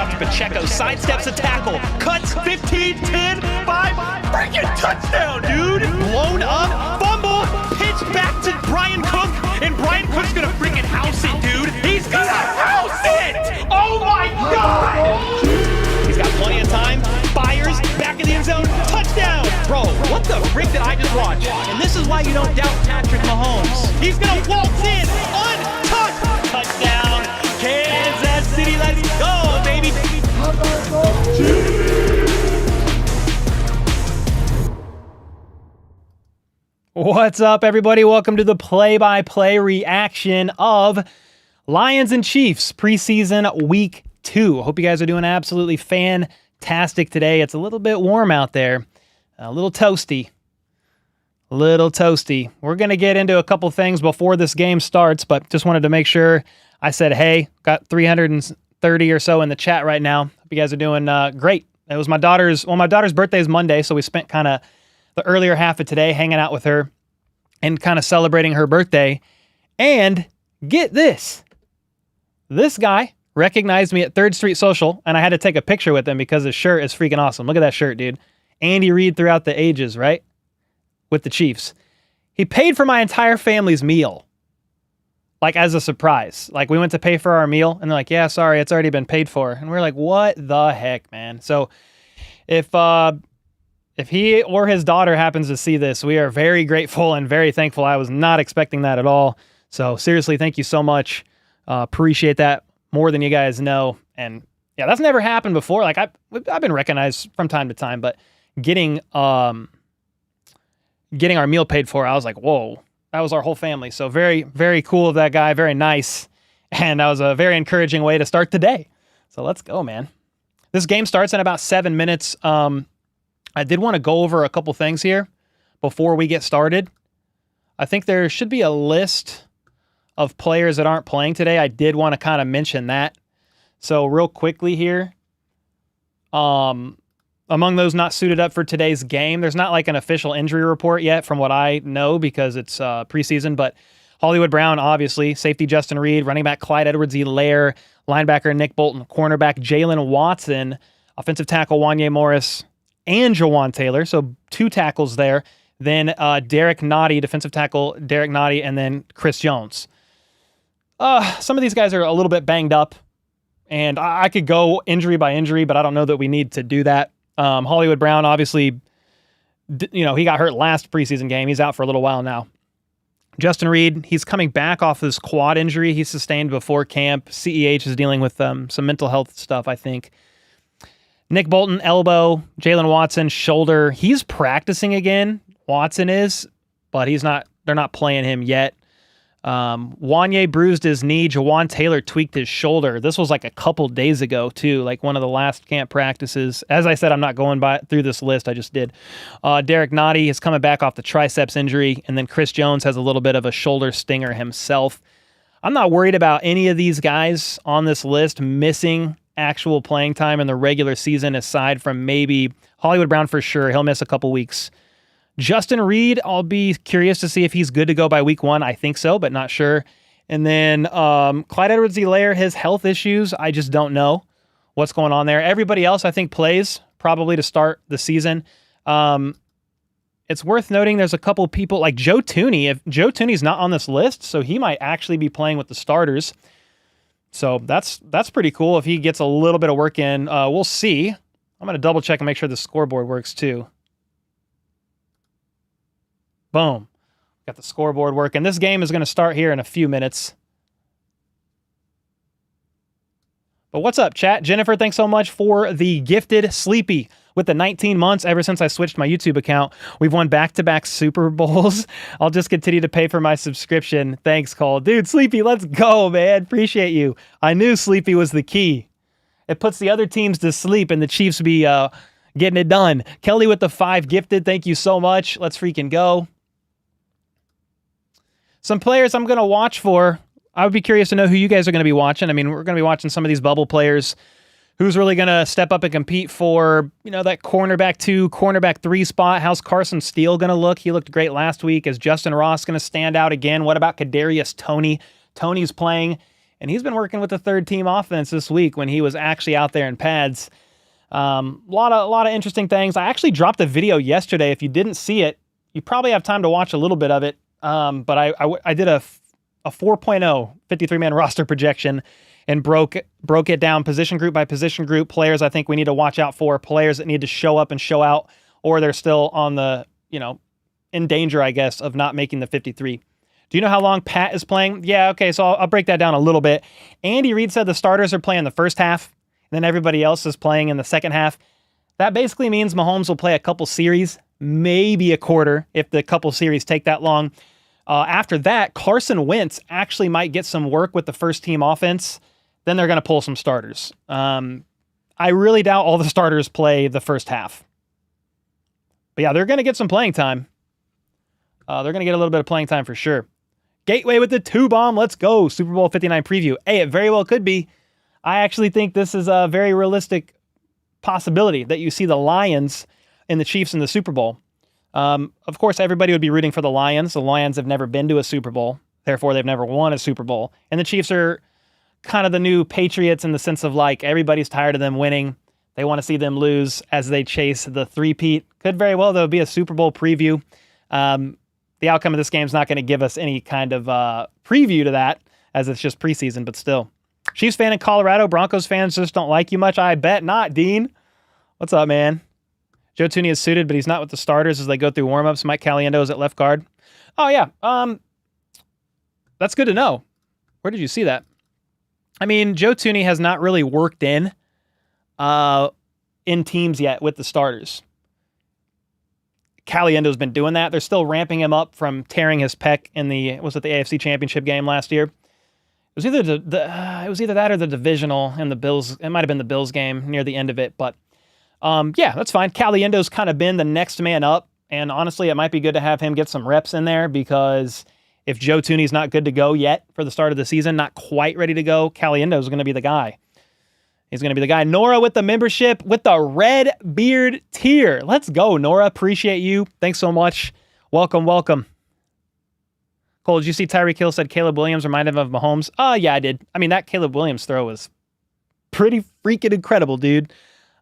handoff to Pacheco, sidesteps a tackle, cuts 15, 10, 5, freaking touchdown, dude! Blown up, fumble, pitch back to Brian Cook, and Brian Cook's gonna freaking house it, dude! He's gonna house it! Oh my God! He's got plenty of time, fires, back in the end zone, touchdown! Bro, what the frick did I just watch? And this is why you don't doubt Patrick Mahomes. He's gonna waltz in, untouched, touchdown, Kansas City, let's go, baby! What's up, everybody? Welcome to the play-by-play reaction of Lions and Chiefs preseason week 2. Hope you guys are doing absolutely fantastic today. It's a little bit warm out there, a little toasty. We're going to get into a couple things before this game starts, but just wanted to make sure I said, hey, got 330 or so in the chat right now. Hope you guys are doing great. It was my daughter's birthday is Monday, so we spent kind of the earlier half of today hanging out with her and kind of celebrating her birthday. And get this. This guy recognized me at 3rd Street Social, and I had to take a picture with him because his shirt is freaking awesome. Look at that shirt, dude. Andy Reid throughout the ages, right? With the Chiefs. He paid for my entire family's meal. Like, as a surprise. Like, we went to pay for our meal, and they're like, yeah, sorry, it's already been paid for. And we're like, what the heck, man? So, if he or his daughter happens to see this, we are very grateful and very thankful. I was not expecting that at all. So seriously, thank you so much. Appreciate that more than you guys know. And yeah, that's never happened before. Like I've been recognized from time to time, but getting our meal paid for, I was like, whoa, that was our whole family. So very, very cool of that guy. Very nice. And that was a very encouraging way to start the day. So let's go, man. This game starts in about 7 minutes. I did want to go over a couple things here before we get started. I think there should be a list of players that aren't playing today. I did want to kind of mention that. So real quickly here, among those not suited up for today's game, there's not like an official injury report yet from what I know because it's preseason, but Hollywood Brown, obviously, safety Justin Reid, running back Clyde Edwards-Helaire, linebacker Nick Bolton, cornerback Jalen Watson, offensive tackle Wanye Morris, and Jawan Taylor, so 2 tackles there. Then Derek Nottie, defensive tackle Derek Nottie, and then Chris Jones. Some of these guys are a little bit banged up, and I could go injury by injury, but I don't know that we need to do that. Hollywood Brown, obviously, he got hurt last preseason game. He's out for a little while now. Justin Reid, he's coming back off his quad injury he sustained before camp. CEH is dealing with some mental health stuff, I think. Nick Bolton, elbow. Jalen Watson, shoulder. He's practicing again. Watson is, but they're not playing him yet. Wanye bruised his knee. Jawan Taylor tweaked his shoulder. This was like a couple days ago, too, like one of the last camp practices. As I said, I'm not going through this list. I just did. Derek Nottie is coming back off the triceps injury, and then Chris Jones has a little bit of a shoulder stinger himself. I'm not worried about any of these guys on this list missing actual playing time in the regular season, aside from maybe Hollywood Brown for sure. He'll miss a couple weeks. Justin Reid, I'll be curious to see if he's good to go by week 1. I think so, but not sure. And then Clyde Edwards-Helaire, his health issues, I just don't know what's going on there. Everybody else, I think, plays probably to start the season. It's worth noting there's a couple people like Joe Thuney. If Joe Thuney's not on this list, so he might actually be playing with the starters. So that's pretty cool if he gets a little bit of work in. We'll see. I'm going to double check and make sure the scoreboard works too. Boom. Got the scoreboard working. This game is going to start here in a few minutes. But what's up, chat? Jennifer, thanks so much for the gifted Sleepy. With the 19 months ever since I switched my YouTube account, we've won back-to-back Super Bowls. I'll just continue to pay for my subscription. Thanks, Cole. Dude, Sleepy, let's go, man. Appreciate you. I knew Sleepy was the key. It puts the other teams to sleep, and the Chiefs be getting it done. Kelly with the 5 gifted. Thank you so much. Let's freaking go. Some players I'm going to watch for. I would be curious to know who you guys are going to be watching. I mean, we're going to be watching some of these bubble players. Who's really going to step up and compete for, that cornerback 2, cornerback 3 spot? How's Carson Steele going to look? He looked great last week. Is Justin Ross going to stand out again? What about Kadarius Toney? Tony's playing And he's been working with the third team offense this week when he was actually out there in pads. A lot of interesting things. I actually dropped a video yesterday. If you didn't see it, you probably have time to watch a little bit of it. But I did a 4.0 53-man roster projection and broke it down position group by position group. Players I think we need to watch out for, players that need to show up and show out, or they're still on the, in danger, I guess, of not making the 53. Do you know how long Pat is playing? Yeah, okay, so I'll break that down a little bit. Andy Reid said the starters are playing the first half, and then everybody else is playing in the second half. That basically means Mahomes will play a couple series, maybe a quarter, if the couple series take that long. After that, Carson Wentz actually might get some work with the first team offense. Then they're going to pull some starters. I really doubt all the starters play the first half. But yeah, they're going to get some playing time. They're going to get a little bit of playing time for sure. Gateway with the 2-bomb. Let's go. Super Bowl 59 preview. Hey, it very well could be. I actually think this is a very realistic possibility that you see the Lions and the Chiefs in the Super Bowl. Of course, everybody would be rooting for the Lions. The Lions have never been to a Super Bowl. Therefore, they've never won a Super Bowl. And the Chiefs are kind of the new Patriots in the sense of like everybody's tired of them winning. They want to see them lose as they chase the three-peat. Could very well, though, be a Super Bowl preview. The outcome of this game is not going to give us any kind of preview to that, as it's just preseason, but still. Chiefs fan in Colorado, Broncos fans just don't like you much. I bet not, Dean. What's up, man? Joe Tooney is suited, but he's not with the starters as they go through warmups. Mike Caliendo is at left guard. Oh, yeah. That's good to know. Where did you see that? I mean, Joe Tooney has not really worked in teams yet with the starters. Caliendo's been doing that. They're still ramping him up from tearing his pec in the AFC Championship game last year. It was either that or the divisional and the Bills. It might have been the Bills game near the end of it, but yeah, that's fine. Caliendo's kind of been the next man up, and honestly, it might be good to have him get some reps in there because if Joe Tooney's not good to go yet for the start of the season, not quite ready to go, Caliendo's going to be the guy. He's going to be the guy. Nora with the membership with the red beard tier. Let's go, Nora. Appreciate you. Thanks so much. Welcome, welcome. Cole, did you see Tyreek Hill said Caleb Williams reminded him of Mahomes? Oh, yeah, I did. I mean, that Caleb Williams throw was pretty freaking incredible, dude.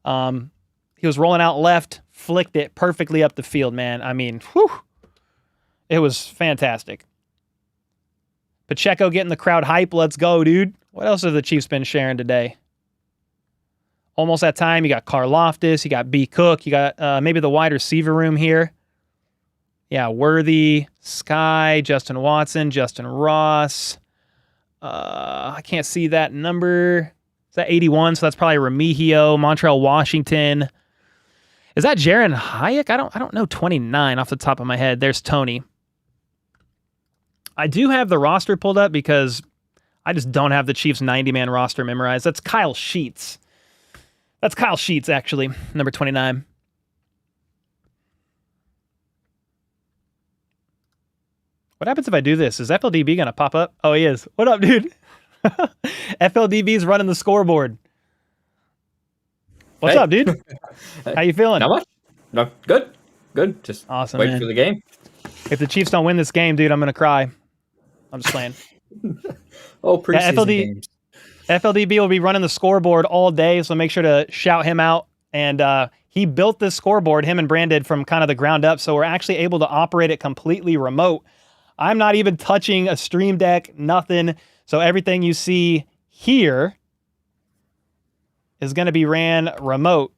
He was rolling out left, flicked it perfectly up the field, man. I mean, whew. It was fantastic. Pacheco getting the crowd hype. Let's go, dude. What else have the Chiefs been sharing today? Almost that time. You got Karlaftis. You got B. Cook. You got maybe the wide receiver room here. Yeah, Worthy, Sky, Justin Watson, Justin Ross. I can't see that number. Is that 81? So that's probably Remigio, Montrell Washington. Is that Jaron Hayek? I don't know 29 off the top of my head. There's Tony. I do have the roster pulled up because I just don't have the Chiefs 90-man roster memorized. That's Kyle Sheets. That's Kyle Sheets, actually, number 29. What happens if I do this? Is FLDB going to pop up? Oh, he is. What up, dude? FLDB's running the scoreboard. What's up, dude? How you feeling? Not much. No, good. Good. Just awesome, waiting for the game. If the Chiefs don't win this game, dude, I'm going to cry. I'm just playing. Preseason games. FLDB will be running the scoreboard all day, so make sure to shout him out. And he built this scoreboard, him and Brandon, from kind of the ground up, so we're actually able to operate it completely remote. I'm not even touching a stream deck, nothing. So everything you see here is going to be ran remote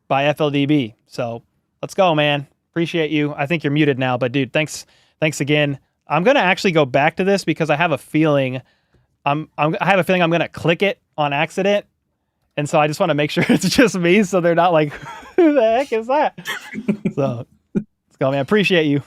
by FLDB. So let's go, man. Appreciate you. I think you're muted now, but dude, thanks again. I'm going to actually go back to this because I have a feeling I'm going to click it on accident. And so I just want to make sure it's just me so they're not like, who the heck is that? So let's go, man. Appreciate you.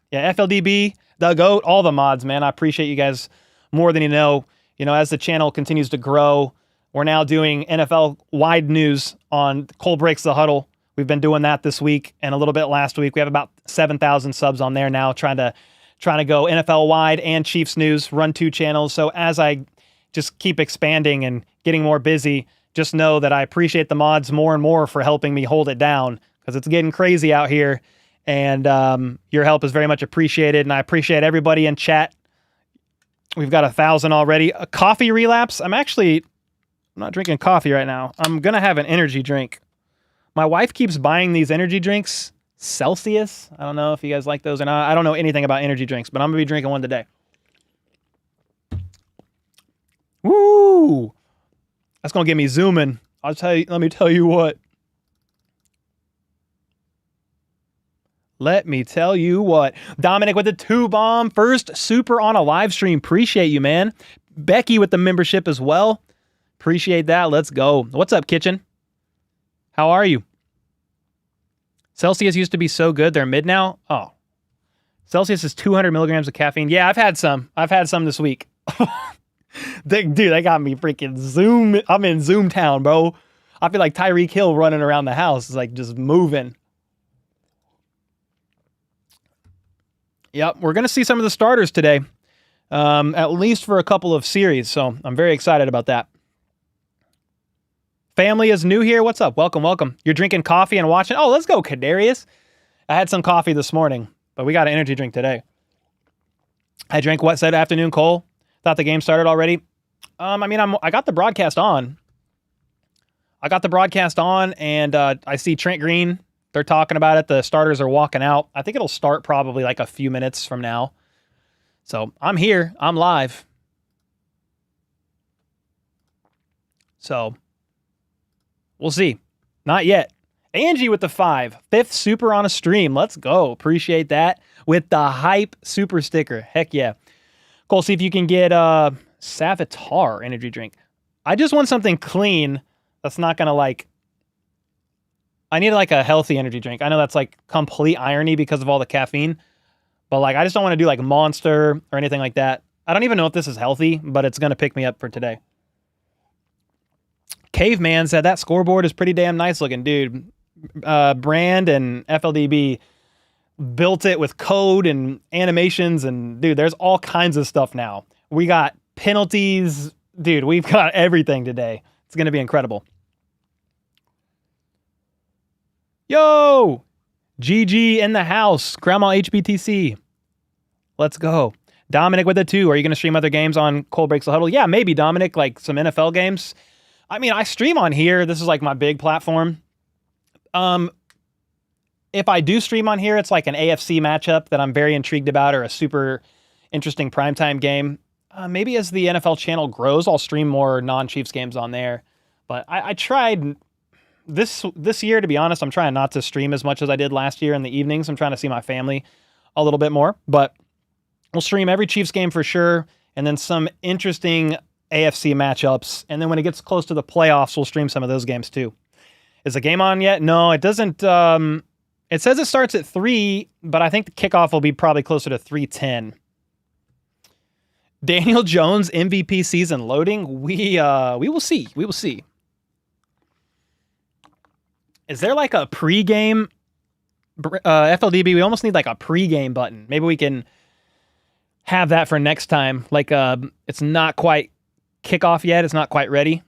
Yeah, FLDB, the GOAT, all the mods, man. I appreciate you guys more than you know. You know, as the channel continues to grow, we're now doing NFL-wide news on Cole Breaks the Huddle. We've been doing that this week and a little bit last week. We have about 7,000 subs on there now, trying to go NFL-wide and Chiefs news, run 2 channels. So as I just keep expanding and getting more busy, just know that I appreciate the mods more and more for helping me hold it down because it's getting crazy out here. And your help is very much appreciated, and I appreciate everybody in chat. We've got 1,000 already. A coffee relapse. I'm not drinking coffee right now. I'm going to have an energy drink. My wife keeps buying these energy drinks. Celsius. I don't know if you guys like those or not. I don't know anything about energy drinks, but I'm going to be drinking one today. Woo! That's going to get me zooming. Let me tell you what. Let me tell you what. Dominic with the 2-bomb. First super on a live stream. Appreciate you, man. Becky with the membership as well. Appreciate that. Let's go. What's up, Kitchen? How are you? Celsius used to be so good. They're mid now. Oh. Celsius is 200 milligrams of caffeine. Yeah, I've had some. I've had some this week. Dude, they got me freaking Zoom. I'm in Zoom town, bro. I feel like Tyreek Hill running around the house. It's like just moving. Yep, we're going to see some of the starters today, at least for a couple of series, so I'm very excited about that. Family is new here. What's up? Welcome, welcome. You're drinking coffee and watching? Oh, let's go, Kadarius. I had some coffee this morning, but we got an energy drink today. I drank what said afternoon, Cole? Thought the game started already. I got the broadcast on. And I see Trent Green. They're talking about it. The starters are walking out. I think it'll start probably like a few minutes from now. So I'm here. I'm live. So we'll see. Not yet. Angie with the 5. 5th super on a stream. Let's go. Appreciate that. With the hype super sticker. Heck yeah. Cole, see if you can get Savitar energy drink. I just want something clean that's not going to I need like a healthy energy drink. I know that's like complete irony because of all the caffeine, but like I just don't want to do like Monster or anything like that. I don't even know if this is healthy, but it's going to pick me up for today. Caveman said that scoreboard is pretty damn nice looking, dude. Brand and FLDB built it with code and animations, and dude, there's all kinds of stuff now. We got penalties. Dude, we've got everything today. It's going to be incredible. Yo! GG in the house. Grandma HBTC. Let's go. Dominic with a 2. Are you going to stream other games on Cole Breaks the Huddle? Yeah, maybe, Dominic. Like some NFL games. I mean, I stream on here. This is like my big platform. If I do stream on here, it's like an AFC matchup that I'm very intrigued about or a super interesting primetime game. Maybe as the NFL channel grows, I'll stream more non-Chiefs games on there. But I tried... This year, to be honest, I'm trying not to stream as much as I did last year in the evenings. I'm trying to see my family a little bit more. But we'll stream every Chiefs game for sure, and then some interesting AFC matchups. And then when it gets close to the playoffs, we'll stream some of those games too. Is the game on yet? No, it doesn't. It says it starts at 3, but I think the kickoff will be probably closer to 3:10. Daniel Jones MVP season loading. We will see. We will see. Is there like a pregame FLDB? We almost need like a pregame button. Maybe we can have that for next time. Like it's not quite kickoff yet. It's not quite ready.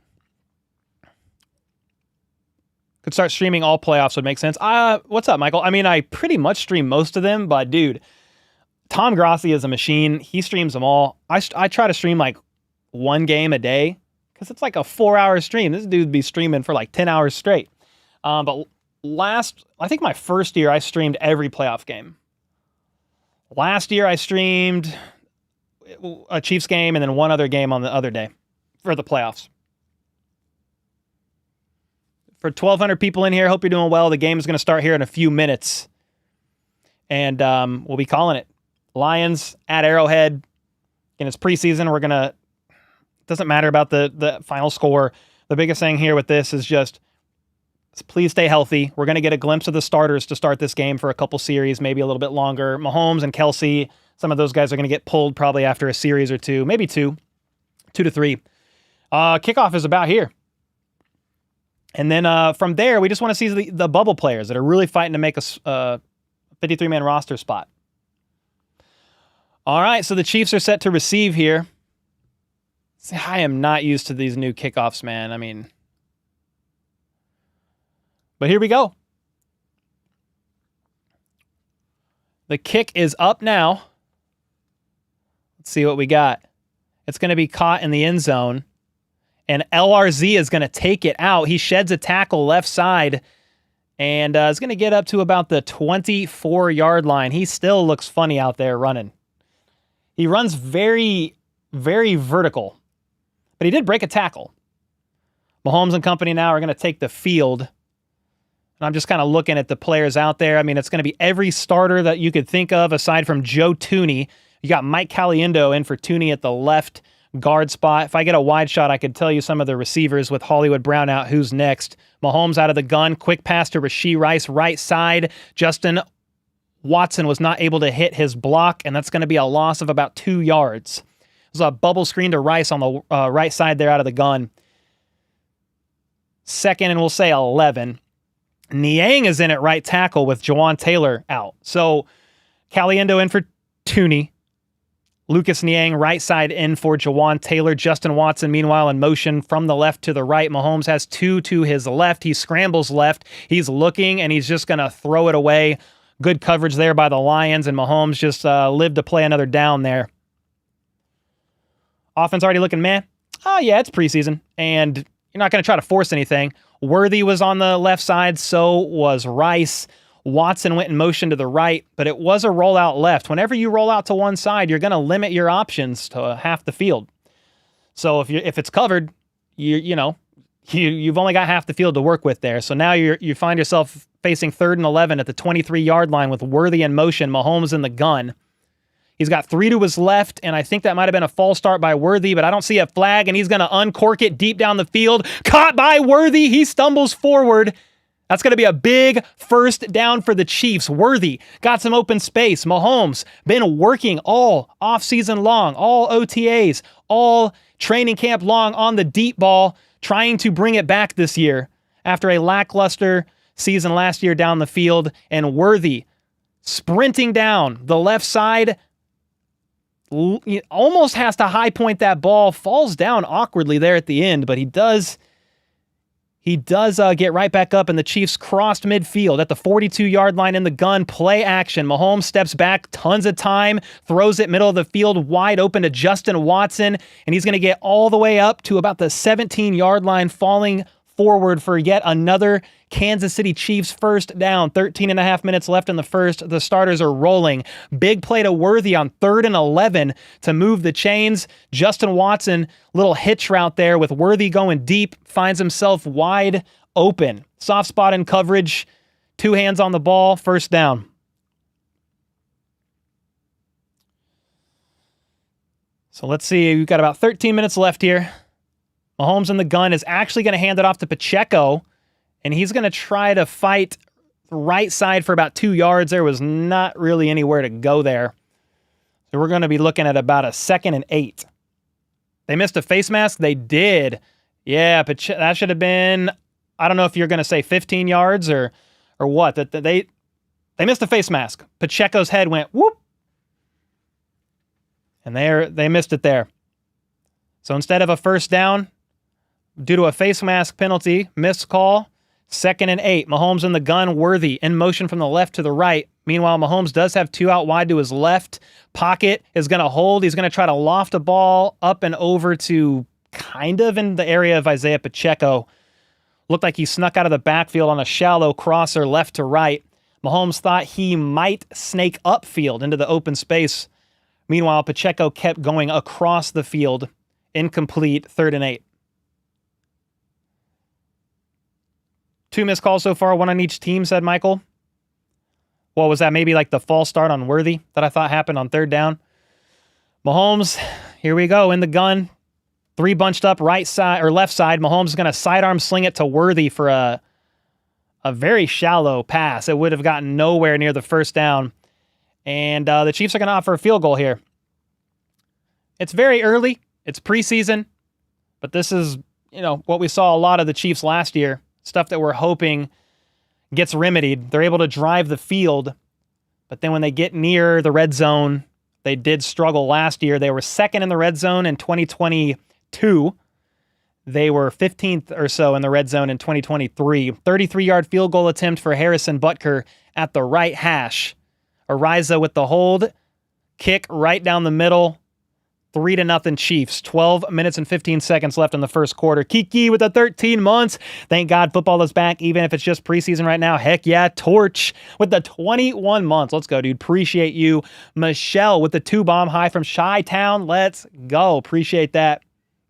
Could start streaming all playoffs would make sense. What's up, Michael? I mean, I pretty much stream most of them, but dude, Tom Grossi is a machine. He streams them all. I try to stream like one game a day because it's like a 4-hour stream. This dude be streaming for like 10 hours straight. But I think my first year, I streamed every playoff game. Last year, I streamed a Chiefs game and then one other game on the other day for the playoffs. For 1,200 people in here, hope you're doing well. The game is going to start here in a few minutes. And we'll be calling it. Lions at Arrowhead. And it's preseason. We're going to... Doesn't matter about the final score. The biggest thing here with this is just... Please stay healthy. We're going to get a glimpse of the starters to start this game for a couple series, maybe a little bit longer. Mahomes and Kelsey, some of those guys are going to get pulled probably after a series or two, maybe 2 to 3. Kickoff is about here. And then from there, we just want to see the bubble players that are really fighting to make a 53-man roster spot. All right, so the Chiefs are set to receive here. See, I am not used to these new kickoffs, man. I mean... But here we go. The kick is up now. Let's see what we got. It's going to be caught in the end zone. And LRZ is going to take it out. He sheds a tackle left side and is going to get up to about the 24-yard line. He still looks funny out there running. He runs very, very vertical. But he did break a tackle. Mahomes and company now are going to take the field. And I'm just kind of looking at the players out there. I mean, it's going to be every starter that you could think of aside from Joe Tooney. You got Mike Caliendo in for Tooney at the left guard spot. If I get a wide shot, I could tell you some of the receivers with Hollywood Brown out. Who's next? Mahomes out of the gun. Quick pass to Rashee Rice, right side. Justin Watson was not able to hit his block, and that's going to be a loss of about 2 yards. There's a bubble screen to Rice on the right side there out of the gun. Second, and we'll say 11. Niang is in at right tackle with Jawan Taylor out. So Caliendo in for Tooney. Lucas Niang, right side in for Jawan Taylor. Justin Watson, meanwhile, in motion from the left to the right. Mahomes has 2 to his left. He scrambles left. He's looking, and he's just going to throw it away. Good coverage there by the Lions, and Mahomes just lived to play another down there. Offense already looking meh. Oh, yeah, it's preseason, and you're not going to try to force anything. Worthy was on the left side, so was Rice. Watson went in motion to the right, but it was a rollout left. Whenever you roll out to one side, you're going to limit your options to half the field. So if it's covered, you've only got half the field to work with there. So now you find yourself facing 3rd and 11 at the 23-yard line with Worthy in motion, Mahomes in the gun. He's got 3 to his left, and I think that might have been a false start by Worthy, but I don't see a flag, and he's going to uncork it deep down the field. Caught by Worthy. He stumbles forward. That's going to be a big first down for the Chiefs. Worthy got some open space. Mahomes been working all offseason long, all OTAs, all training camp long on the deep ball, trying to bring it back this year after a lackluster season last year down the field. And Worthy sprinting down the left side, almost has to high point that ball, falls down awkwardly there at the end, but he does get right back up, and the Chiefs crossed midfield at the 42-yard line in the gun. Play action. Mahomes steps back, tons of time, throws it middle of the field wide open to Justin Watson, and he's going to get all the way up to about the 17-yard line, falling forward for yet another Kansas City Chiefs first down. 13 and a half minutes left in the first. The starters are rolling. Big play to Worthy on 3rd and 11 to move the chains. Justin Watson, little hitch route there with Worthy going deep, finds himself wide open. Soft spot in coverage. 2 hands on the ball. First down. So let's see. We've got about 13 minutes left here. Mahomes in the gun is actually going to hand it off to Pacheco, and he's going to try to fight right side for about 2 yards. There was not really anywhere to go there. So we're going to be looking at about a 2nd and 8. They missed a face mask? They did. Yeah, that should have been, I don't know if you're going to say 15 yards or what. They missed a face mask. Pacheco's head went whoop. And they missed it there. So instead of a first down, due to a face mask penalty, missed call, 2nd and 8. Mahomes in the gun, Worthy in motion from the left to the right. Meanwhile, Mahomes does have 2 out wide to his left. Pocket is going to hold. He's going to try to loft a ball up and over to kind of in the area of Isaiah Pacheco. Looked like he snuck out of the backfield on a shallow crosser left to right. Mahomes thought he might snake upfield into the open space. Meanwhile, Pacheco kept going across the field. Incomplete, 3rd and 8. 2 missed calls so far, 1 on each team, said Michael. What was that? Maybe like the false start on Worthy that I thought happened on 3rd down. Mahomes, here we go, in the gun. 3 bunched up right side or left side. Mahomes is going to sidearm sling it to Worthy for a very shallow pass. It would have gotten nowhere near the first down. And the Chiefs are going to offer a field goal here. It's very early. It's preseason. But this is, what we saw a lot of the Chiefs last year. Stuff that we're hoping gets remedied. They're able to drive the field, but then when they get near the red zone, they did struggle last year. They were 2nd in the red zone in 2022. They were 15th or so in the red zone in 2023. 33-yard field goal attempt for Harrison Butker at the right hash. Ariza with the hold. Kick right down the middle. 3-0 Chiefs. 12 minutes and 15 seconds left in the first quarter. Kiki with the 13 months. Thank God football is back, even if it's just preseason right now. Heck yeah. Torch with the 21 months. Let's go, dude. Appreciate you. Michelle with the 2-bomb high from Chi-Town. Let's go. Appreciate that.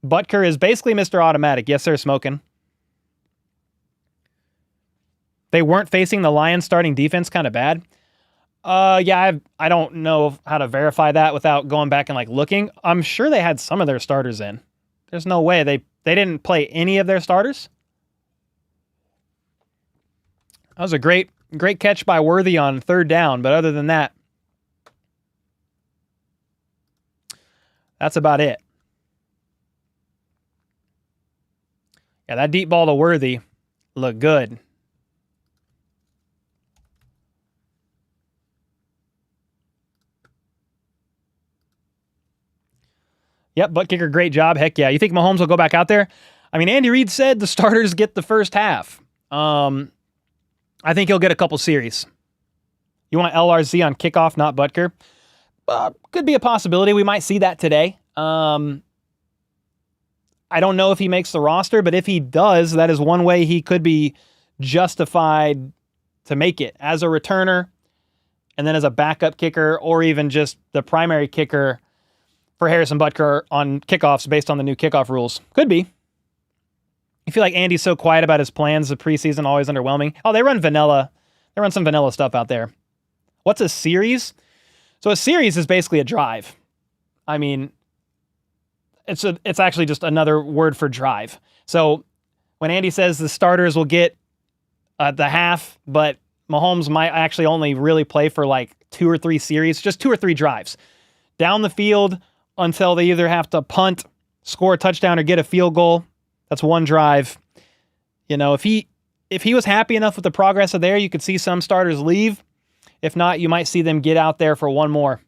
Butker is basically Mr. Automatic. Yes, sir, Smoking. They weren't facing the Lions starting defense kind of bad. Yeah, I don't know how to verify that without going back and like looking. I'm sure they had some of their starters in. There's no way they didn't play any of their starters. That was a great catch by Worthy on third down, but other than that, that's about it. Yeah, that deep ball to Worthy looked good. Yep, butt kicker, great job. Heck yeah. You think Mahomes will go back out there? I mean, Andy Reid said the starters get the first half. I think he'll get a couple series. You want LRZ on kickoff, not Butker? Could be a possibility. We might see that today. I don't know if he makes the roster, but if he does, that is one way he could be justified to make it as a returner and then as a backup kicker or even just the primary kicker for Harrison Butker on kickoffs based on the new kickoff rules. Could be. I feel like Andy's so quiet about his plans. The preseason always underwhelming. Oh, they run vanilla. They run some vanilla stuff out there. What's a series? So a series is basically a drive. I mean, it's actually just another word for drive. So when Andy says the starters will get the half, but Mahomes might actually only really play for like 2 or 3 series, just 2 or 3 drives. Down the field until they either have to punt, score a touchdown, or get a field goal. That's one drive. You know, if he was happy enough with the progress of there, you could see some starters leave. If not, you might see them get out there for one more.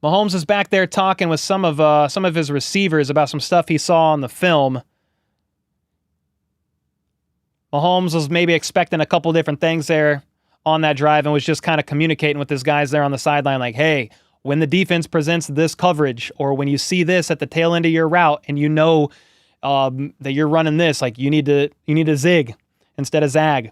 Mahomes is back there talking with some of his receivers about some stuff he saw on the film. Mahomes was maybe expecting a couple different things there on that drive and was just kind of communicating with his guys there on the sideline like, hey, when the defense presents this coverage or when you see this at the tail end of your route and you know that you're running this, like you need to zig instead of zag.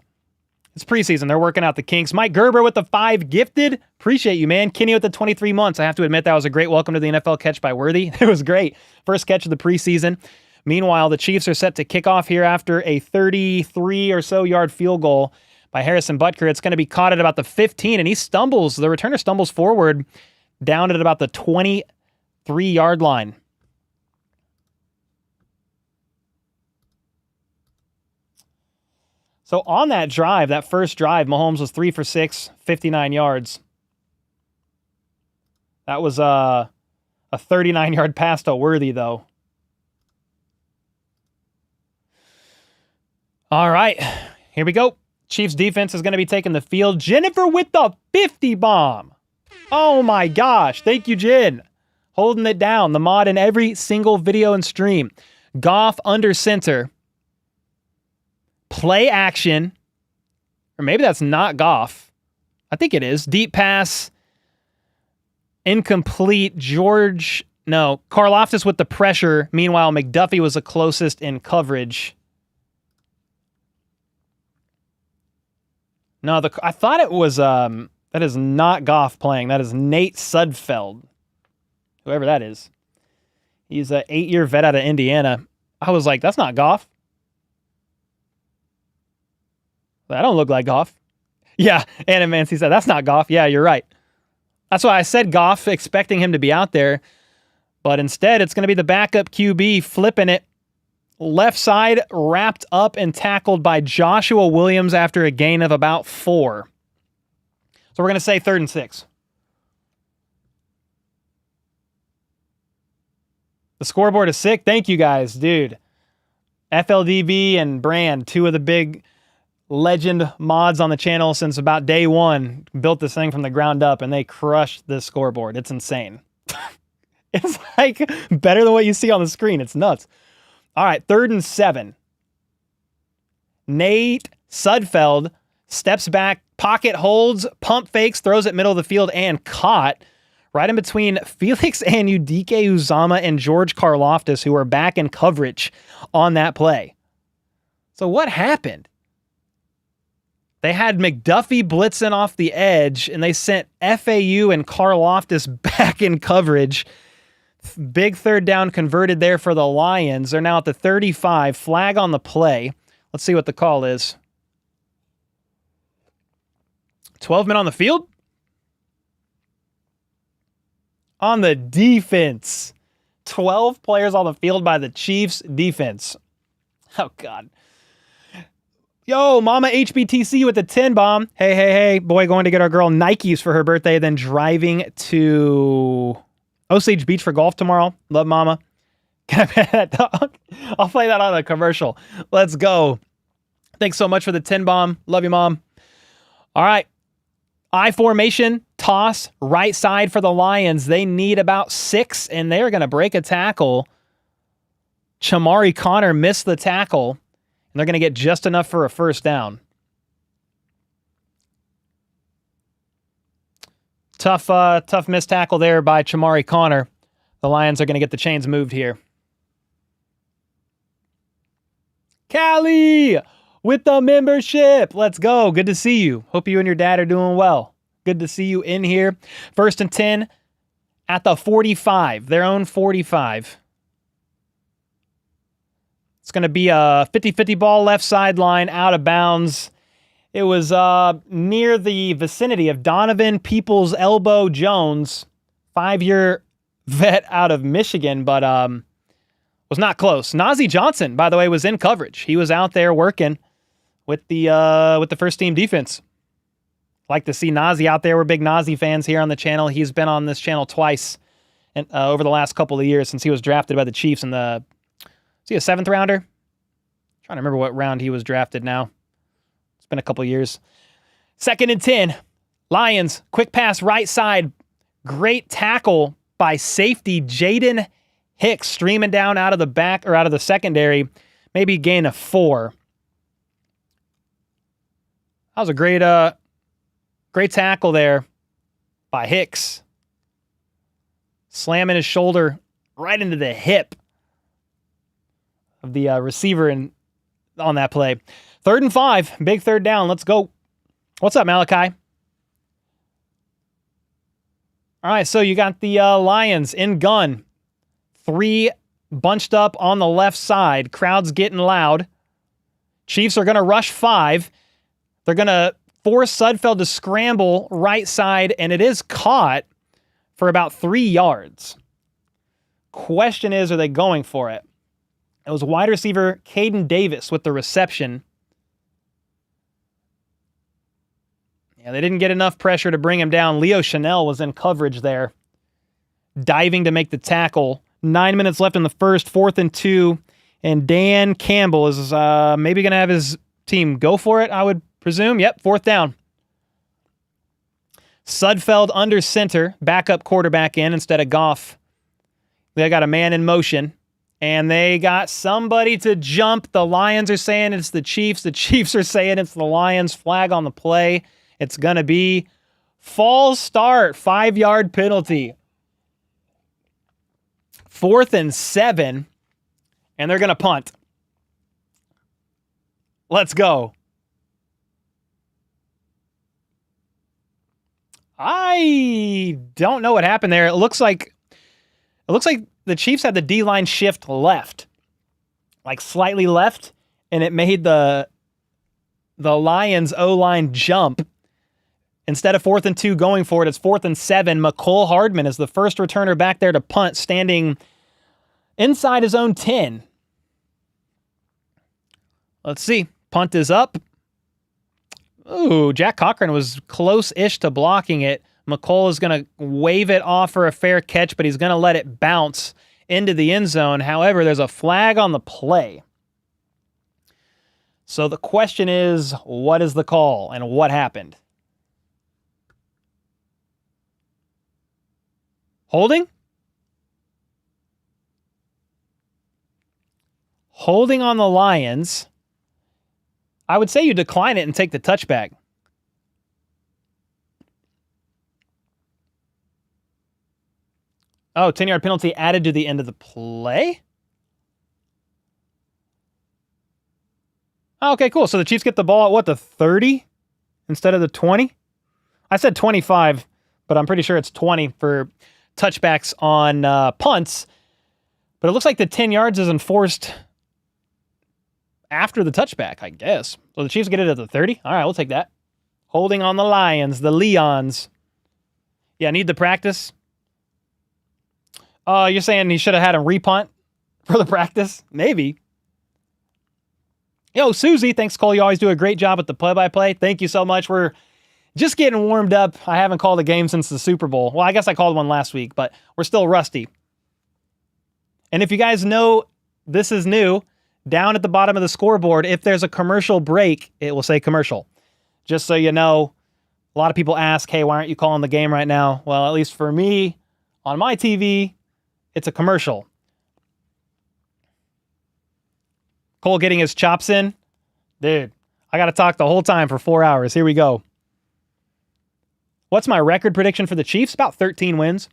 It's preseason. They're working out the kinks. Mike Gerber with the 5 gifted. Appreciate you, man. Kenny with the 23 months. I have to admit that was a great welcome to the NFL catch by Worthy. It was great. First catch of the preseason. Meanwhile, the Chiefs are set to kick off here after a 33 or so yard field goal by Harrison Butker. It's going to be caught at about the 15, and he stumbles. The returner stumbles forward down at about the 23-yard line. So on that drive, that first drive, Mahomes was 3 for 6, 59 yards. That was a 39-yard pass to Worthy, though. All right, here we go. Chiefs defense is going to be taking the field. Jennifer with the 50 bomb. Oh my gosh. Thank you, Jen. Holding it down. The mod in every single video and stream. Goff under center. Play action. Or maybe that's not Goff. I think it is. Deep pass. Incomplete. Karlaftis with the pressure. Meanwhile, McDuffie was the closest in coverage. No, I thought it was, that is not Goff playing. That is Nate Sudfeld. Whoever that is. He's an 8-year vet out of Indiana. I was like, that's not Goff. That don't look like Goff. Yeah, Anna Mancy said, that's not Goff. Yeah, you're right. That's why I said Goff, expecting him to be out there. But instead, it's going to be the backup QB flipping it. Left side wrapped up and tackled by Joshua Williams after a gain of about 4. So we're going to say 3rd and 6. The scoreboard is sick. Thank you guys, dude. FLDB and Brand, 2 of the big legend mods on the channel since about day 1, built this thing from the ground up and they crushed this scoreboard. It's insane. It's like better than what you see on the screen. It's nuts. All right, 3rd and 7. Nate Sudfeld steps back, Pocket holds, pump fakes, throws it middle of the field, and caught right in between Felix Anudike Uzama and George Karlaftis, who were back in coverage on that play. So what happened? They had McDuffie blitzing off the edge, and they sent FAU and Karlaftis back in coverage. Big third down converted there for the Lions. They're now at the 35. Flag on the play. Let's see what the call is. 12 men on the field? On the defense. 12 players on the field by the Chiefs defense. Oh, God. Yo, Mama HBTC with the 10 bomb. Hey. Boy, going to get our girl Nikes for her birthday, then driving to Osage Beach for golf tomorrow. Love Mama. Can I pet that dog? I'll play that on a commercial. Let's go. Thanks so much for the 10 bomb. Love you, Mom. All right. I formation, toss, right side for the Lions. They need about 6, and they're going to break a tackle. Chamari Connor missed the tackle, and they're going to get just enough for a first down. Tough missed tackle there by Chamari Connor. The Lions are going to get the chains moved here. Callie with the membership. Let's go. Good to see you. Hope you and your dad are doing well. Good to see you in here. 1st and 10 at the 45, their own 45. It's going to be a 50-50 ball left sideline out of bounds. It was near the vicinity of Donovan Peoples Elbow Jones, 5-year vet out of Michigan, but was not close. Nazeeh Johnson, by the way, was in coverage. He was out there working with the first team defense. Like to see Nazeeh out there. We're big Nazeeh fans here on the channel. He's been on this channel twice and over the last couple of years since he was drafted by the Chiefs in the, is he a 7th rounder? I'm trying to remember what round he was drafted now. It's been a couple of years. 2nd and 10. Lions, quick pass right side. Great tackle by safety Jaden Hicks, streaming down out of the back or out of the secondary. Maybe gain of 4. That was a great tackle there by Hicks. Slamming his shoulder right into the hip of the receiver on that play. 3rd and 5. Big third down. Let's go. What's up, Malachi? All right, so you got the Lions in gun. 3 bunched up on the left side. Crowd's getting loud. Chiefs are going to rush 5. They're going to force Sudfeld to scramble right side, and it is caught for about 3 yards. Question is, are they going for it? It was wide receiver Caden Davis with the reception. Yeah, they didn't get enough pressure to bring him down. Leo Chanel was in coverage there, diving to make the tackle. 9 minutes left in the first, 4th and 2, and Dan Campbell is maybe going to have his team go for it, I would presume. Yep, 4th down. Sudfeld under center, backup quarterback in instead of Goff. They got a man in motion, and they got somebody to jump. The Lions are saying it's the Chiefs. The Chiefs are saying it's the Lions. Flag on the play. It's going to be false start, 5-yard penalty. 4th and 7, and they're going to punt. Let's go. I don't know what happened there. It looks like the Chiefs had the D-line shift left, like slightly left, and it made the Lions O-line jump. Instead of 4th and 2 going for it, it's 4th and 7. McCole Hardman is the first returner back there to punt, standing inside his own 10. Let's see. Punt is up. Ooh, Jack Cochran was close-ish to blocking it. McCole is going to wave it off for a fair catch, but he's going to let it bounce into the end zone. However, there's a flag on the play. So the question is, what is the call and what happened? Holding? Holding on the Lions. I would say you decline it and take the touchback. Oh, 10-yard penalty added to the end of the play? Oh, okay, cool. So the Chiefs get the ball at what, the 30 instead of the 20? I said 25, but I'm pretty sure it's 20 for touchbacks on punts. But it looks like the 10 yards is enforced after the touchback, I guess. So the Chiefs get it at the 30? All right, we'll take that. Holding on the Lions, the Leons. Yeah, need the practice. You're saying he should have had him repunt for the practice? Maybe. Yo, Susie, thanks, Cole. You always do a great job at the play-by-play. Thank you so much. We're just getting warmed up. I haven't called a game since the Super Bowl. Well, I guess I called one last week, but we're still rusty. And if you guys know this is new, down at the bottom of the scoreboard, if there's a commercial break, it will say commercial. Just so you know, a lot of people ask, hey, why aren't you calling the game right now? Well, at least for me, on my TV, it's a commercial. Cole getting his chops in. Dude, I got to talk the whole time for 4 hours. Here we go. What's my record prediction for the Chiefs? About 13 wins.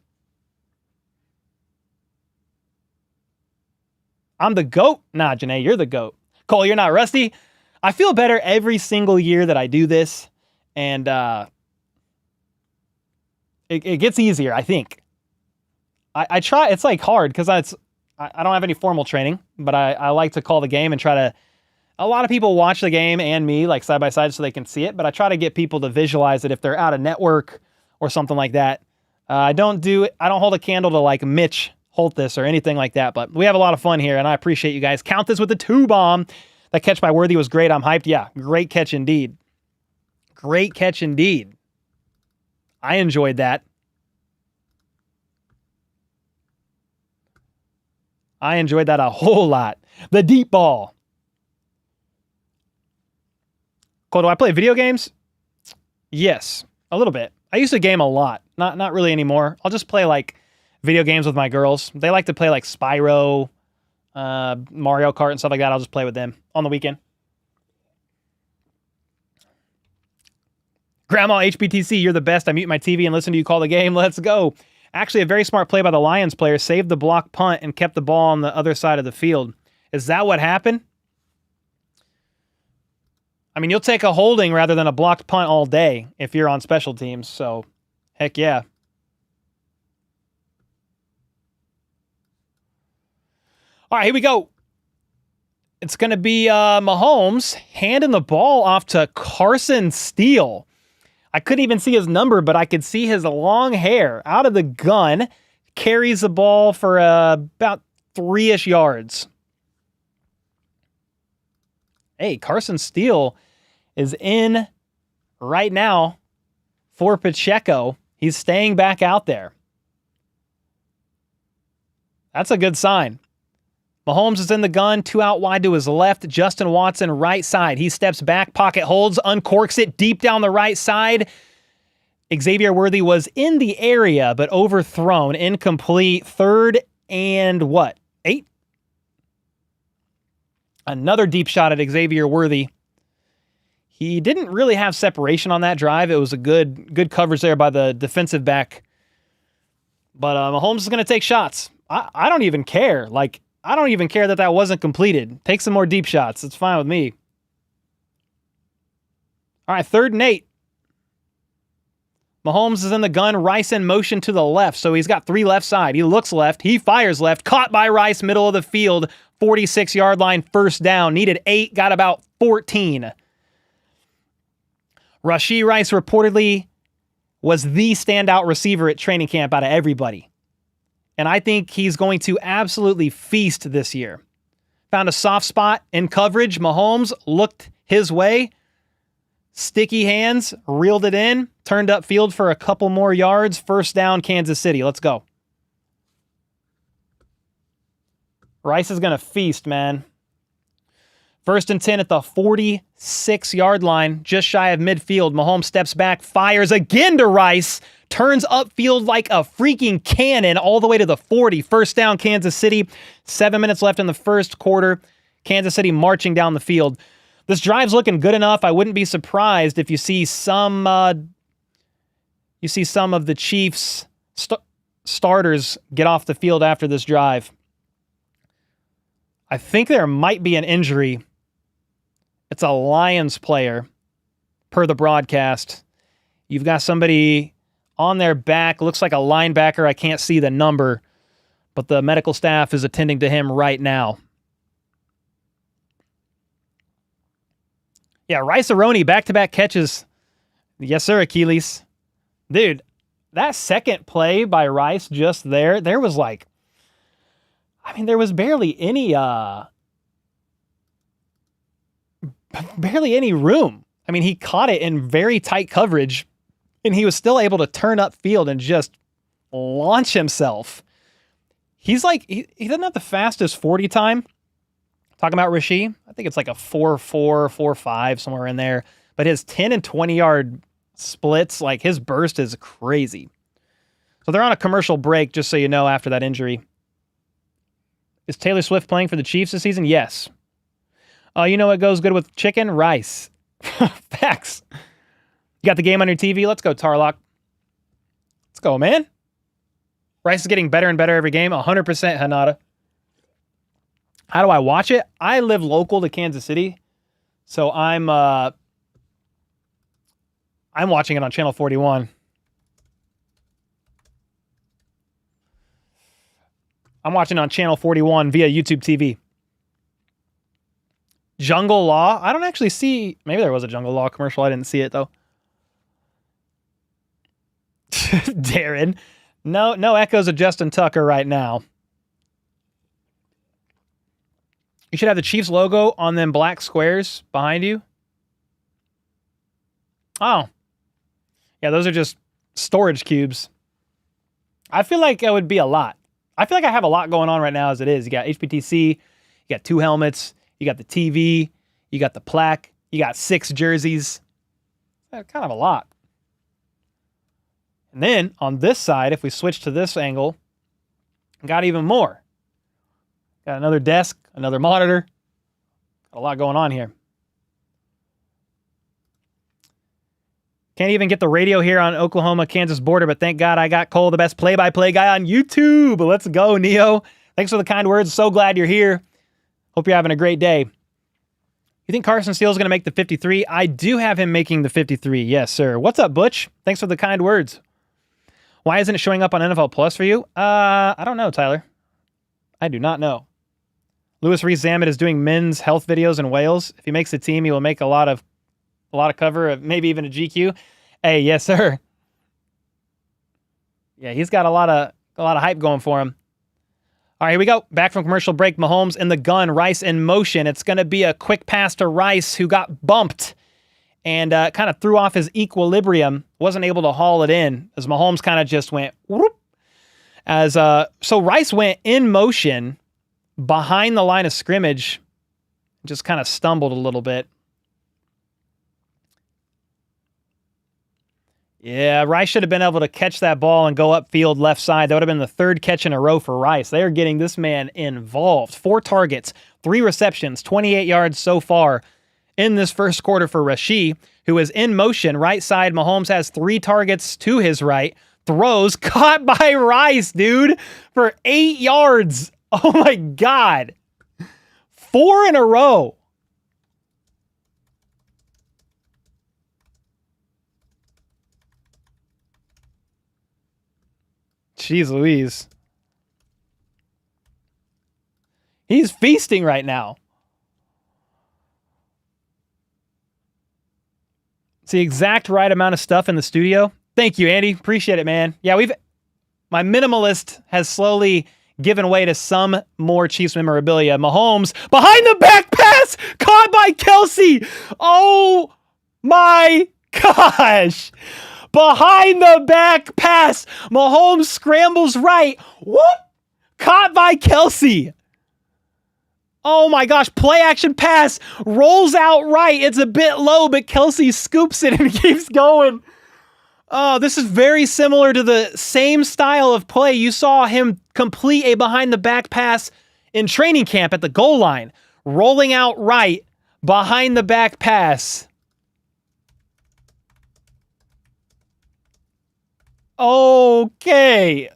I'm the GOAT? Nah, Janae, you're the GOAT. Cole, you're not rusty? I feel better every single year that I do this. And it gets easier, I think. I try. It's like hard because I don't have any formal training, but I like to call the game and try to. A lot of people watch the game and me like side by side so they can see it, but I try to get people to visualize it if they're out of network or something like that. I don't hold a candle to like Mitch Holthus or anything like that, but we have a lot of fun here, and I appreciate you guys. Count this with the 2-bomb. That catch by Worthy was great. I'm hyped. Yeah, great catch indeed. Great catch indeed. I enjoyed that. I enjoyed that a whole lot. The deep ball. Cole, do I play video games? Yes, a little bit. I used to game a lot. Not really anymore. I'll just play like video games with my girls. They like to play like Spyro, Mario Kart and stuff like that. I'll just play with them on the weekend. Grandma HBTC, you're the best. I mute my TV and listen to you call the game. Let's go. Actually, a very smart play by the Lions player. Saved the block punt and kept the ball on the other side of the field. Is that what happened? I mean, you'll take a holding rather than a blocked punt all day if you're on special teams. So, heck yeah. All right, here we go. It's going to be Mahomes handing the ball off to Carson Steele. I couldn't even see his number, but I could see his long hair out of the gun. Carries the ball for about 3-ish yards. Hey, Carson Steele is in right now for Pacheco. He's staying back out there. That's a good sign. Mahomes is in the gun, 2 out wide to his left. Justin Watson, right side. He steps back, pocket holds, uncorks it deep down the right side. Xavier Worthy was in the area, but overthrown, incomplete. 3rd and what? 8? Another deep shot at Xavier Worthy. He didn't really have separation on that drive. It was a good coverage there by the defensive back. But Mahomes is going to take shots. I don't even care. I don't even care that wasn't completed. Take some more deep shots. It's fine with me. All right, 3rd and 8. Mahomes is in the gun. Rice in motion to the left. So he's got 3 left side. He looks left. He fires left. Caught by Rice, middle of the field. 46-yard line, 1st down. Needed 8, got about 14. Rashee Rice reportedly was the standout receiver at training camp out of everybody. And I think he's going to absolutely feast this year. Found a soft spot in coverage. Mahomes looked his way. Sticky hands, reeled it in, turned upfield for a couple more yards. 1st down, Kansas City. Let's go. Rice is going to feast, man. 1st and 10 at the 46-yard line, just shy of midfield. Mahomes steps back, fires again to Rice, turns upfield like a freaking cannon all the way to the 40. 1st down, Kansas City. 7 minutes left in the 1st quarter. Kansas City marching down the field. This drive's looking good enough. I wouldn't be surprised if you see some of the Chiefs starters get off the field after this drive. I think there might be an injury. It's a Lions player, per the broadcast. You've got somebody on their back, looks like a linebacker. I can't see the number, but the medical staff is attending to him right now. Yeah, Rice-A-Roni, back-to-back catches. Yes, sir, Achilles. Dude, that second play by Rice just there was like, I mean, there was barely any room. I mean, he caught it in very tight coverage, and he was still able to turn upfield and just launch himself. He's like, he doesn't have the fastest 40 time. Talking about Rasheed, I think it's like a 4.4, 4.5, somewhere in there. But his 10 and 20 yard splits, like his burst is crazy. So they're on a commercial break, just so you know, after that injury. Is Taylor Swift playing for the Chiefs this season? Yes. You know what goes good with chicken? Rice. Facts. You got the game on your TV? Let's go, Tarlock. Let's go, man. Rice is getting better and better every game. 100% Hanada. How do I watch it? I live local to Kansas City, so I'm watching it on Channel 41. I'm watching on Channel 41 via YouTube TV. Jungle Law? I don't actually see... Maybe there was a Jungle Law commercial. I didn't see it, though. Darren. No echoes of Justin Tucker right now. You should have the Chiefs logo on them black squares behind you. Oh. Yeah, those are just storage cubes. I feel like it would be a lot. I feel like I have a lot going on right now as it is. You got HBTC, you got 2 helmets, you got the TV, you got the plaque, you got 6 jerseys. Kind of a lot. And then on this side, if we switch to this angle, got even more. Got another desk, another monitor. Got a lot going on here. Can't even get the radio here on Oklahoma-Kansas border, but thank God I got Cole, the best play-by-play guy on YouTube. Let's go, Neo. Thanks for the kind words. So glad you're here. Hope you're having a great day. You think Carson Steele's going to make the 53? I do have him making the 53. Yes, sir. What's up, Butch? Thanks for the kind words. Why isn't it showing up on NFL Plus for you? I don't know, Tyler. I do not know. Louis Rees-Zammit is doing men's health videos in Wales. If he makes the team, he will make a lot of cover, maybe even a GQ. Hey, yes, sir. Yeah, he's got a lot of hype going for him. All right, here we go. Back from commercial break. Mahomes in the gun. Rice in motion. It's going to be a quick pass to Rice, who got bumped and kind of threw off his equilibrium. Wasn't able to haul it in as Mahomes kind of just went whoop. So Rice went in motion behind the line of scrimmage, just kind of stumbled a little bit. Yeah, Rice should have been able to catch that ball and go upfield left side. That would have been the 3rd catch in a row for Rice. They are getting this man involved. 4 targets, 3 receptions, 28 yards so far in this first quarter for Rasheed, who is in motion. Right side, Mahomes has 3 targets to his right. Throws, caught by Rice, dude, for 8 yards. Oh my God. 4 in a row. Jeez Louise. He's feasting right now. It's the exact right amount of stuff in the studio. Thank you, Andy. Appreciate it, man. Yeah, my minimalist has slowly given way to some more Chiefs memorabilia. Mahomes behind the back pass, caught by Kelsey. Oh my gosh. Behind the back pass. Mahomes scrambles right. Whoop. Caught by Kelsey. Oh my gosh. Play action pass. Rolls out right. It's a bit low, but Kelsey scoops it and keeps going. Oh, this is very similar to the same style of play. You saw him complete a behind the back pass in training camp at the goal line. Rolling out right. Behind the back pass. Okay.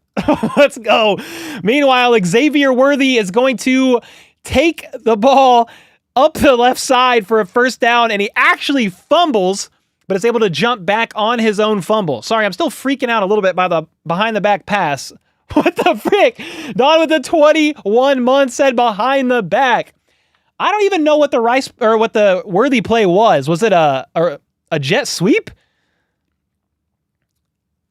Let's go. Meanwhile, Xavier Worthy is going to take the ball up the left side for a first down, and he actually fumbles, but is able to jump back on his own fumble. Sorry, I'm still freaking out a little bit by the behind the back pass. What the frick? Don with the 21 months said behind the back. I don't even know what the Worthy play was. Was it a jet sweep?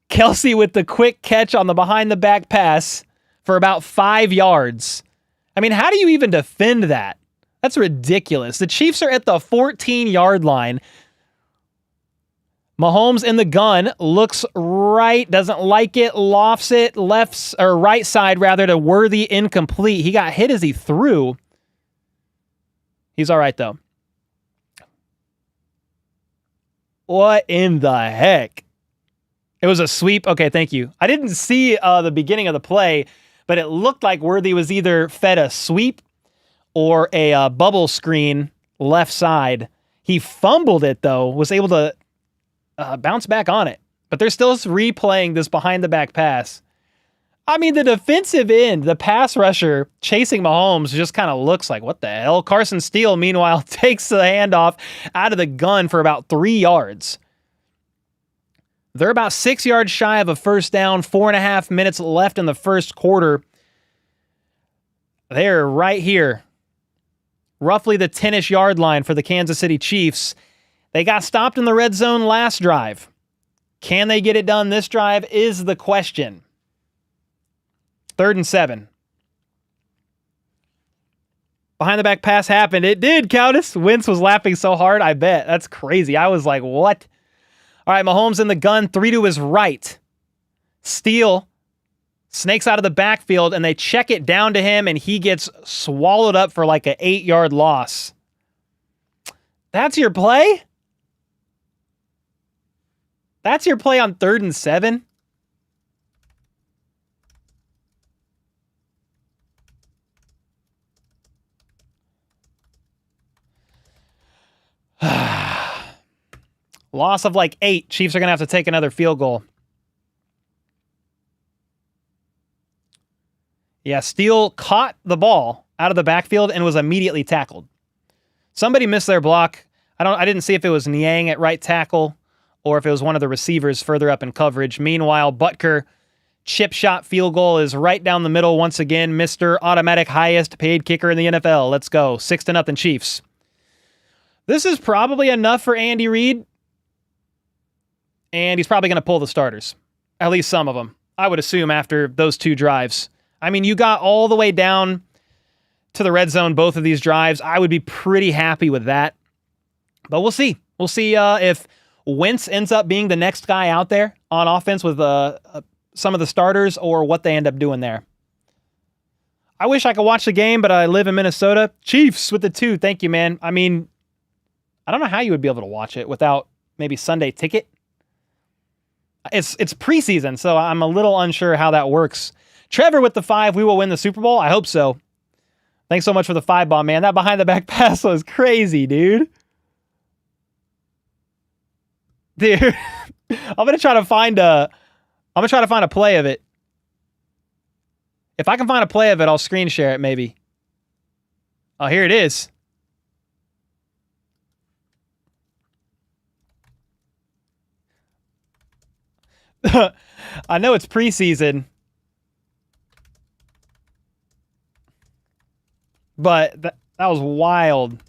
Kelce with the quick catch on the behind the back pass for about 5 yards. I mean, how do you even defend that? That's ridiculous. The Chiefs are at the 14-yard line. Mahomes in the gun, looks right, doesn't like it, lofts it, right side rather to Worthy, incomplete. He got hit as he threw. He's all right though. What in the heck? It was a sweep. Okay, thank you. I didn't see the beginning of the play, but it looked like Worthy was either fed a sweep or a bubble screen left side. He fumbled it, though, was able to bounce back on it. But they're still replaying this behind-the-back pass. I mean, the defensive end, the pass rusher chasing Mahomes just kind of looks like, what the hell? Carson Steele, meanwhile, takes the handoff out of the gun for about 3 yards. They're about 6 yards shy of a first down, 4.5 minutes left in the first quarter. They're right here, roughly the 10-ish yard line for the Kansas City Chiefs. They got stopped in the red zone last drive. Can they get it done this drive is the question. 3rd and 7. Behind the back pass happened. It did, Countess. Wentz was laughing so hard, I bet. That's crazy. I was like, what? All right, Mahomes in the gun, 3 to his right. Steele snakes out of the backfield, and they check it down to him, and he gets swallowed up for like an 8-yard loss. That's your play? That's your play on 3rd and 7? Loss of like 8. Chiefs are going to have to take another field goal. Yeah, Steele caught the ball out of the backfield and was immediately tackled. Somebody missed their block. I didn't see if it was Niang at right tackle or if it was one of the receivers further up in coverage. Meanwhile, Butker chip shot field goal is right down the middle once again. Mr. Automatic highest paid kicker in the NFL. Let's go. 6-0 Chiefs. This is probably enough for Andy Reid. And he's probably going to pull the starters. At least some of them. I would assume after those 2 drives. I mean, you got all the way down to the red zone both of these drives. I would be pretty happy with that. But we'll see. We'll see if Wentz ends up being the next guy out there on offense with some of the starters or what they end up doing there. I wish I could watch the game, but I live in Minnesota. Chiefs with the 2. Thank you, man. I mean, I don't know how you would be able to watch it without maybe Sunday Ticket. It's preseason, so I'm a little unsure how that works. Trevor with the 5. We will win the Super Bowl. I hope so. Thanks so much for the 5 bomb, man. That behind the back pass was crazy, dude. Dude, I'm gonna try to find a play of it. If I can find a play of it, I'll screen share it maybe. Oh, here it is. I know it's preseason, but that was wild.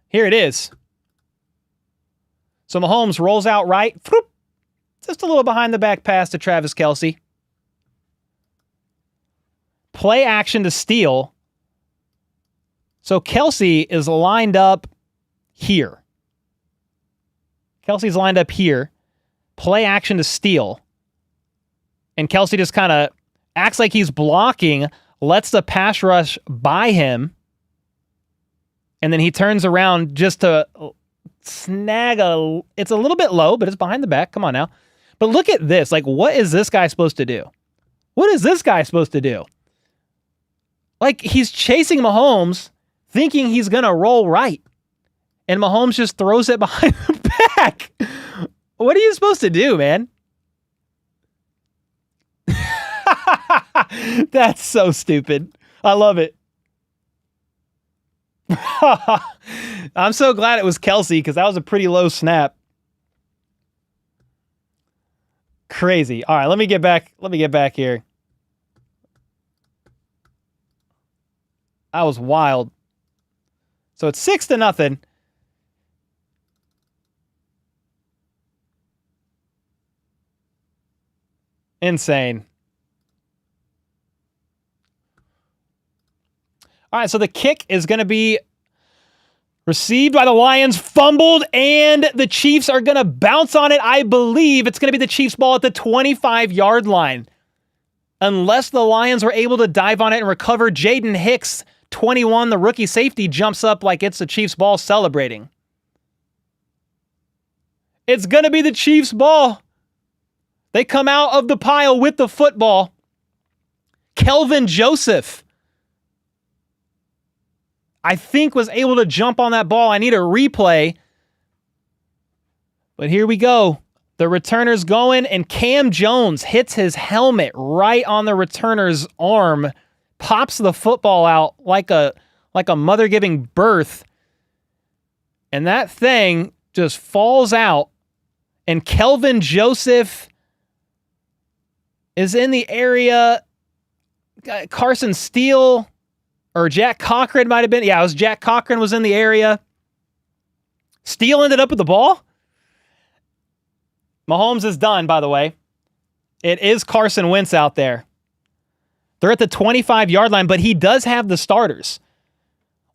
Here it is. So Mahomes rolls out right. Just a little behind the back pass to Travis Kelce. Play action to Steele. So Kelce is lined up here. Kelce's lined up here. Play action to Steele. And Kelce just kind of acts like he's blocking, lets the pass rush by him, and then he turns around just to snag it's a little bit low, but it's behind the back. Come on now. But look at this. Like, what is this guy supposed to do? What is this guy supposed to do? Like, he's chasing Mahomes, thinking he's going to roll right. And Mahomes just throws it behind the back. What are you supposed to do, man? That's so stupid. I love it. I'm so glad it was Kelsey because that was a pretty low snap. Crazy. All right, let me get back here. That was wild. So it's 6-0. Insane. All right, so the kick is going to be received by the Lions, fumbled, and the Chiefs are going to bounce on it. I believe it's going to be the Chiefs' ball at the 25-yard line. Unless the Lions were able to dive on it and recover, Jaden Hicks, 21, the rookie safety, jumps up like it's the Chiefs' ball celebrating. It's going to be the Chiefs' ball. They come out of the pile with the football. Kelvin Joseph, I think, was able to jump on that ball. I need a replay. But here we go. The returner's going, and Cam Jones hits his helmet right on the returner's arm, pops the football out like a mother giving birth, and that thing just falls out, and Kelvin Joseph is in the area. Carson Steele or Jack Cochran might have been. Yeah, it was Jack Cochran was in the area. Steele ended up with the ball. Mahomes is done, by the way. It is Carson Wentz out there. They're at the 25-yard line, but he does have the starters.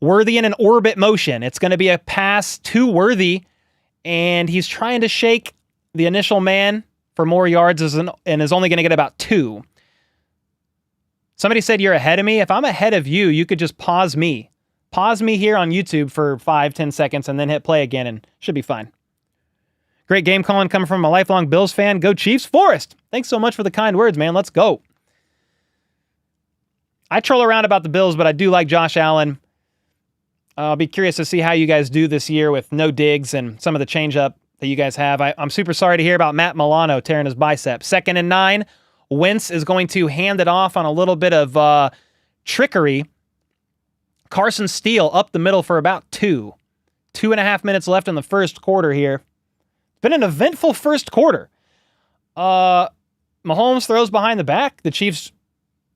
Worthy in an orbit motion. It's going to be a pass to Worthy, and he's trying to shake the initial man for more yards and is only going to get about 2. Somebody said you're ahead of me. If I'm ahead of you, you could just pause me. Pause me here on YouTube for 5-10 seconds and then hit play again and should be fine. Great game calling coming from a lifelong Bills fan. Go Chiefs. Forrest, thanks so much for the kind words, man. Let's go. I troll around about the Bills, but I do like Josh Allen. I'll be curious to see how you guys do this year with no Diggs and some of the change-up that you guys have. I'm super sorry to hear about Matt Milano tearing his bicep. 2nd and 9. Wentz is going to hand it off on a little bit of trickery. Carson Steele up the middle for about 2. 2.5 minutes left in the first quarter here. Been an eventful first quarter. Mahomes throws behind the back. The Chiefs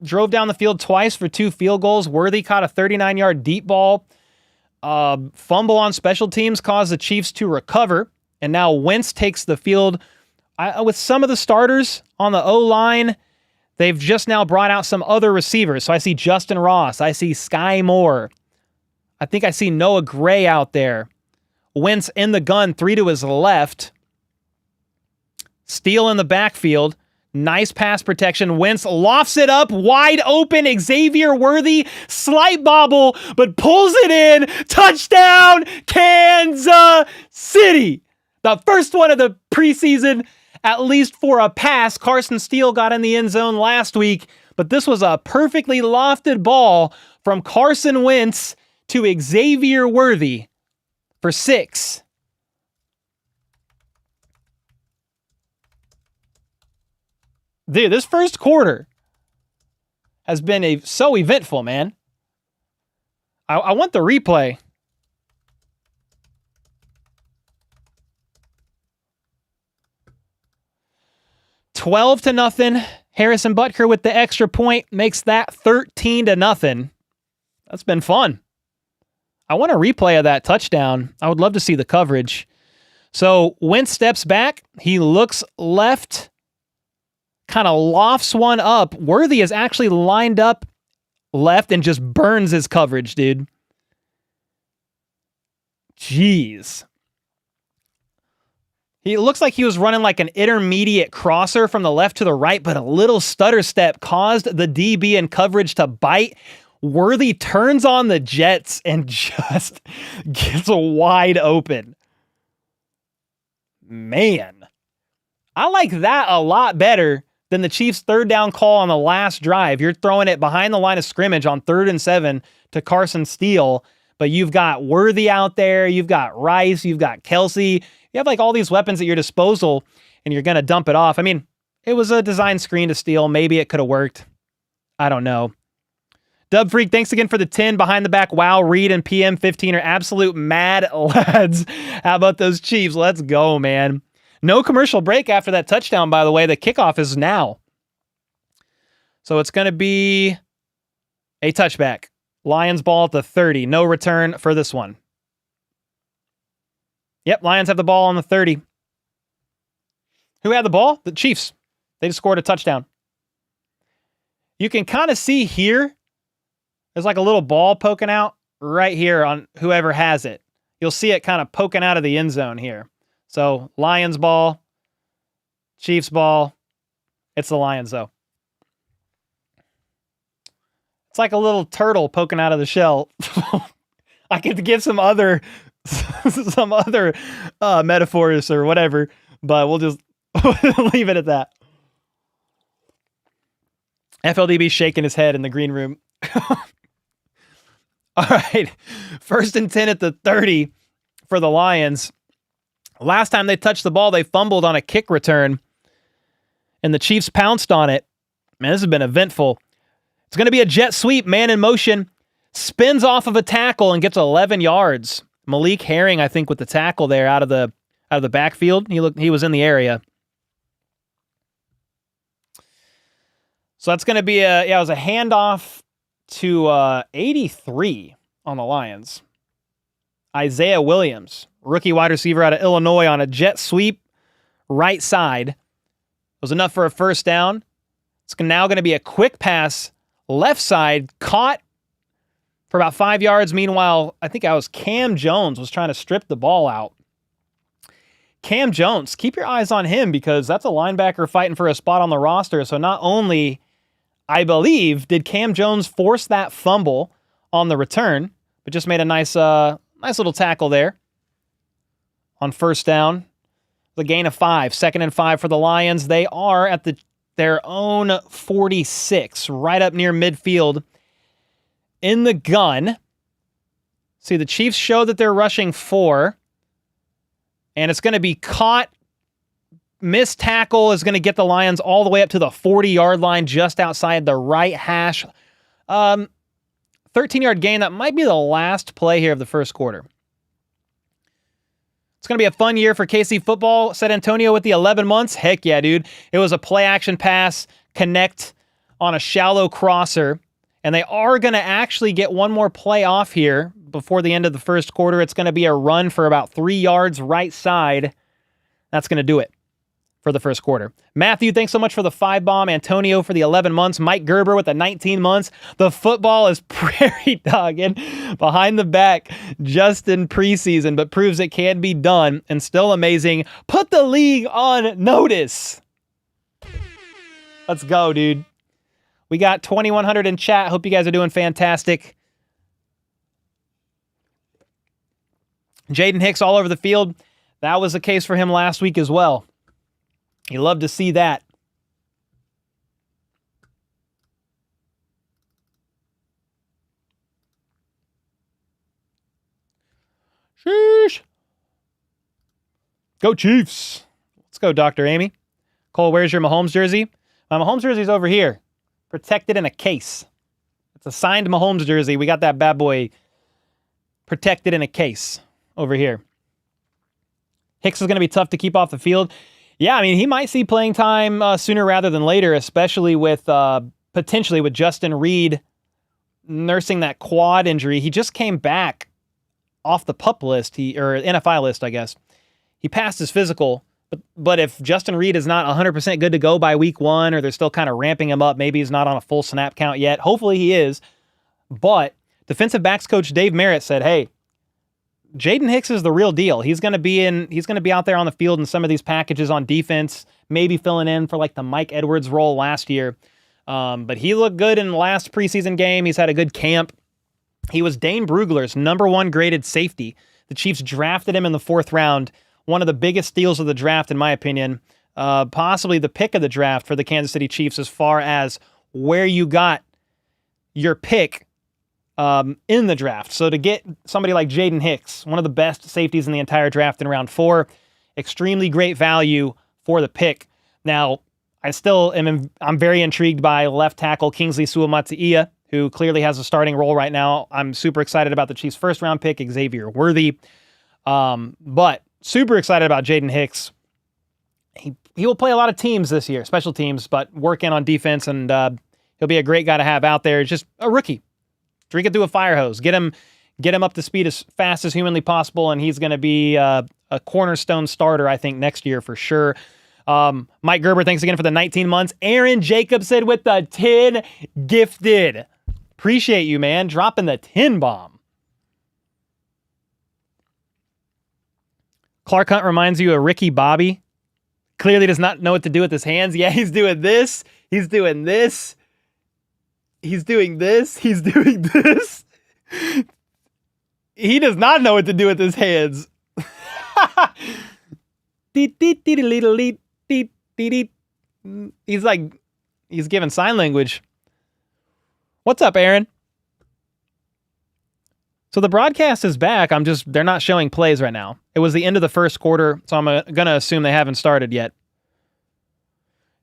drove down the field twice for 2 field goals. Worthy caught a 39-yard deep ball. Fumble on special teams caused the Chiefs to recover. And now Wentz takes the field. With some of the starters on the O-line, they've just now brought out some other receivers. So I see Justin Ross. I see Sky Moore. I think I see Noah Gray out there. Wentz in the gun, 3 to his left. Steele in the backfield. Nice pass protection. Wentz lofts it up, wide open. Xavier Worthy, slight bobble, but pulls it in. Touchdown, Kansas City. The first one of the preseason, at least for a pass. Carson Steele got in the end zone last week, but this was a perfectly lofted ball from Carson Wentz to Xavier Worthy for 6. Dude, this first quarter has been so eventful, man. I want the replay. $12-0. Harrison Butker with the extra point makes that 13-0. That's been fun. I want a replay of that touchdown. I would love to see the coverage. So Wentz steps back. He looks left, kind of lofts one up. Worthy is actually lined up left and just burns his coverage, dude. Jeez. He looks like he was running like an intermediate crosser from the left to the right, but a little stutter step caused the DB in coverage to bite. Worthy turns on the jets and just gets wide open. Man, I like that a lot better than the Chiefs' 3rd down call on the last drive. You're throwing it behind the line of scrimmage on 3rd and 7 to Carson Steele, but you've got Worthy out there, you've got Rice, you've got Kelsey. You have like all these weapons at your disposal, and you're going to dump it off. I mean, it was a design screen to Steele. Maybe it could have worked. I don't know. Dub Freak, thanks again for the 10 behind the back. Wow, Reed and PM 15 are absolute mad lads. How about those Chiefs? Let's go, man. No commercial break after that touchdown, by the way. The kickoff is now. So it's going to be a touchback. Lions ball at the 30. No return for this one. Yep, Lions have the ball on the 30. Who had the ball? The Chiefs. They just scored a touchdown. You can kind of see here, there's like a little ball poking out right here on whoever has it. You'll see it kind of poking out of the end zone here. So Lions ball, Chiefs ball. It's the Lions though. It's like a little turtle poking out of the shell. I could give some other metaphors or whatever, but we'll just leave it at that. FLDB shaking his head in the green room. All right. 1st and 10 at the 30 for the Lions. Last time they touched the ball, they fumbled on a kick return, and the Chiefs pounced on it. Man, this has been eventful. It's going to be a jet sweep, man in motion, spins off of a tackle and gets 11 yards. Malik Herring, I think, with the tackle there out of the backfield. He was in the area. So that's going to be it was a handoff to 83 on the Lions. Isaiah Williams, rookie wide receiver out of Illinois, on a jet sweep right side. It was enough for a first down. It's now going to be a quick pass left side, caught for about 5 yards. Meanwhile, I think Cam Jones was trying to strip the ball out. Cam Jones, keep your eyes on him because that's a linebacker fighting for a spot on the roster. So not only, I believe, did Cam Jones force that fumble on the return, but just made a nice little tackle there on first down. The gain of 5, 2nd and 5 for the Lions. They are at their own 46, right up near midfield in the gun. See, the Chiefs show that they're rushing 4, and it's going to be caught. Missed tackle is going to get the Lions all the way up to the 40-yard line, just outside the right hash. 13-yard gain. That might be the last play here of the first quarter. It's going to be a fun year for KC football, said Antonio with the 11 months. Heck yeah, dude. It was a play-action pass, connect on a shallow crosser, and they are going to actually get one more play off here before the end of the first quarter. It's going to be a run for about 3 yards right side. That's going to do it for the first quarter. Matthew, thanks so much for the 5-bomb. Antonio for the 11 months. Mike Gerber with the 19 months. The football is prairie dogging behind the back just in preseason, but proves it can be done and still amazing. Put the league on notice. Let's go, dude. We got 2,100 in chat. Hope you guys are doing fantastic. Jaden Hicks all over the field. That was the case for him last week as well. You love to see that. Sheesh. Go Chiefs. Let's go, Dr. Amy. Cole, where's your Mahomes jersey? My Mahomes jersey's over here. Protected in a case. It's a signed Mahomes jersey. We got that bad boy protected in a case over here. Hicks is going to be tough to keep off the field. Yeah, I mean, he might see playing time sooner rather than later, especially with potentially with Justin Reed nursing that quad injury. He just came back off the PUP list, or NFI list, I guess. He passed his physical, but if Justin Reed is not 100% good to go by week 1, or they're still kind of ramping him up, maybe he's not on a full snap count yet. Hopefully he is. But defensive backs coach Dave Merritt said, hey, Jaden Hicks is the real deal. He's going to be out there on the field in some of these packages on defense, maybe filling in for like the Mike Edwards role last year. But he looked good in the last preseason game. He's had a good camp. He was Dane Brugler's number 1 graded safety. The Chiefs drafted him in the 4th round. One of the biggest steals of the draft, in my opinion. Possibly the pick of the draft for the Kansas City Chiefs as far as where you got your pick in the draft. So to get somebody like Jaden Hicks, one of the best safeties in the entire draft in round 4, extremely great value for the pick. Now, I'm very intrigued by left tackle Kingsley Suamataia, who clearly has a starting role right now. I'm super excited about the Chiefs' first round pick, Xavier Worthy. But super excited about Jaden Hicks. He will play a lot of teams this year, special teams, but work in on defense, and he'll be a great guy to have out there. Just a rookie. Drink it through a fire hose. Get him up to speed as fast as humanly possible, and he's going to be a cornerstone starter, I think, next year for sure. Mike Gerber, thanks again for the 19 months. Aaron Jacobson with the 10 gifted. Appreciate you, man. Dropping the 10 bomb. Clark Hunt reminds you of Ricky Bobby. Clearly does not know what to do with his hands. Yeah, he's doing this. He's doing this. He's doing this. He's doing this. He does not know what to do with his hands. He's giving sign language. What's up, Aaron? So the broadcast is back. They're not showing plays right now. It was the end of the first quarter, so I'm going to assume they haven't started yet.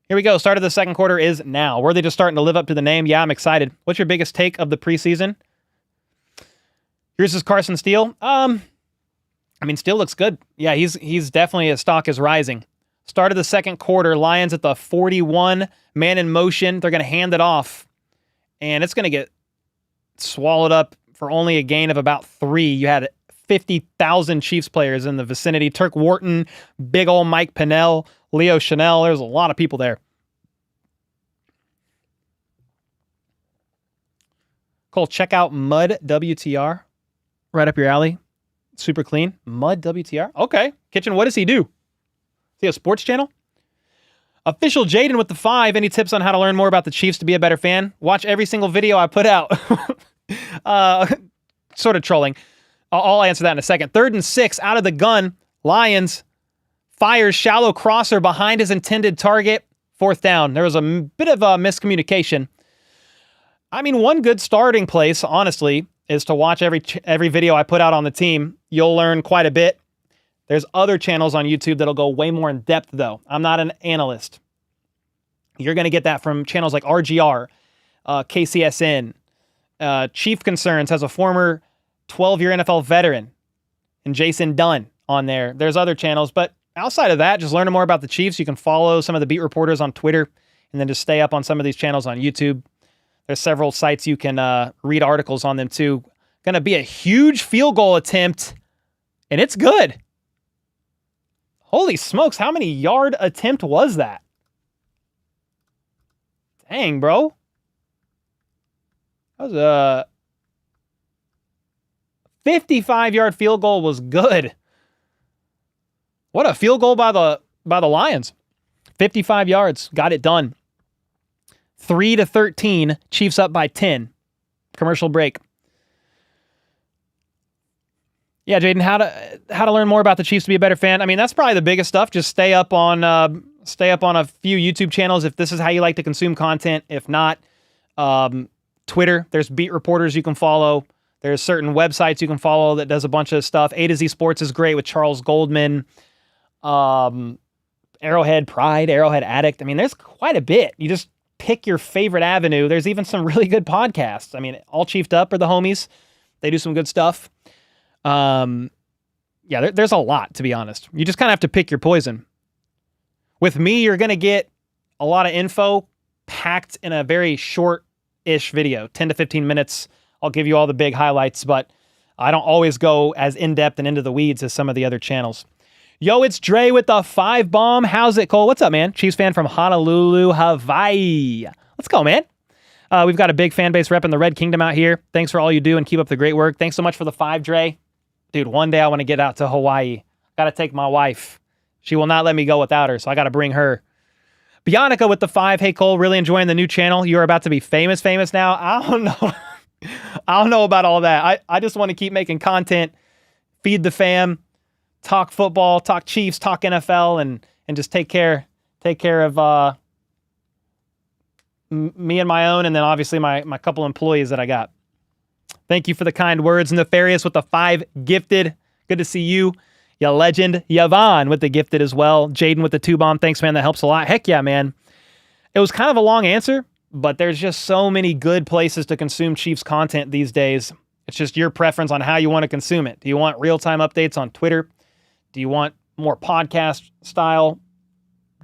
Here we go. Start of the second quarter is now. Worthy just starting to live up to the name. Yeah, I'm excited. What's your biggest take of the preseason? Here's his Carson Steele. Steele looks good. Yeah, he's definitely, his stock is rising. Start of the second quarter, Lions at the 41, man in motion. They're going to hand it off, and it's going to get swallowed up for only a gain of about 3. You had 50,000 Chiefs players in the vicinity. Turk Wharton, big old Mike Pennell, Leo Chanel. There's a lot of people there. Cole, check out Mud WTR. Right up your alley. Super clean. Mud WTR. Okay. Kitchen, what does he do? Is he a sports channel? Official Jaden with the 5. Any tips on how to learn more about the Chiefs to be a better fan? Watch every single video I put out. Sort of trolling. I'll answer that in a second. 3rd and 6 out of the gun. Lions fires shallow crosser behind his intended target. 4th down. There was a bit of a miscommunication. One good starting place, honestly, is to watch every video I put out on the team. You'll learn quite a bit. There's other channels on YouTube that'll go way more in depth, though. I'm not an analyst. You're going to get that from channels like RGR, KCSN. Chief Concerns has a former 12-year NFL veteran, and Jason Dunn on there. There's other channels, but outside of that, just learning more about the Chiefs. You can follow some of the beat reporters on Twitter, and then just stay up on some of these channels on YouTube. There's several sites you can read articles on them too. Going to be a huge field goal attempt, and it's good. Holy smokes, how many yard attempt was that? Dang, bro. That was a 55-yard field goal was good. What a field goal by the Lions. 55 yards. Got it done. 3-13. Chiefs up by 10. Commercial break. Yeah, Jaden, how to learn more about the Chiefs to be a better fan? That's probably the biggest stuff. Just stay up on a few YouTube channels if this is how you like to consume content. If not, Twitter. There's beat reporters you can follow. There's certain websites you can follow that does a bunch of stuff. A to Z Sports is great with Charles Goldman. Arrowhead Pride, Arrowhead Addict. There's quite a bit. You just pick your favorite avenue. There's even some really good podcasts. All Chiefed Up are the homies. They do some good stuff. There's a lot, to be honest. You just kind of have to pick your poison. With me, you're going to get a lot of info packed in a very short-ish video, 10 to 15 minutes. I'll give you all the big highlights, but I don't always go as in-depth and into the weeds as some of the other channels. Yo, it's Dre with the 5 bomb. How's it, Cole? What's up, man? Chiefs fan from Honolulu, Hawaii. Let's go, man. We've got a big fan base repping the Red Kingdom out here. Thanks for all you do and keep up the great work. Thanks so much for the 5, Dre. Dude, one day I want to get out to Hawaii. Got to take my wife. She will not let me go without her, so I got to bring her. Bionica with the 5. Hey, Cole, really enjoying the new channel. You are about to be famous now. I don't know. I don't know about all that. I just want to keep making content, feed the fam, talk football, talk Chiefs, talk NFL, and just take care of me and my own, and then obviously my couple employees that I got. Thank you for the kind words. Nefarious with the 5 gifted. Good to see you. Ya legend. Yvonne with the gifted as well. Jaden with the 2 bomb. Thanks, man. That helps a lot. Heck yeah, man. It was kind of a long answer, but there's just so many good places to consume Chiefs content these days. It's just your preference on how you want to consume it. Do you want real-time updates on Twitter? Do you want more podcast style?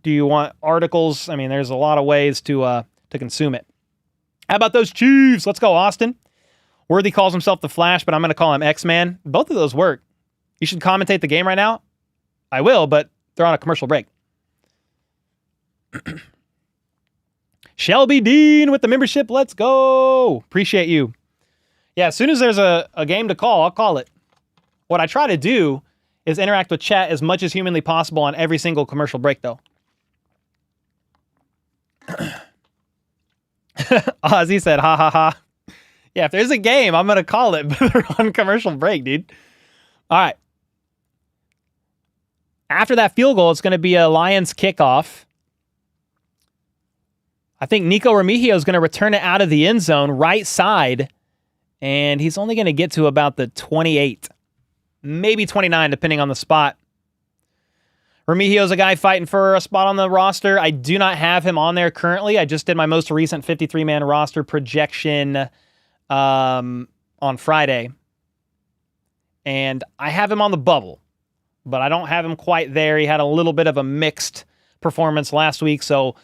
Do you want articles? I mean, there's a lot of ways to consume it. How about those Chiefs? Let's go, Austin. Worthy calls himself the Flash, but I'm going to call him X-Man. Both of those work. You should commentate the game right now. I will, but they're on a commercial break. Shelby Dean with the membership. Let's go. Appreciate you. Yeah, as soon as there's a game to call, I'll call it. What I try to do is interact with chat as much as humanly possible on every single commercial break, though. Ozzy said, ha ha ha. Yeah, if there's a game, I'm going to call it, but they're on commercial break, dude. All right. After that field goal, it's going to be a Lions kickoff. I think Nico Remigio is going to return it out of the end zone, right side, and he's only going to get to about the 28, maybe 29, depending on the spot. Remigio's a guy fighting for a spot on the roster. I do not have him on there currently. I just did my most recent 53-man roster projection on Friday, and I have him on the bubble, but I don't have him quite there. He had a little bit of a mixed performance last week, so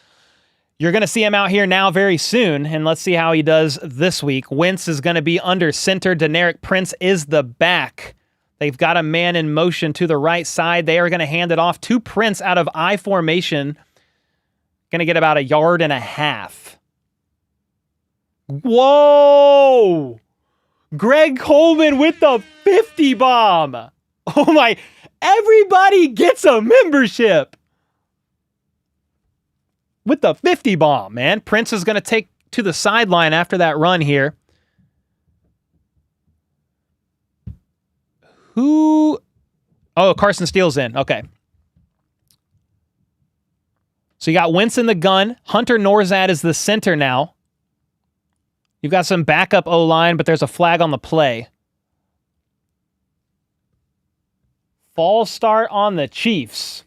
you're going to see him out here now very soon, and let's see how he does this week. Wentz is going to be under center. Deneric Prince is the back. They've got a man in motion to the right side. They are going to hand it off to Prince out of I formation. Going to get about 1.5 yards. Whoa! Greg Coleman with the 50 bomb. Oh my, everybody gets a membership. With the 50 bomb, man. Prince is going to take to the sideline after that run here. Who? Oh, Carson Steele's in. Okay. So you got Wentz in the gun. Hunter Norzad is the center now. You've got some backup O-line, but there's a flag on the play. False start on the Chiefs.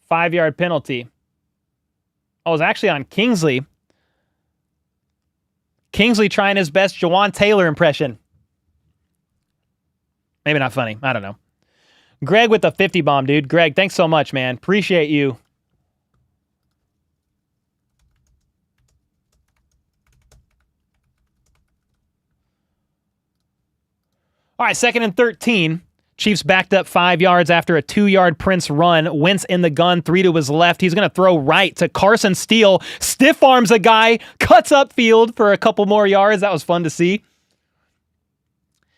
5-yard penalty. Oh, it was actually on Kingsley. Kingsley trying his best Jawan Taylor impression. Maybe not funny. I don't know. Greg with the 50 bomb, dude. Greg, thanks so much, man. Appreciate you. All right, 2nd and 13. Chiefs backed up 5 yards after a 2-yard Prince run. Wentz in the gun, 3 to his left. He's going to throw right to Carson Steele. Stiff arms a guy, cuts up field for a couple more yards. That was fun to see.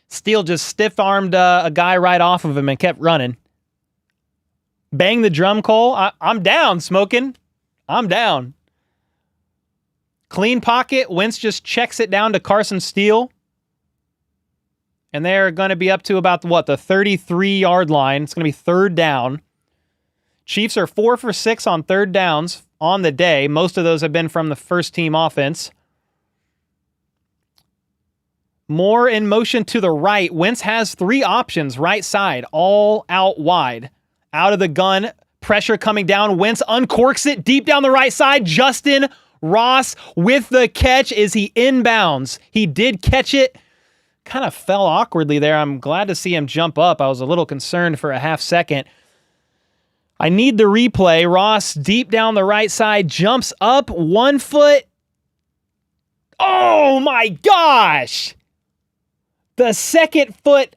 Steele just stiff-armed a guy right off of him and kept running. Bang the drum, Cole. I'm down, Smoking. I'm down. Clean pocket. Wentz just checks it down to Carson Steele. And they're going to be up to about, the 33-yard line. It's going to be 3rd down. Chiefs are 4 for 6 on 3rd downs on the day. Most of those have been from the first-team offense. Moore in motion to the right. Wentz has 3 options, right side, all out wide. Out of the gun, pressure coming down. Wentz uncorks it deep down the right side. Justin Ross with the catch. Is he inbounds? He did catch it. Kind of fell awkwardly there. I'm glad to see him jump up. I was a little concerned for a half second. I need the replay. Ross deep down the right side, jumps up 1 foot. Oh my gosh! The second foot,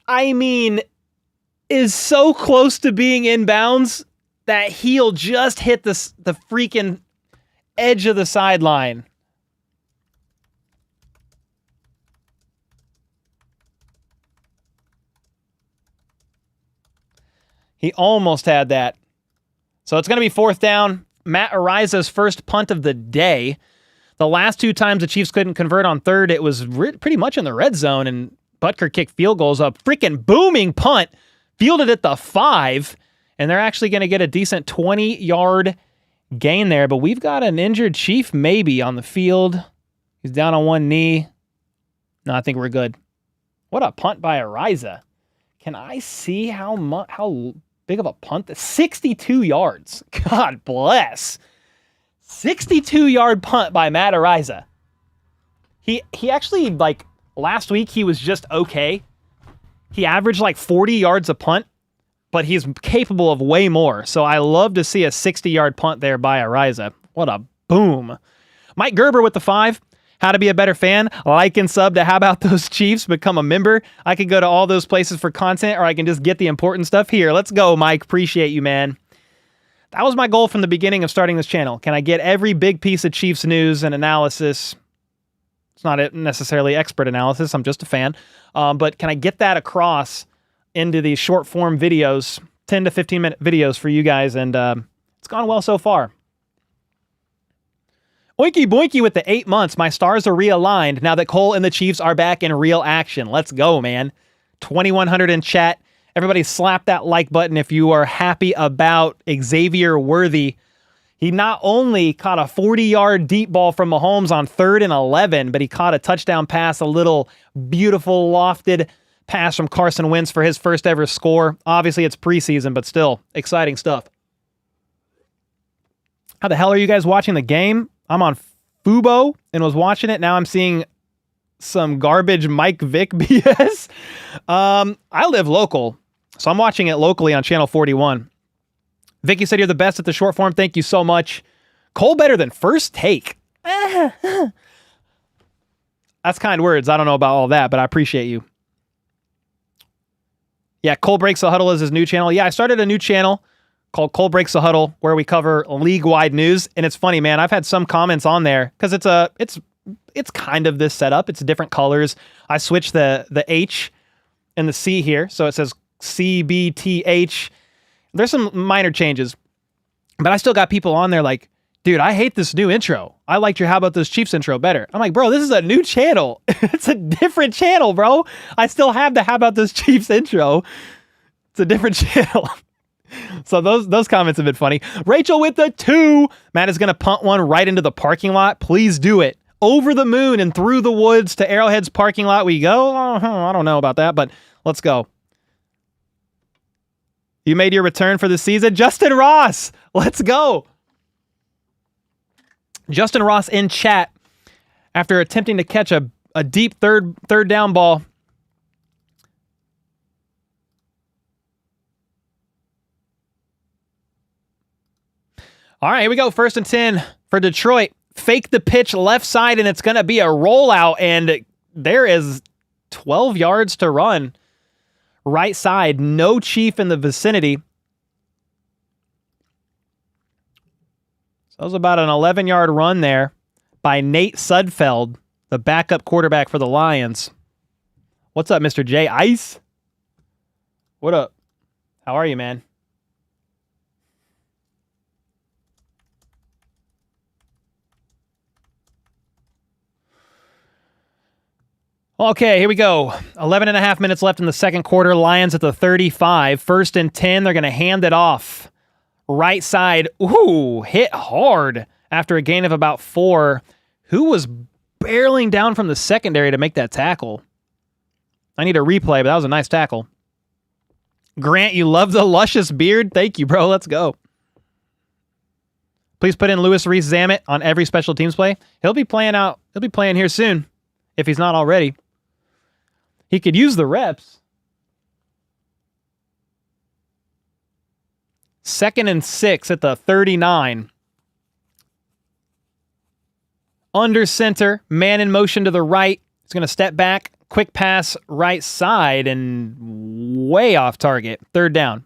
is so close to being inbounds that heel just hit the freaking edge of the sideline. He almost had that. So it's going to be 4th down. Matt Ariza's first punt of the day. The last 2 times the Chiefs couldn't convert on 3rd, it was pretty much in the red zone, and Butker kicked field goals. A freaking booming punt, fielded at the 5, and they're actually going to get a decent 20-yard gain there. But we've got an injured Chief maybe on the field. He's down on one knee. No, I think we're good. What a punt by Ariza. Can I see how big of a punt? 62 yards. God bless. 62-yard punt by Matt Araiza. He actually, like, last week he was just okay. He averaged like 40 yards a punt, but he's capable of way more. So I love to see a 60-yard punt there by Araiza. What a boom. Mike Gerber with the 5. How to be a better fan. Like and sub to How About Those Chiefs. Become a member. I could go to all those places for content, or I can just get the important stuff here. Let's go, Mike. Appreciate you, man. That was my goal from the beginning of starting this channel. Can I get every big piece of Chiefs news and analysis? It's not necessarily expert analysis. I'm just a fan. But can I get that across into these short form videos, 10 to 15 minute videos for you guys? And it's gone well so far. Oinky boinky with the 8 months. My stars are realigned now that Cole and the Chiefs are back in real action. Let's go, man. 2,100 in chat. Everybody slap that like button if you are happy about Xavier Worthy. He not only caught a 40-yard deep ball from Mahomes on 3rd and 11, but he caught a touchdown pass, a little beautiful lofted pass from Carson Wentz for his first ever score. Obviously, it's preseason, but still, exciting stuff. How the hell are you guys watching the game? I'm on Fubo and was watching it. Now I'm seeing some garbage Mike Vick BS. I live local, so I'm watching it locally on Channel 41. Vicky said you're the best at the short form. Thank you so much. Cole better than First Take. That's kind words. I don't know about all that, but I appreciate you. Yeah, Cole Breaks the Huddle is his new channel. Yeah, I started a new channel called Cole Breaks the Huddle where we cover league-wide news. And it's funny, man. I've had some comments on there because it's kind of this setup. It's different colors. I switched the H and the C here, so it says CBTH. There's some minor changes, but I still got people on there like, dude, I hate this new intro. I liked your How About Those Chiefs intro better. I'm like, bro, this is a new channel. It's a different channel, bro. I still have the How About Those Chiefs intro. It's a different channel. So those comments have been funny. Rachel with the 2. Matt is going to punt one right into the parking lot. Please do it. Over the moon and through the woods to Arrowhead's parking lot we go. I don't know about that, but let's go. You made your return for the season. Justin Ross, let's go. Justin Ross in chat after attempting to catch a deep third down ball. All right, here we go. 1st and 10 for Detroit. Fake the pitch left side, and it's going to be a rollout, and there is 12 yards to run. Right side, no Chief in the vicinity. So it was about an 11-yard run there by Nate Sudfeld, the backup quarterback for the Lions. What's up, Mr. J Ice? What up? How are you, man? Okay, here we go. 11 and a half minutes left in the second quarter. Lions at the 35. 1st and 10. They're going to hand it off. Right side. Ooh, hit hard after a gain of about 4. Who was barreling down from the secondary to make that tackle? I need a replay, but that was a nice tackle. Grant, you love the luscious beard? Thank you, bro. Let's go. Please put in Louis Rees-Zammit on every special teams play. He'll be playing here soon, if he's not already. He could use the reps. 2nd and 6 at the 39. Under center, man in motion to the right. He's going to step back, quick pass right side, and way off target. 3rd down.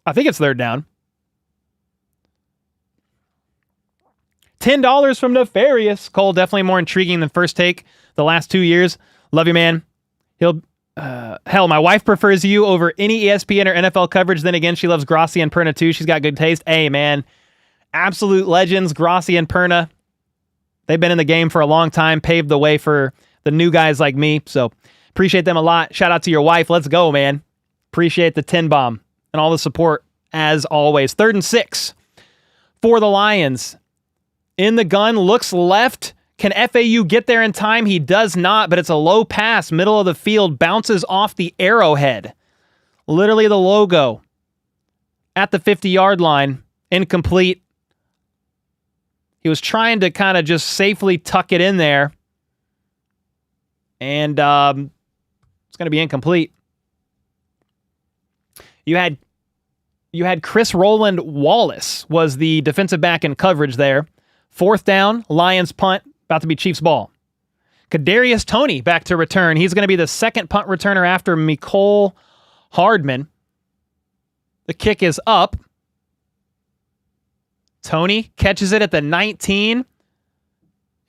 I think it's 3rd down. $10 from Nefarious. Cole, definitely more intriguing than First Take the last 2 years. Love you, man. Hell, my wife prefers you over any ESPN or NFL coverage. Then again, she loves Grossi and Perna too. She's got good taste. Hey, man. Absolute legends, Grossi and Perna. They've been in the game for a long time, paved the way for the new guys like me. So appreciate them a lot. Shout out to your wife. Let's go, man. Appreciate the 10 bomb and all the support as always. 3rd and 6 for the Lions. In the gun, looks left. Can FAU get there in time? He does not, but it's a low pass. Middle of the field, bounces off the Arrowhead. Literally the logo at the 50-yard line. incomplete. He was trying to kind of just safely tuck it in there. And it's going to be incomplete. You had Chris Roland Wallace was the defensive back in coverage there. 4th down, Lions punt, about to be Chiefs ball. Kadarius Toney back to return. He's going to be the second punt returner after Mecole Hardman. The kick is up. Toney catches it at the 19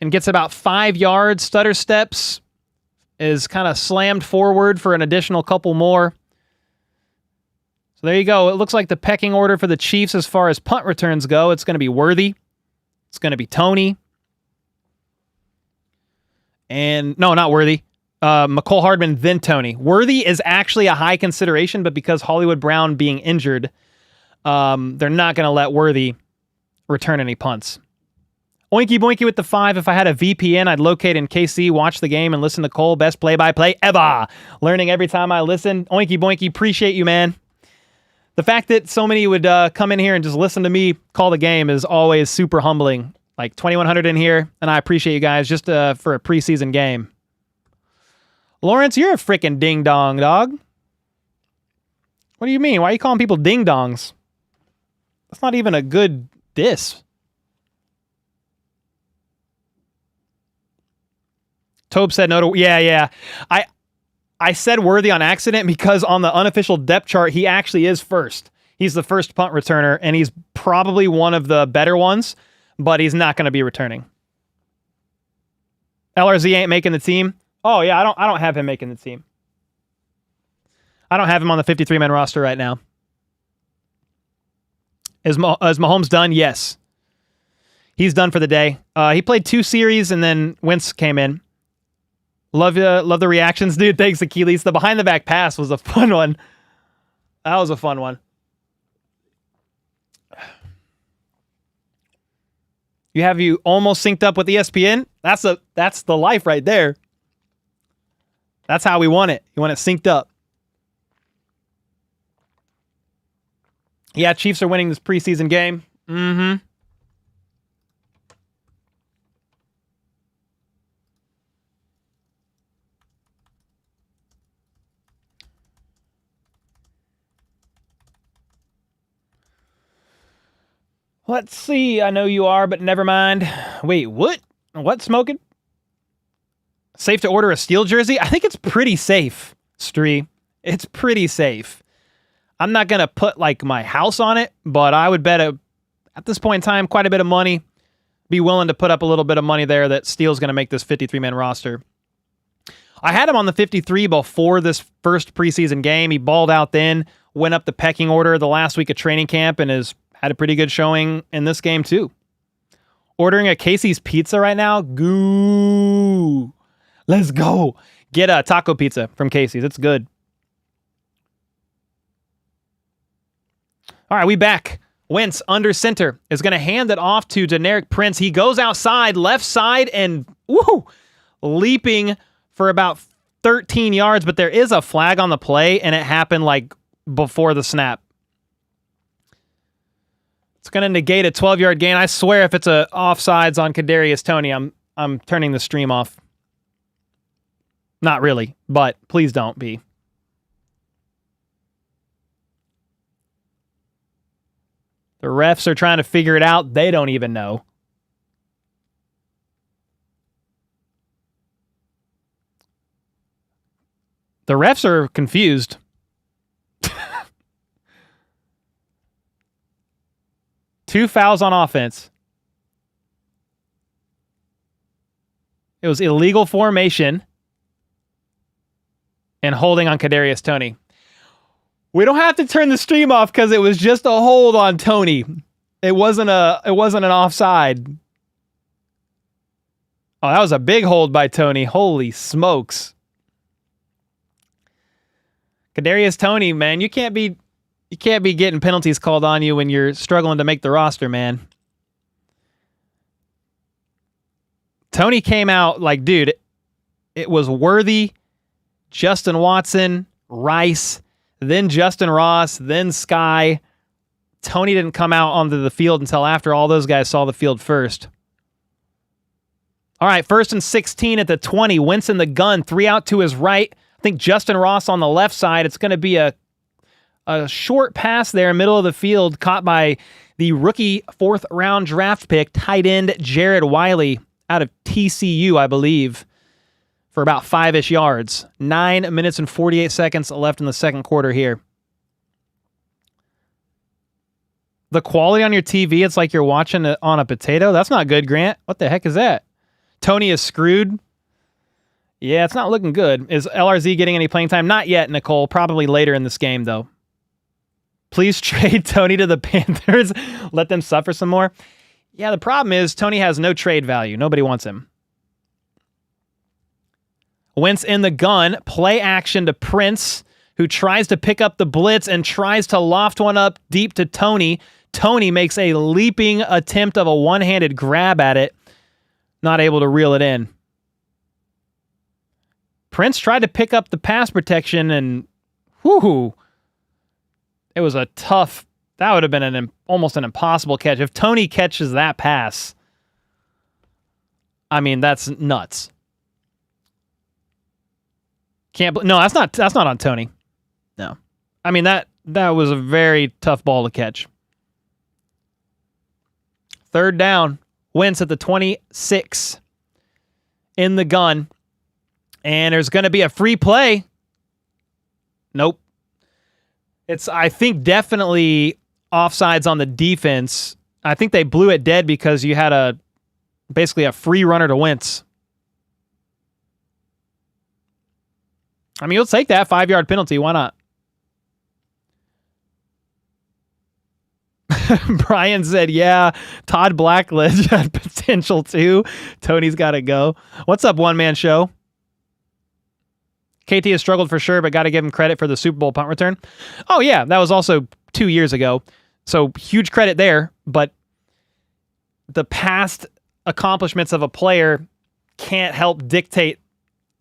and gets about 5 yards. Stutter steps, is kind of slammed forward for an additional couple more. So there you go. It looks like the pecking order for the Chiefs as far as punt returns go. It's going to be Worthy. It's going to be Toney. And no, not Worthy. Mecole Hardman, then Toney. Worthy is actually a high consideration, but because Hollywood Brown being injured, they're not going to let Worthy return any punts. Oinky Boinky with the 5. If I had a VPN, I'd locate in KC, watch the game, and listen to Cole. Best play-by-play ever. Learning every time I listen. Oinky Boinky, appreciate you, man. The fact that so many would come in here and just listen to me call the game is always super humbling. Like 2,100 in here, and I appreciate you guys just for a preseason game. Lawrence, you're a freaking ding-dong, dog. What do you mean? Why are you calling people ding-dongs? That's not even a good diss. Tobe said no to... Yeah. I said Worthy on accident because on the unofficial depth chart, he actually is first. He's the first punt returner, and he's probably one of the better ones, but he's not going to be returning. LRZ ain't making the team. Oh, yeah, I don't have him making the team. I don't have him on the 53-man roster right now. Is Mahomes done? Yes. He's done for the day. He played 2 series, and then Wentz came in. Love the reactions, dude. Thanks, Achilles. The behind-the-back pass was a fun one. That was a fun one. You almost synced up with ESPN? That's the life right there. That's how we want it. You want it synced up. Yeah, Chiefs are winning this preseason game. Mm-hmm. Let's see. I know you are, but never mind. Wait, what? What, smoking? Safe to order a Steel jersey? I think it's pretty safe, Stree. It's pretty safe. I'm not going to put, like, my house on it, but I would bet, at this point in time, quite a bit of money. Be willing to put up a little bit of money there that Steele's going to make this 53-man roster. I had him on the 53 before this first preseason game. He balled out then, went up the pecking order the last week of training camp, and has had a pretty good showing in this game, too. Ordering a Casey's pizza right now? Goo. Let's go. Get a taco pizza from Casey's. It's good. All right, we back. Wentz under center is going to hand it off to Deneric Prince. He goes outside, left side, and leaping for about 13 yards, but there is a flag on the play, and it happened like before the snap. It's going to negate a 12-yard gain. I swear if it's a offsides on Kadarius Toney, I'm turning the stream off. Not really, but please don't be. The refs are trying to figure it out. They don't even know. The refs are confused. Two fouls on offense. It was illegal formation and holding on Kadarius Toney. We don't have to turn the stream off because it was just a hold on Toney. It wasn't an offside. Oh, that was a big hold by Toney. Holy smokes. Kadarius Toney, man, you can't be getting penalties called on you when you're struggling to make the roster, man. Toney came out like, dude, it was Worthy, Justin Watson, Rice, then Justin Ross, then Sky. Tony didn't come out onto the field until after all those guys saw the field first. All right, 1st and 16 at the 20. Wentz in the gun, 3 out to his right. I think Justin Ross on the left side. It's going to be a short pass there, middle of the field, caught by the rookie 4th-round draft pick, tight end Jared Wiley out of TCU, I believe, for about 5-ish yards. 9 minutes and 48 seconds left in the second quarter here. The quality on your TV, it's like you're watching it on a potato. That's not good, Grant. What the heck is that? Tony is screwed. Yeah, it's not looking good. Is LRZ getting any playing time? Not yet, Nicole. Probably later in this game, though. Please trade Tony to the Panthers. Let them suffer some more. Yeah, the problem is Tony has no trade value. Nobody wants him. Wentz in the gun. Play action to Prince, who tries to pick up the blitz and tries to loft one up deep to Tony. Tony makes a leaping attempt of a one-handed grab at it. Not able to reel it in. Prince tried to pick up the pass protection and whoo, it was a tough, that would have been almost an impossible catch. If Tony catches that pass, I mean, that's nuts. No, that's not on Tony. No. I mean, that was a very tough ball to catch. 3rd down. Wentz at the 26 in the gun. And there's going to be a free play. Nope. It's, I think, definitely offsides on the defense. I think they blew it dead because you had basically a free runner to Wentz. I mean, you'll take that 5-yard penalty. Why not? Brian said, yeah, Todd Blackledge had potential too. Tony's got to go. What's up, One Man Show? KT has struggled for sure, but got to give him credit for the Super Bowl punt return. Oh, yeah, that was also 2 years ago. So huge credit there, but the past accomplishments of a player can't help dictate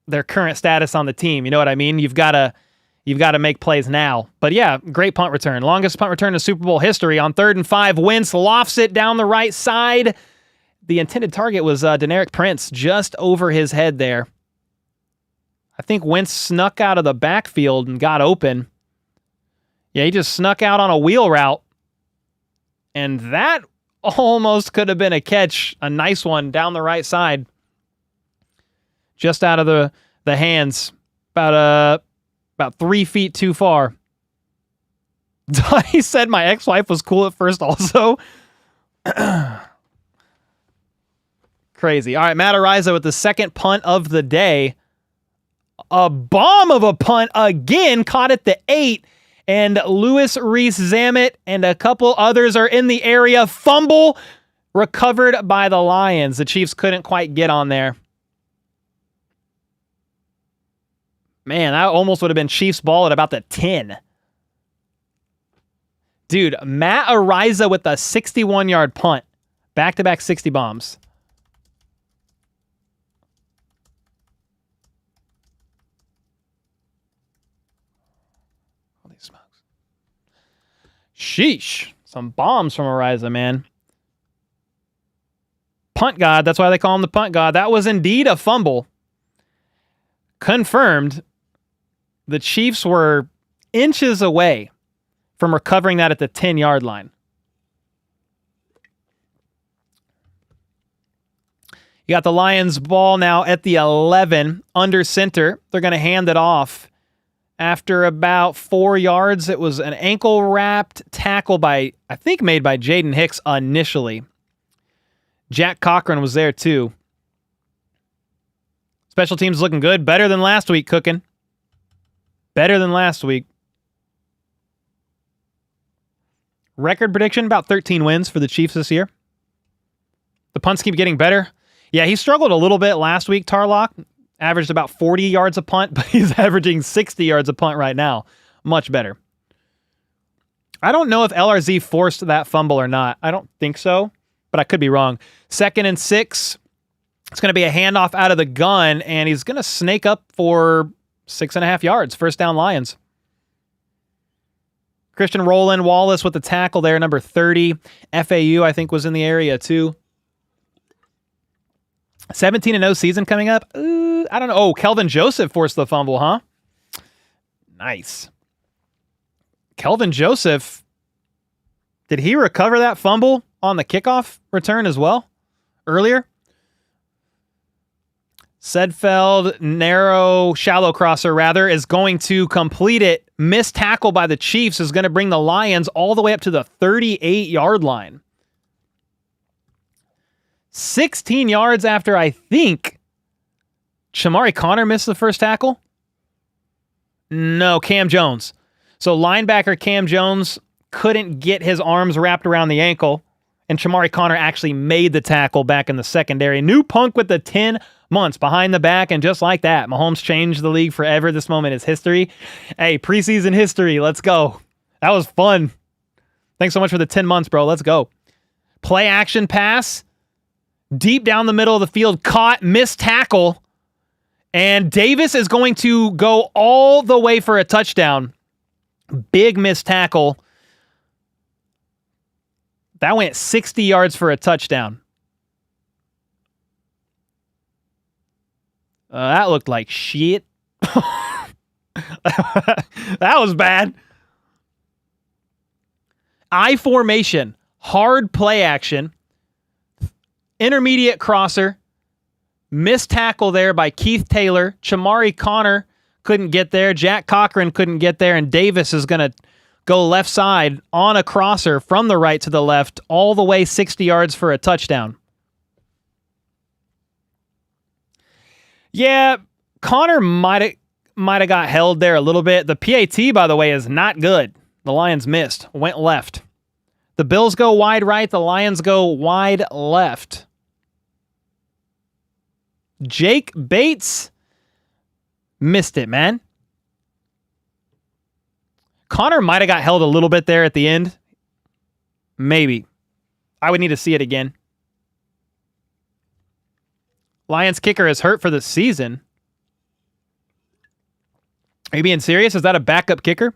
their current status on the team. You know what I mean? You've got to make plays now. But yeah, great punt return. Longest punt return in Super Bowl history. On 3rd and 5, Wentz lofts it down the right side. The intended target was Deneric Prince, just over his head there. I think Wentz snuck out of the backfield and got open. Yeah, he just snuck out on a wheel route. And that almost could have been a catch. A nice one down the right side. Just out of the hands. About 3 feet too far. He said my ex-wife was cool at first also. Crazy. All right, Matt Ariza with the second punt of the day. A bomb of a punt again, caught at the 8. And Louis Rees-Zammit and a couple others are in the area. Fumble recovered by the Lions. The Chiefs couldn't quite get on there. Man, that almost would have been Chiefs ball at about the 10. Dude, Matt Ariza with a 61-yard punt. Back-to-back 60 bombs. Holy smokes. Sheesh. Some bombs from Ariza, man. Punt God, that's why they call him the punt God. That was indeed a fumble. Confirmed. The Chiefs were inches away from recovering that at the 10-yard line. You got the Lions ball now at the 11, under center. They're going to hand it off. After about 4 yards, it was an ankle-wrapped tackle I think made by Jaden Hicks initially. Jack Cochran was there too. Special teams looking good. Better than last week, cooking. Better than last week. Record prediction, about 13 wins for the Chiefs this year. The punts keep getting better. Yeah, he struggled a little bit last week, Tarlock. Averaged about 40 yards a punt, but he's averaging 60 yards a punt right now. Much better. I don't know if LRZ forced that fumble or not. I don't think so, but I could be wrong. 2nd and 6. It's going to be a handoff out of the gun, and he's going to snake up for 6.5 yards. First down, Lions. Christian Rowland Wallace with the tackle there, number 30. FAU, I think, was in the area too. 17-0 season coming up. I don't know. Oh, Kelvin Joseph forced the fumble, huh? Nice. Kelvin Joseph, did he recover that fumble on the kickoff return as well earlier? Sedfeld, narrow, shallow crosser, rather, is going to complete it. Missed tackle by the Chiefs is going to bring the Lions all the way up to the 38-yard line. 16 yards after, I think, Shamari Connor missed the first tackle? No, Cam Jones. So linebacker Cam Jones couldn't get his arms wrapped around the ankle, and Shamari Connor actually made the tackle back in the secondary. New punk with the 10 months behind the back, and just like that, Mahomes changed the league forever. This moment is history. Hey, preseason history. Let's go. That was fun. Thanks so much for the 10 months, bro. Let's go. Play action pass. Deep down the middle of the field, caught, missed tackle, and Davis is going to go all the way for a touchdown. Big missed tackle. That went 60 yards for a touchdown. That looked like shit. That was bad. I formation, hard play action. Intermediate crosser, missed tackle there by Keith Taylor. Shamari Connor couldn't get there. Jack Cochran couldn't get there. And Davis is going to go left side on a crosser from the right to the left, all the way 60 yards for a touchdown. Yeah, Connor might have got held there a little bit. The PAT, by the way, is not good. The Lions missed, went left. The Bills go wide right. The Lions go wide left. Jake Bates missed it, man. Connor might have got held a little bit there at the end. Maybe. I would need to see it again. Lions kicker is hurt for the season. Are you being serious? Is that a backup kicker?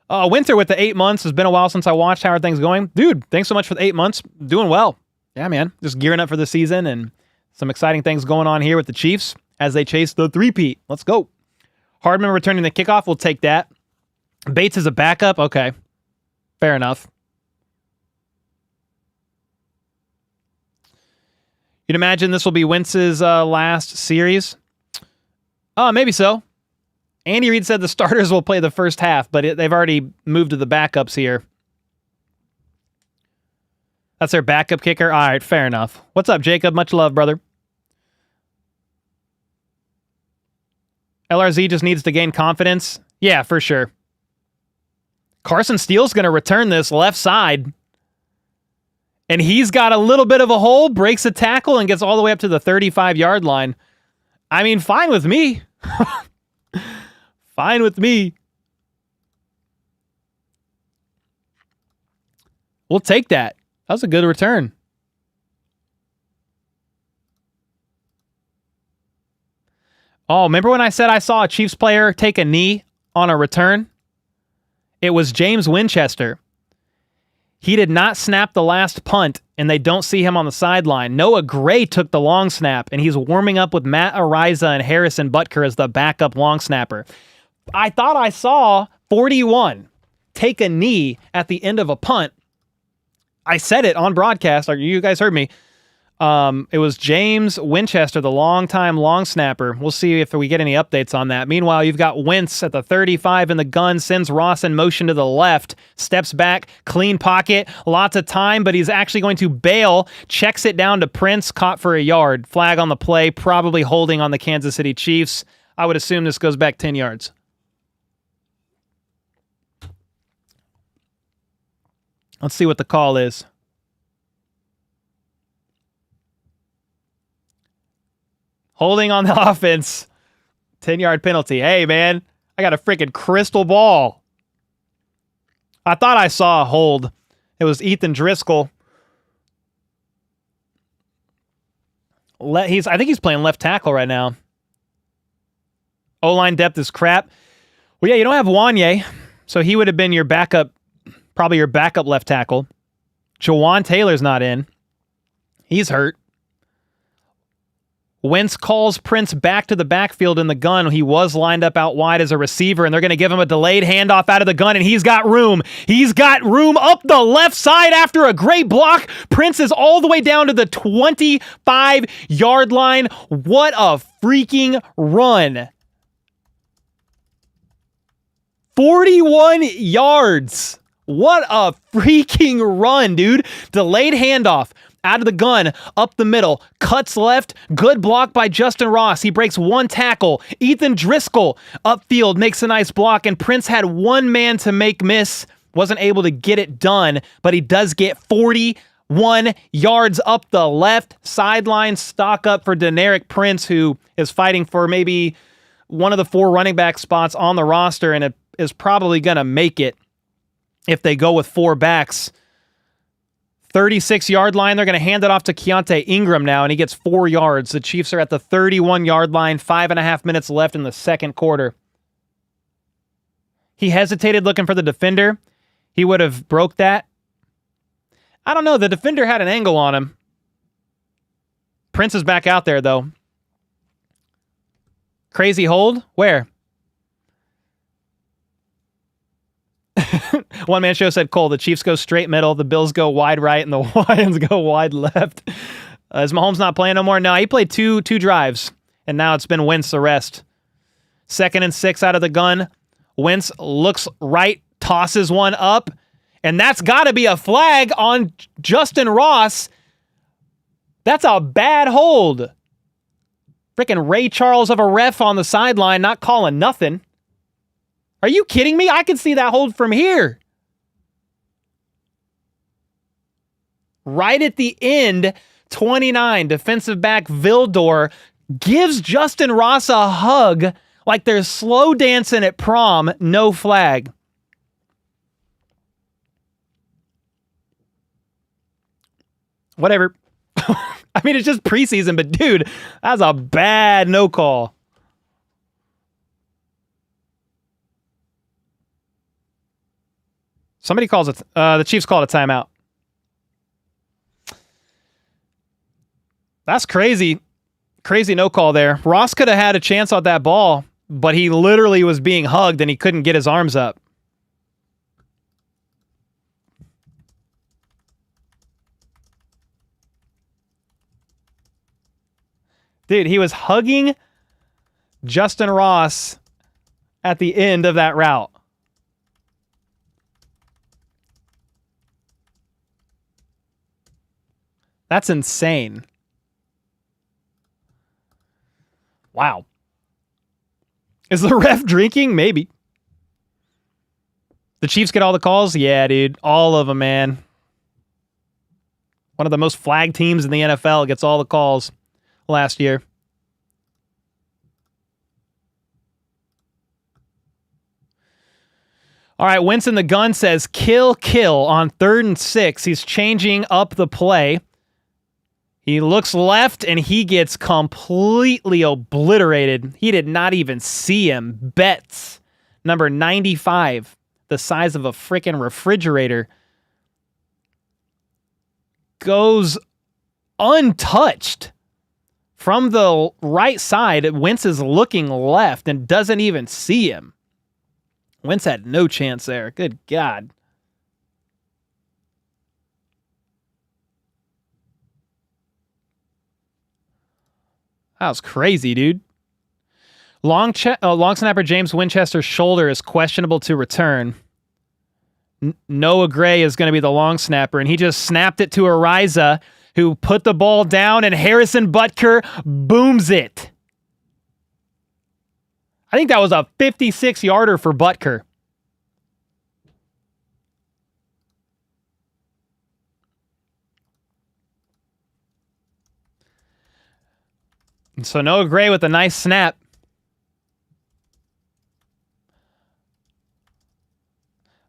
Winter with the 8 months. It's been a while since I watched. How are things going? Dude, thanks so much for the 8 months. Doing well. Yeah, man. Just gearing up for the season and some exciting things going on here with the Chiefs as they chase the three-peat. Let's go. Hardman returning the kickoff. We'll take that. Bates is a backup. Okay. Fair enough. You'd imagine this will be Wentz's last series? Maybe so. Andy Reid said the starters will play the first half, but they've already moved to the backups here. That's their backup kicker? All right, fair enough. What's up, Jacob? Much love, brother. LRZ just needs to gain confidence. Yeah, for sure. Carson Steele's going to return this left side. And he's got a little bit of a hole, breaks a tackle, and gets all the way up to the 35-yard line. I mean, fine with me. Fine with me. We'll take that. That was a good return. Oh, remember when I said I saw a Chiefs player take a knee on a return? It was James Winchester. He did not snap the last punt, and they don't see him on the sideline. Noah Gray took the long snap, and he's warming up with Matt Ariza and Harrison Butker as the backup long snapper. I thought I saw 41 take a knee at the end of a punt. I said it on broadcast. You guys heard me. It was James Winchester, the longtime long snapper. We'll see if we get any updates on that. Meanwhile, you've got Wentz at the 35 in the gun, sends Ross in motion to the left, steps back, clean pocket, lots of time, but he's actually going to bail, checks it down to Prince, caught for a yard. Flag on the play, probably holding on the Kansas City Chiefs. I would assume this goes back 10 yards. Let's see what the call is. Holding on the offense. 10-yard penalty. Hey, man, I got a freaking crystal ball. I thought I saw a hold. It was Ethan Driscoll. I think he's playing left tackle right now. O-line depth is crap. Well, yeah, you don't have Wanye, so he would have been your backup, probably your backup left tackle. Jawan Taylor's not in. He's hurt. Wentz calls Prince back to the backfield in the gun. He was lined up out wide as a receiver, and they're going to give him a delayed handoff out of the gun, and he's got room. He's got room up the left side after a great block. Prince is all the way down to the 25-yard line. What a freaking run. 41 yards. What a freaking run, dude. Delayed handoff. Out of the gun, up the middle, cuts left, good block by Justin Ross. He breaks one tackle. Ethan Driscoll upfield makes a nice block, and Prince had one man to make miss. Wasn't able to get it done, but he does get 41 yards up the left sideline. Stock up for Deneric Prince, who is fighting for maybe one of the 4 running back spots on the roster, and it is probably going to make it if they go with 4 backs. 36-yard line. They're going to hand it off to Keontae Ingram now, and he gets 4 yards. The Chiefs are at the 31-yard line, 5.5 minutes left in the second quarter. He hesitated looking for the defender. He would have broke that. I don't know. The defender had an angle on him. Prince is back out there, though. Crazy hold? Where? One Man Show said, Cole, the Chiefs go straight middle, the Bills go wide right, and the Lions go wide left. Is Mahomes not playing no more? No, he played two drives, and now it's been Wentz the rest. 2nd and 6 out of the gun. Wentz looks right, tosses one up, and that's got to be a flag on Justin Ross. That's a bad hold. Freaking Ray Charles of a ref on the sideline, not calling nothing. Are you kidding me? I can see that hold from here. Right at the end, 29, defensive back Vildor gives Justin Ross a hug like they're slow dancing at prom, no flag. Whatever. I mean, it's just preseason, but dude, that's a bad no call. Somebody calls it, the Chiefs called a timeout. That's crazy. Crazy no call there. Ross could have had a chance on that ball, but he literally was being hugged and he couldn't get his arms up. Dude, he was hugging Justin Ross at the end of that route. That's insane. Wow. Is the ref drinking? Maybe. The Chiefs get all the calls? Yeah, dude. All of them, man. One of the most flagged teams in the NFL gets all the calls last year. All right, Wentz in the gun says kill on 3rd and 6. He's changing up the play. He looks left, and he gets completely obliterated. He did not even see him. Betts, number 95, the size of a freaking refrigerator, goes untouched. From the right side, Wentz is looking left and doesn't even see him. Wentz had no chance there. Good God. That was crazy, dude. Long snapper James Winchester's shoulder is questionable to return. Noah Gray is going to be the long snapper, and he just snapped it to Ariza, who put the ball down, and Harrison Butker booms it. I think that was a 56-yarder for Butker. And so Noah Gray with a nice snap.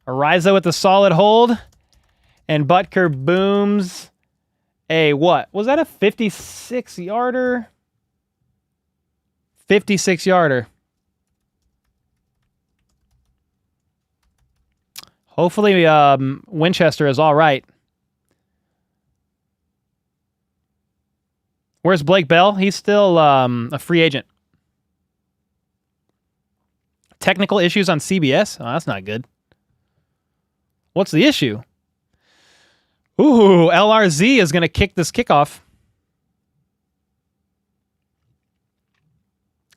Ariza with a solid hold. And Butker booms a what? Was that a 56-yarder? 56-yarder. Hopefully Winchester is all right. Where's Blake Bell? He's still a free agent. Technical issues on CBS? Oh, that's not good. What's the issue? Ooh, LRZ is going to kick this kickoff.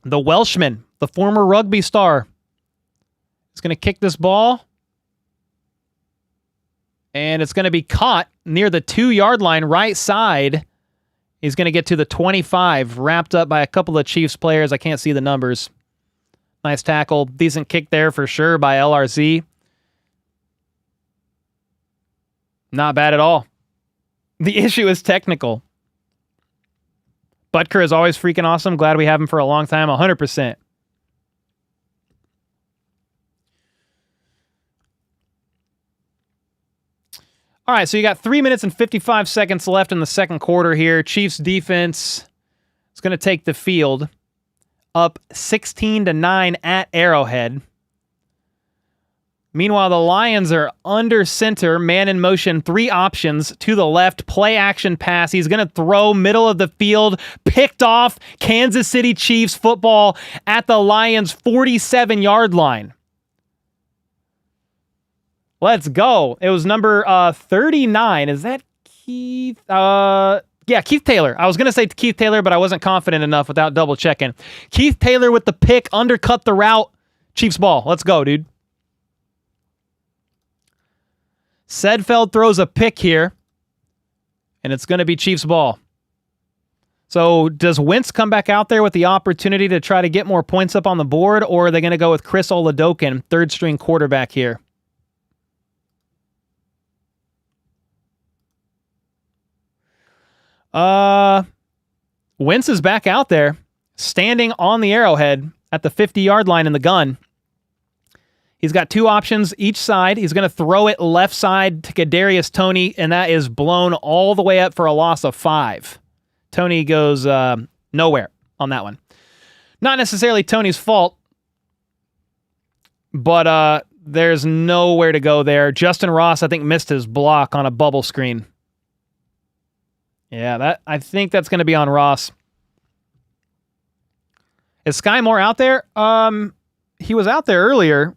The Welshman, the former rugby star, is going to kick this ball. And it's going to be caught near the 2-yard line, right side. He's going to get to the 25, wrapped up by a couple of Chiefs players. I can't see the numbers. Nice tackle. Decent kick there for sure by LRZ. Not bad at all. The issue is technical. Butker is always freaking awesome. Glad we have him for a long time. 100%. All right, so you got 3 minutes and 55 seconds left in the second quarter here. Chiefs defense is going to take the field up 16-9 at Arrowhead. Meanwhile, the Lions are under center, man in motion, 3 options to the left, play action pass. He's going to throw middle of the field, picked off. Kansas City Chiefs football at the Lions 47-yard line. Let's go. It was number 39. Is that Keith? Yeah, Keith Taylor. I was going to say Keith Taylor, but I wasn't confident enough without double checking. Keith Taylor with the pick, undercut the route. Chiefs ball. Let's go, dude. Sedfeld throws a pick here, and it's going to be Chiefs ball. So does Wentz come back out there with the opportunity to try to get more points up on the board, or are they going to go with Chris Oladokin, third-string quarterback here? Wentz is back out there, standing on the Arrowhead at the 50-yard line in the gun. He's got 2 options each side. He's going to throw it left side to Kadarius Toney, and that is blown all the way up for a loss of 5. Toney goes nowhere on that one. Not necessarily Toney's fault, but there's nowhere to go there. Justin Ross, I think, missed his block on a bubble screen. Yeah, I think that's going to be on Ross. Is Sky Moore out there? He was out there earlier,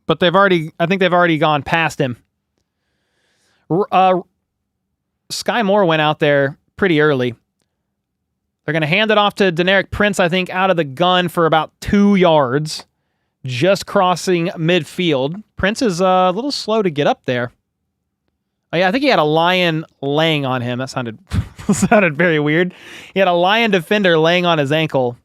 but I think they've already gone past him. Sky Moore went out there pretty early. They're going to hand it off to Deneric Prince, I think, out of the gun for about 2 yards, just crossing midfield. Prince is a little slow to get up there. Oh, yeah, I think he had a Lion laying on him. That sounded sounded very weird. He had a Lion defender laying on his ankle.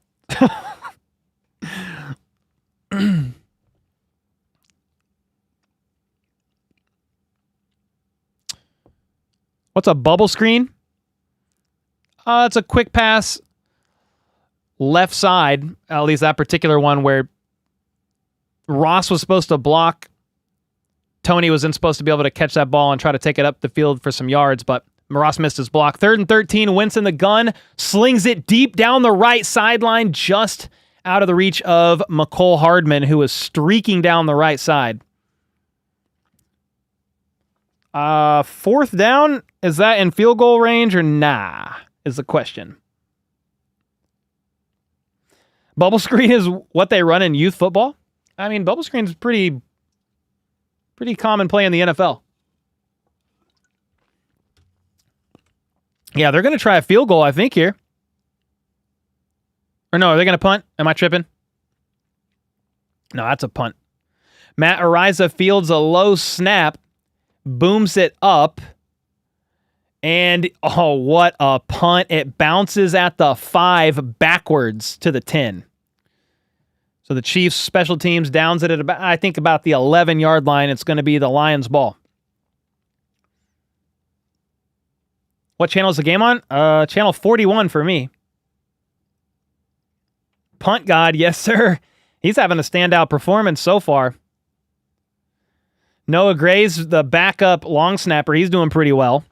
What's a bubble screen? It's a quick pass left side, at least that particular one where Ross was supposed to block. Toney wasn't supposed to be able to catch that ball and try to take it up the field for some yards, but Ross missed his block. 3rd and 13, Wentz in the gun, slings it deep down the right sideline, just out of the reach of McCole Hardman, who is streaking down the right side. 4th down, is that in field goal range or nah, is the question. Bubble screen is what they run in youth football. I mean, bubble screen is pretty common play in the NFL. Yeah, they're going to try a field goal, I think, here. Or no, are they going to punt? Am I tripping? No, that's a punt. Matt Ariza fields a low snap, booms it up, and oh, what a punt. It bounces at the 5 backwards to the 10. So the Chiefs special teams downs it at about, I think, about the 11-yard line. It's going to be the Lions ball. What channel is the game on? Channel 41 for me. Punt God, yes, sir. He's having a standout performance so far. Noah Gray's the backup long snapper. He's doing pretty well.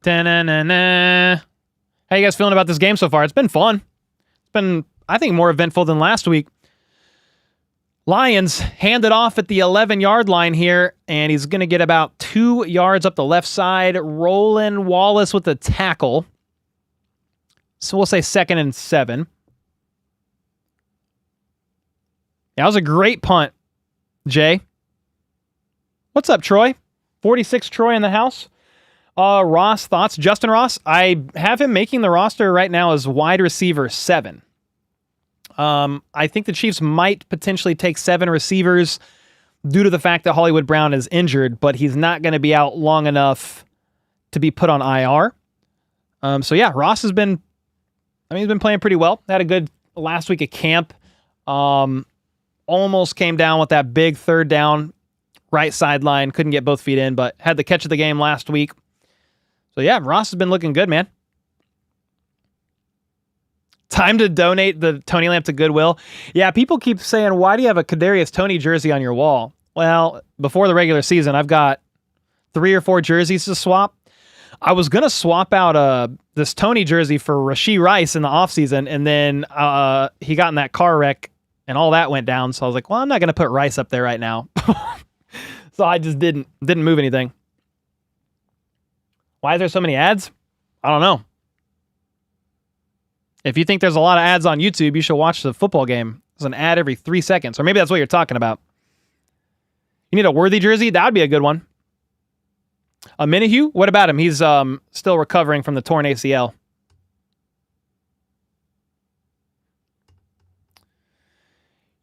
Da-na-na-na. How you guys feeling about this game so far? It's been fun. It's been, I think, more eventful than last week. Lions hand it off at the 11-yard line here, and he's going to get about 2 yards up the left side. Roland Wallace with the tackle. So we'll say 2nd and 7. That was a great punt, Jay. What's up, Troy? 46 Troy in the house. Ross, thoughts? Justin Ross, I have him making the roster right now as wide receiver 7. I think the Chiefs might potentially take 7 receivers due to the fact that Hollywood Brown is injured, but he's not going to be out long enough to be put on IR. So yeah, Ross has been, he's been playing pretty well. Had a good last week at camp. Almost came down with that big 3rd down right sideline. Couldn't get both feet in, but had the catch of the game last week. So yeah, Ross has been looking good, man. Time to donate the Tony lamp to Goodwill. Yeah, people keep saying, why do you have a Kadarius Toney jersey on your wall? Well, before the regular season, I've got 3 or 4 jerseys to swap. I was going to swap out this Toney jersey for Rashee Rice in the offseason, and then he got in that car wreck, and all that went down. So I was like, well, I'm not going to put Rice up there right now. So I just didn't move anything. Why is there so many ads? I don't know. If you think there's a lot of ads on YouTube, you should watch the football game. There's an ad every 3 seconds, or maybe that's what you're talking about. You need a Worthy jersey? That would be a good one. A Minihue? What about him? He's still recovering from the torn ACL.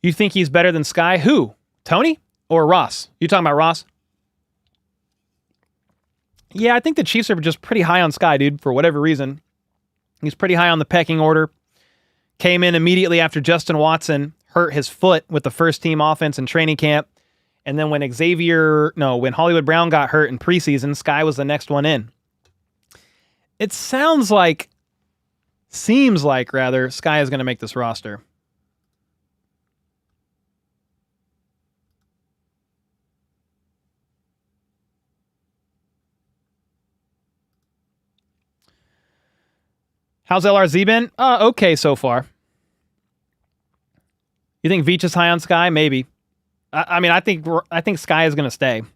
You think he's better than Sky? Who? Tony or Ross? You talking about Ross? Yeah, I think the Chiefs are just pretty high on Sky, dude, for whatever reason. He's pretty high on the pecking order. Came in immediately after Justin Watson hurt his foot with the first team offense in training camp. And then when Hollywood Brown got hurt in preseason, Sky was the next one in. It seems like, Sky is going to make this roster. How's LRZ been? Okay so far. You think Veach is high on Sky? Maybe. I think Sky is going to stay. All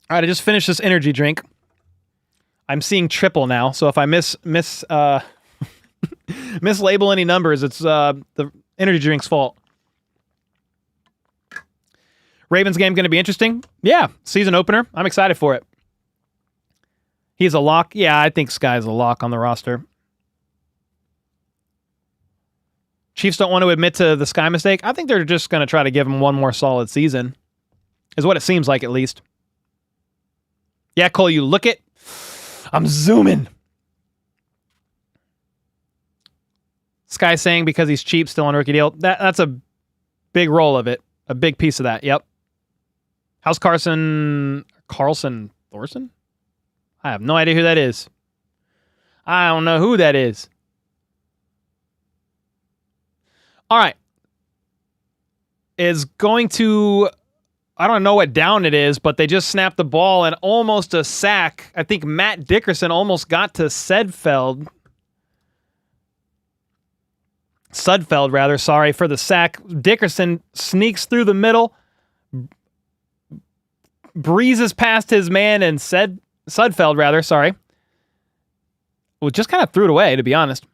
right, I just finished this energy drink. I'm seeing triple now, so if I mislabel any numbers, it's the energy drink's fault. Ravens game going to be interesting? Yeah, season opener. I'm excited for it. He's a lock? Yeah, I think Sky's a lock on the roster. Chiefs don't want to admit to the Sky mistake. I think they're just going to try to give him one more solid season. Is what it seems like, at least. Yeah, Cole, you look it. I'm zooming. Sky saying because he's cheap, still on rookie deal. That's a big role of it. A big piece of that, yep. How's Carlson Thorson? I have no idea who that is. I don't know who that is. All right. Is going to, I don't know what down it is, but they just snapped the ball and almost a sack. I think Matt Dickerson almost got to Sudfeld, for the sack. Dickerson sneaks through the middle, breezes past his man, and Sudfeld. Well, just kind of threw it away, to be honest.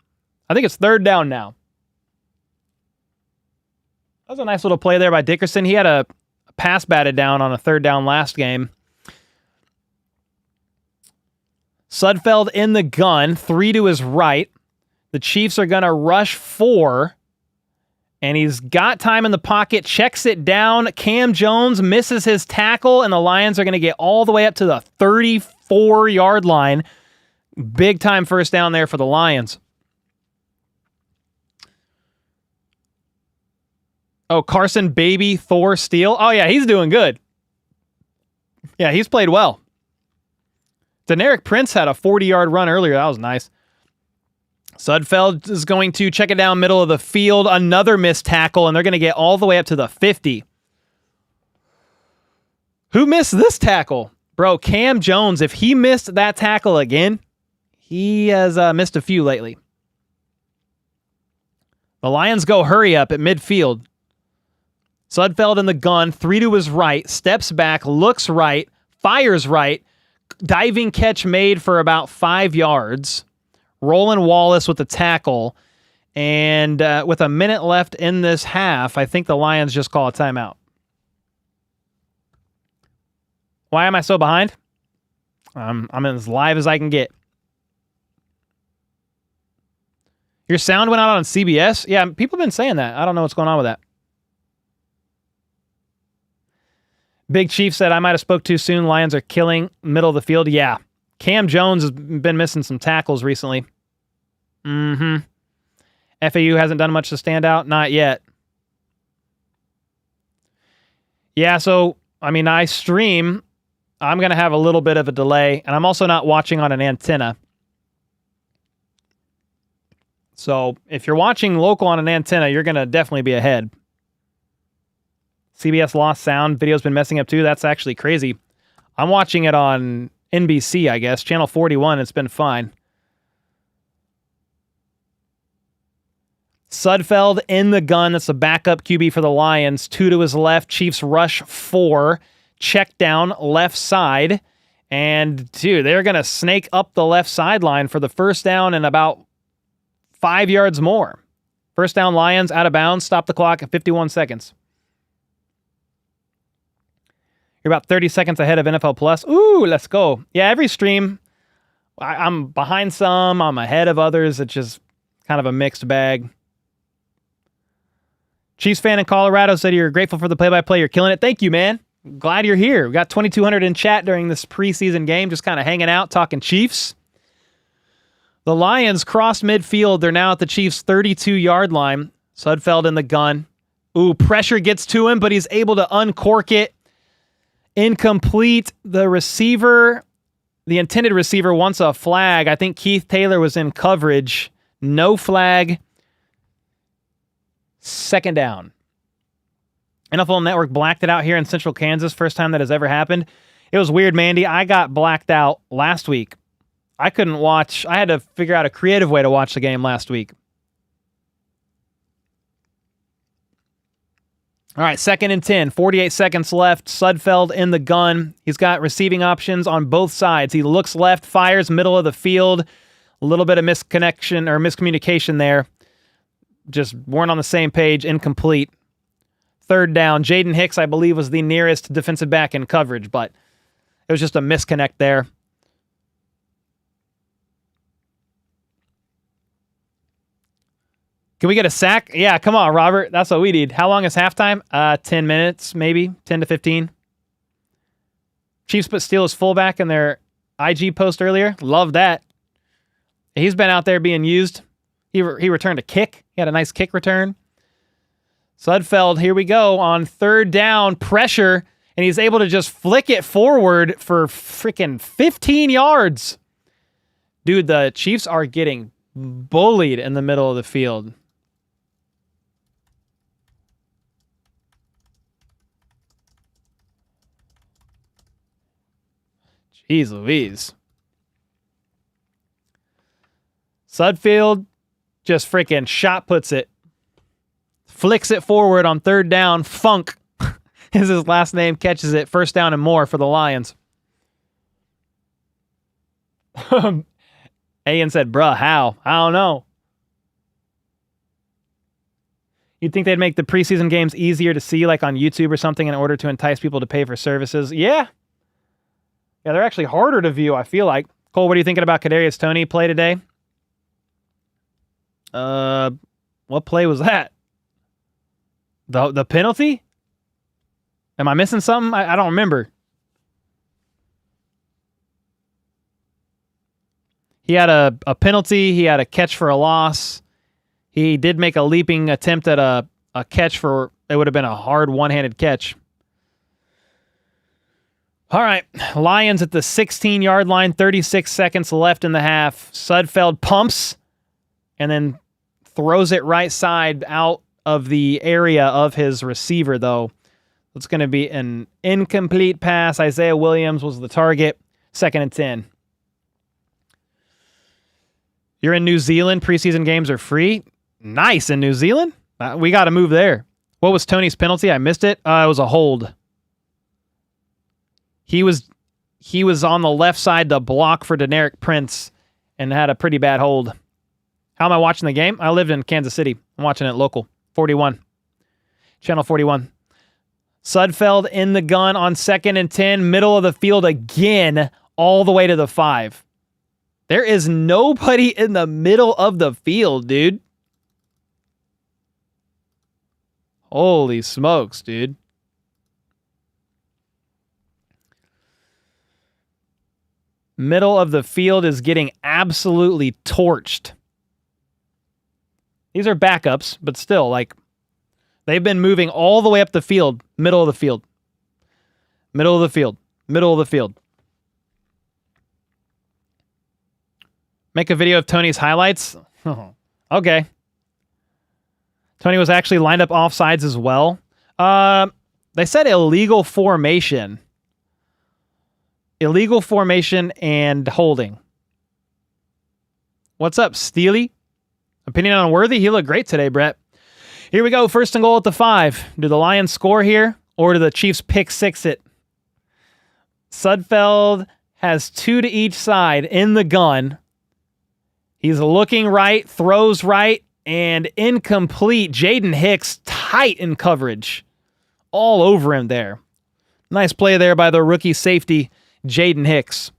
I think it's 3rd down now. That was a nice little play there by Dickerson. He had a pass batted down on a 3rd down last game. Sudfeld in the gun, 3 to his right. The Chiefs are going to rush 4. And he's got time in the pocket, checks it down. Cam Jones misses his tackle, and the Lions are going to get all the way up to the 34-yard line. Big time first down there for the Lions. Oh, Carson Baby Thor Steele. Oh, yeah, he's doing good. Yeah, he's played well. Deneric Prince had a 40-yard run earlier. That was nice. Sudfeld is going to check it down middle of the field. Another missed tackle, and they're going to get all the way up to the 50. Who missed this tackle? Bro, Cam Jones, if he missed that tackle again, he has missed a few lately. The Lions go hurry up at midfield. Sudfeld in the gun, 3 to his right, steps back, looks right, fires right, diving catch made for about 5 yards. Roland Wallace with the tackle. And with a minute left in this half, I think the Lions just call a timeout. Why am I so behind? I'm as live as I can get. Your sound went out on CBS? Yeah, people have been saying that. I don't know what's going on with that. Big Chief said, I might have spoke too soon. Lions are killing middle of the field. Yeah. Cam Jones has been missing some tackles recently. FAU hasn't done much to stand out. Not yet. Yeah, so, I stream. I'm going to have a little bit of a delay, and I'm also not watching on an antenna. So if you're watching local on an antenna, you're going to definitely be ahead. CBS lost sound. Video's been messing up too. That's actually crazy. I'm watching it on NBC, I guess. Channel 41. It's been fine. Sudfeld in the gun. That's a backup QB for the Lions. 2 to his left. Chiefs rush 4. Check down left side. And, dude, they're going to snake up the left sideline for the first down and about 5 yards more. First down, Lions out of bounds. Stop the clock at 51 seconds. You're about 30 seconds ahead of NFL Plus. Ooh, let's go. Yeah, every stream, I'm behind some. I'm ahead of others. It's just kind of a mixed bag. Chiefs fan in Colorado said you're grateful for the play-by-play. You're killing it. Thank you, man. Glad you're here. We got 2,200 in chat during this preseason game, just kind of hanging out, talking Chiefs. The Lions crossed midfield. They're now at the Chiefs' 32-yard line. Sudfeld in the gun. Ooh, pressure gets to him, but he's able to uncork it. Incomplete. The receiver, the intended receiver, wants a flag. I think Keith Taylor was in coverage. No flag. Second down. NFL Network blacked it out here in Central Kansas. First time that has ever happened. It was weird, Mandy. I got blacked out last week. I couldn't watch. I had to figure out a creative way to watch the game last week. All right, 2nd and 10. 48 seconds left. Sudfeld in the gun. He's got receiving options on both sides. He looks left, fires middle of the field. A little bit of misconnection or miscommunication there. Just weren't on the same page. Incomplete. Third down. Jaden Hicks, I believe, was the nearest defensive back in coverage, but it was just a misconnect there. Can we get a sack? Yeah, come on, Robert. That's what we need. How long is halftime? 10 minutes, maybe. 10 to 15. Chiefs put Steele as fullback in their IG post earlier. Love that. He's been out there being used. He returned a kick. He had a nice kick return. Sudfeld, here we go. On third down, pressure, and he's able to just flick it forward for freaking 15 yards. Dude, the Chiefs are getting bullied in the middle of the field. Jeez Louise. Sudfeld just freaking shot puts it. Flicks it forward on third down. Funk is his last name. Catches it. First down and more for the Lions. Ian said, bruh, how? I don't know. You'd think they'd make the preseason games easier to see, like on YouTube or something, in order to entice people to pay for services. Yeah. Yeah, they're actually harder to view, I feel like. Cole, what are you thinking about Kadarius Toney play today? What play was that? The penalty? Am I missing something? I don't remember. He had a penalty. He had a catch for a loss. He did make a leaping attempt at a catch for, it would have been a hard one-handed catch. All right, Lions at the 16-yard line, 36 seconds left in the half. Sudfeld pumps and then throws it right side out of the area of his receiver, though. It's going to be an incomplete pass. Isaiah Williams was the target. 2nd and 10. You're in New Zealand. Preseason games are free. Nice in New Zealand. We got to move there. What was Tony's penalty? I missed it. It was a hold. He was on the left side to block for Deneric Prince and had a pretty bad hold. How am I watching the game? I lived in Kansas City. I'm watching it local. 41. Channel 41. Sudfeld in the gun on 2nd and 10. Middle of the field again, all the way to the 5. There is nobody in the middle of the field, dude. Holy smokes, dude. Middle of the field is getting absolutely torched. These are backups, but still, like, they've been moving all the way up the field, middle of the field. Middle of the field. Middle of the field. Make a video of Tony's highlights? Okay. Tony was actually lined up offsides as well. They said illegal formation. Illegal formation and holding. What's up, Steely? Opinion on Worthy? He looked great today, Brett. Here we go. 1st and goal at the 5. Do the Lions score here, or do the Chiefs pick 6 it? Sudfeld has 2 to each side in the gun. He's looking right, throws right, and incomplete. Jaden Hicks tight in coverage. All over him there. Nice play there by the rookie safety, Jaden Hicks.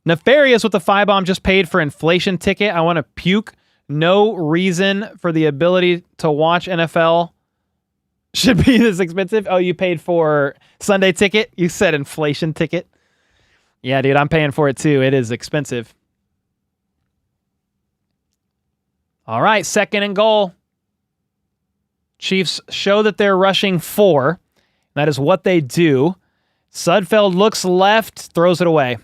Nefarious with the 5-bomb just paid for inflation ticket. I want to puke. No reason for the ability to watch NFL should be this expensive. Oh, you paid for Sunday ticket? You said inflation ticket. Yeah, dude, I'm paying for it too. It is expensive. All right, 2nd and goal. Chiefs show that they're rushing 4. That is what they do. Sudfeld looks left, throws it away.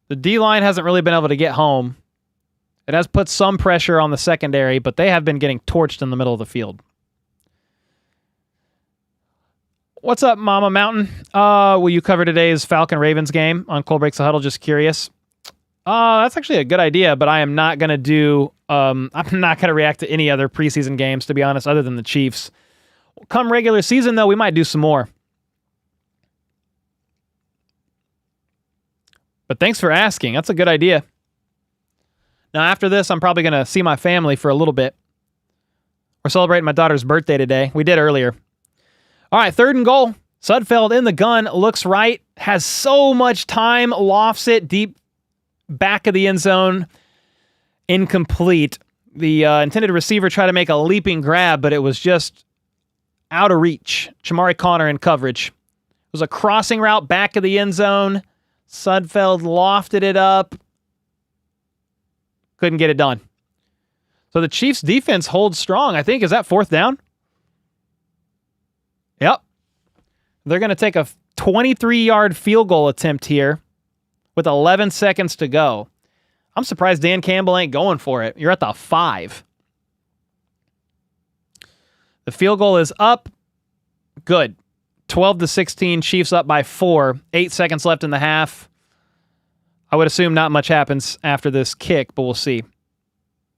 The D-line hasn't really been able to get home. It has put some pressure on the secondary, but they have been getting torched in the middle of the field. What's up, Mama Mountain? Will you cover today's Falcon-Ravens game on Cole Breaks the Huddle? Just curious. That's actually a good idea, but I am not going to do... I'm not going to react to any other preseason games, to be honest, other than the Chiefs. Come regular season, though, we might do some more. But thanks for asking. That's a good idea. Now, after this, I'm probably going to see my family for a little bit. We're celebrating my daughter's birthday today. We did earlier. All right, 3rd and goal. Sudfeld in the gun, looks right, has so much time, lofts it deep back of the end zone. Incomplete. The intended receiver tried to make a leaping grab, but it was just out of reach. Chamari Connor in coverage. It was a crossing route back of the end zone. Sudfeld lofted it up. Couldn't get it done. So the Chiefs defense holds strong. I think, is that 4th down? Yep. They're going to take a 23-yard field goal attempt here with 11 seconds to go. I'm surprised Dan Campbell ain't going for it. You're at the 5. The field goal is up. Good. 12-16, Chiefs up by 4. 8 seconds left in the half. I would assume not much happens after this kick, but we'll see.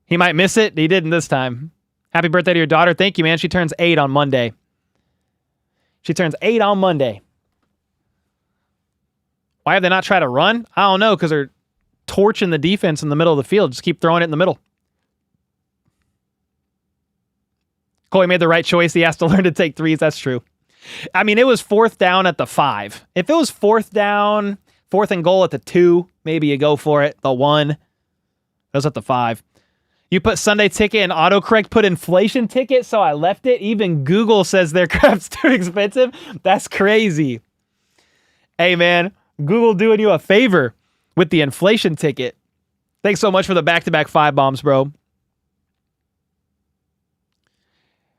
He might miss it. He didn't this time. Happy birthday to your daughter. Thank you, man. She turns 8 on Monday. She turns 8 on Monday. Why have they not tried to run? I don't know, because they're torching the defense in the middle of the field. Just keep throwing it in the middle. Coley made the right choice. He has to learn to take threes. That's true. I mean, it was 4th down at the 5. If it was 4th down, 4th and goal at the 2, maybe you go for it. The 1. It was at the 5. You put Sunday ticket and autocorrect put inflation ticket, so I left it. Even Google says their crap's too expensive. That's crazy. Hey, man, Google doing you a favor with the inflation ticket. Thanks so much for the back-to-back 5 bombs, bro.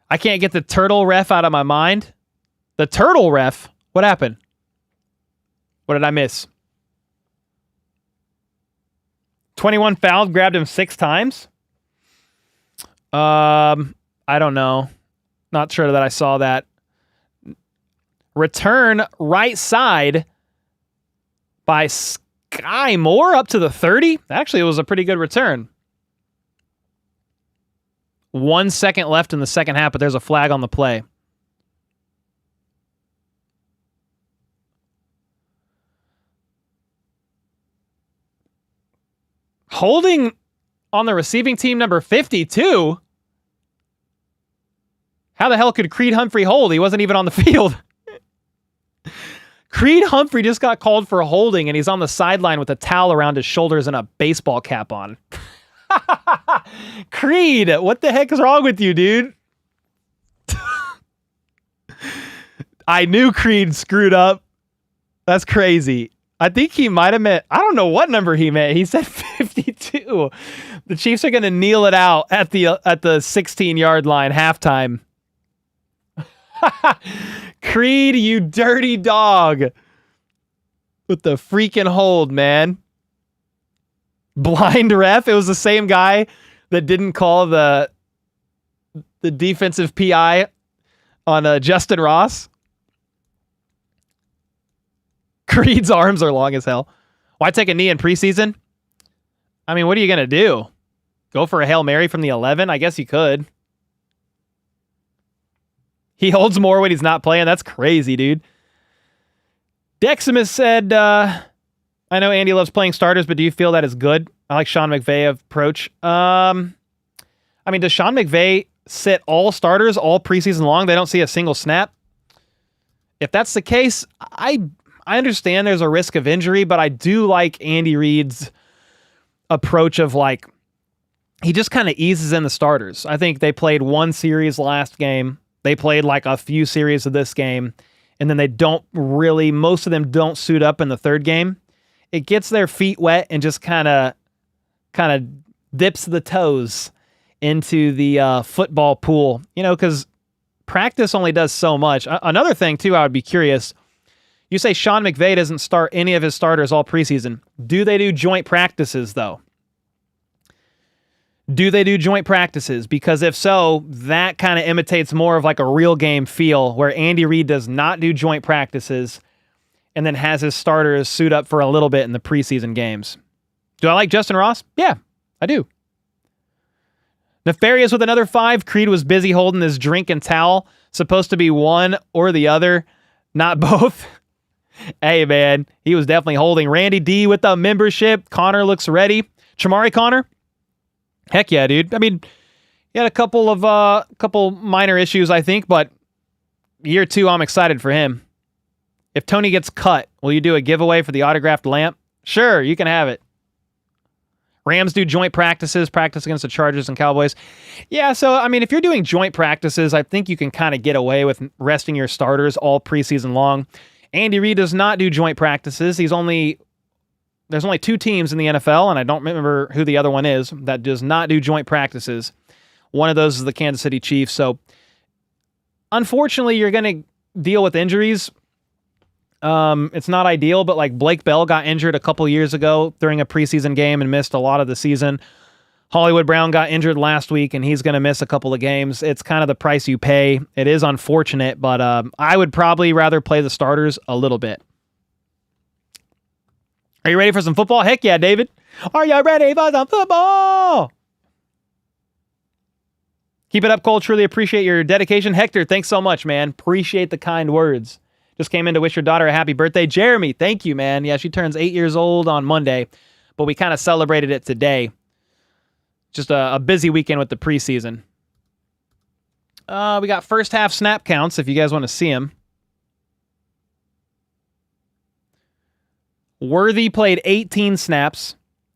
I can't get the turtle ref out of my mind. The turtle ref? What happened? What did I miss? 21 fouled, grabbed him 6 times? I don't know. Not sure that I saw that. Return right side by Sky Moore up to the 30. Actually, it was a pretty good return. 1 second left in the second half, but there's a flag on the play. Holding on the receiving team, number 52. How the hell could Creed Humphrey hold? He wasn't even on the field. Creed Humphrey just got called for holding, and he's on the sideline with a towel around his shoulders and a baseball cap on. Creed, what the heck is wrong with you, dude? I knew Creed screwed up. That's crazy. I think he might have meant, I don't know what number he meant. He said 52. The Chiefs are going to kneel it out at the 16-yard line, halftime. Creed, you dirty dog. With the freaking hold, man. Blind ref. It was the same guy that didn't call the defensive PI on Justin Ross. Creed's arms are long as hell. Why take a knee in preseason? I mean, what are you going to do? Go for a Hail Mary from the 11? I guess you could. He holds more when he's not playing. That's crazy, dude. Deximus said, I know Andy loves playing starters, but do you feel that is good? I like Sean McVay approach. I mean, does Sean McVay sit all starters all preseason long? They don't see a single snap? If that's the case, I understand there's a risk of injury, but I do like Andy Reid's approach of like, he just kind of eases in the starters. I think they played one series last game. They played like a few series of this game, and then they don't really, most of them don't suit up in the third game. It gets their feet wet and just kind of dips the toes into the football pool, you know, because practice only does so much. Another thing, too, I would be curious. You say Sean McVay doesn't start any of his starters all preseason. Do they do joint practices, though? Do they do joint practices? Because if so, that kind of imitates more of like a real game feel where Andy Reid does not do joint practices and then has his starters suit up for a little bit in the preseason games. Do I like Justin Ross? Yeah, I do. Nefarious with another 5. Creed was busy holding his drink and towel. Supposed to be one or the other, not both. Hey, man, he was definitely holding. Randy D with the membership. Connor looks ready. Chamari Connor? Heck yeah, dude. I mean, he had a couple minor issues, I think, but year 2, I'm excited for him. If Tony gets cut, will you do a giveaway for the autographed lamp? Sure, you can have it. Rams do joint practices, practice against the Chargers and Cowboys. Yeah, so, I mean, if you're doing joint practices, I think you can kind of get away with resting your starters all preseason long. Andy Reid does not do joint practices. There's only 2 teams in the NFL, and I don't remember who the other one is, that does not do joint practices. One of those is the Kansas City Chiefs. So, unfortunately, you're going to deal with injuries. It's not ideal, but like Blake Bell got injured a couple years ago during a preseason game and missed a lot of the season. Hollywood Brown got injured last week, and he's going to miss a couple of games. It's kind of the price you pay. It is unfortunate, but I would probably rather play the starters a little bit. Are you ready for some football? Heck yeah, David. Are you ready for some football? Keep it up, Cole. Truly appreciate your dedication. Hector, thanks so much, man. Appreciate the kind words. Just came in to wish your daughter a happy birthday. Jeremy, thank you, man. Yeah, she turns 8 years old on Monday, but we kind of celebrated it today. Just a busy weekend with the preseason. We got first half snap counts if you guys want to see them. Worthy played 18 snaps.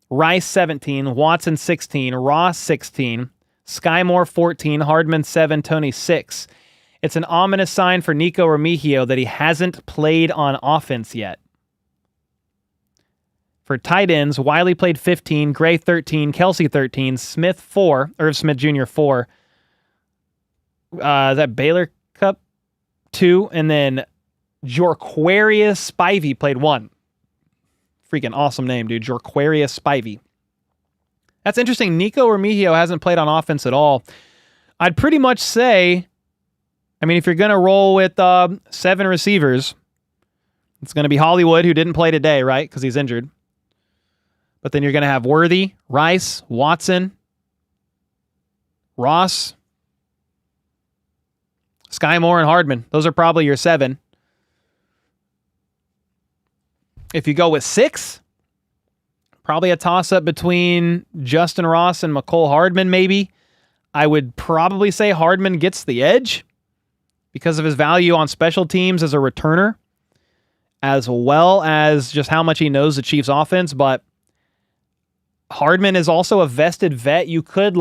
Rice 17. Watson 16. Ross 16. Sky Moore 14. Hardman 7. Tony 6. It's an ominous sign for Nico Remigio that he hasn't played on offense yet. For tight ends, Wiley played 15, Gray 13, Kelsey 13, Smith 4, Irv Smith Jr. 4. Is that Baylor Cup 2, and then Jorquarius Spivey played 1. Freaking awesome name, dude. Jorquarius Spivey. That's interesting. Nico Remigio hasn't played on offense at all. I'd pretty much say, I mean, if you're going to roll with 7 receivers, it's going to be Hollywood, who didn't play today, right? Because he's injured. But then you're going to have Worthy, Rice, Watson, Ross, Sky Moore, and Hardman. Those are probably your 7. If you go with 6, probably a toss-up between Justin Ross and McCole Hardman, maybe. I would probably say Hardman gets the edge because of his value on special teams as a returner, as well as just how much he knows the Chiefs' offense. But Hardman is also a vested vet. You could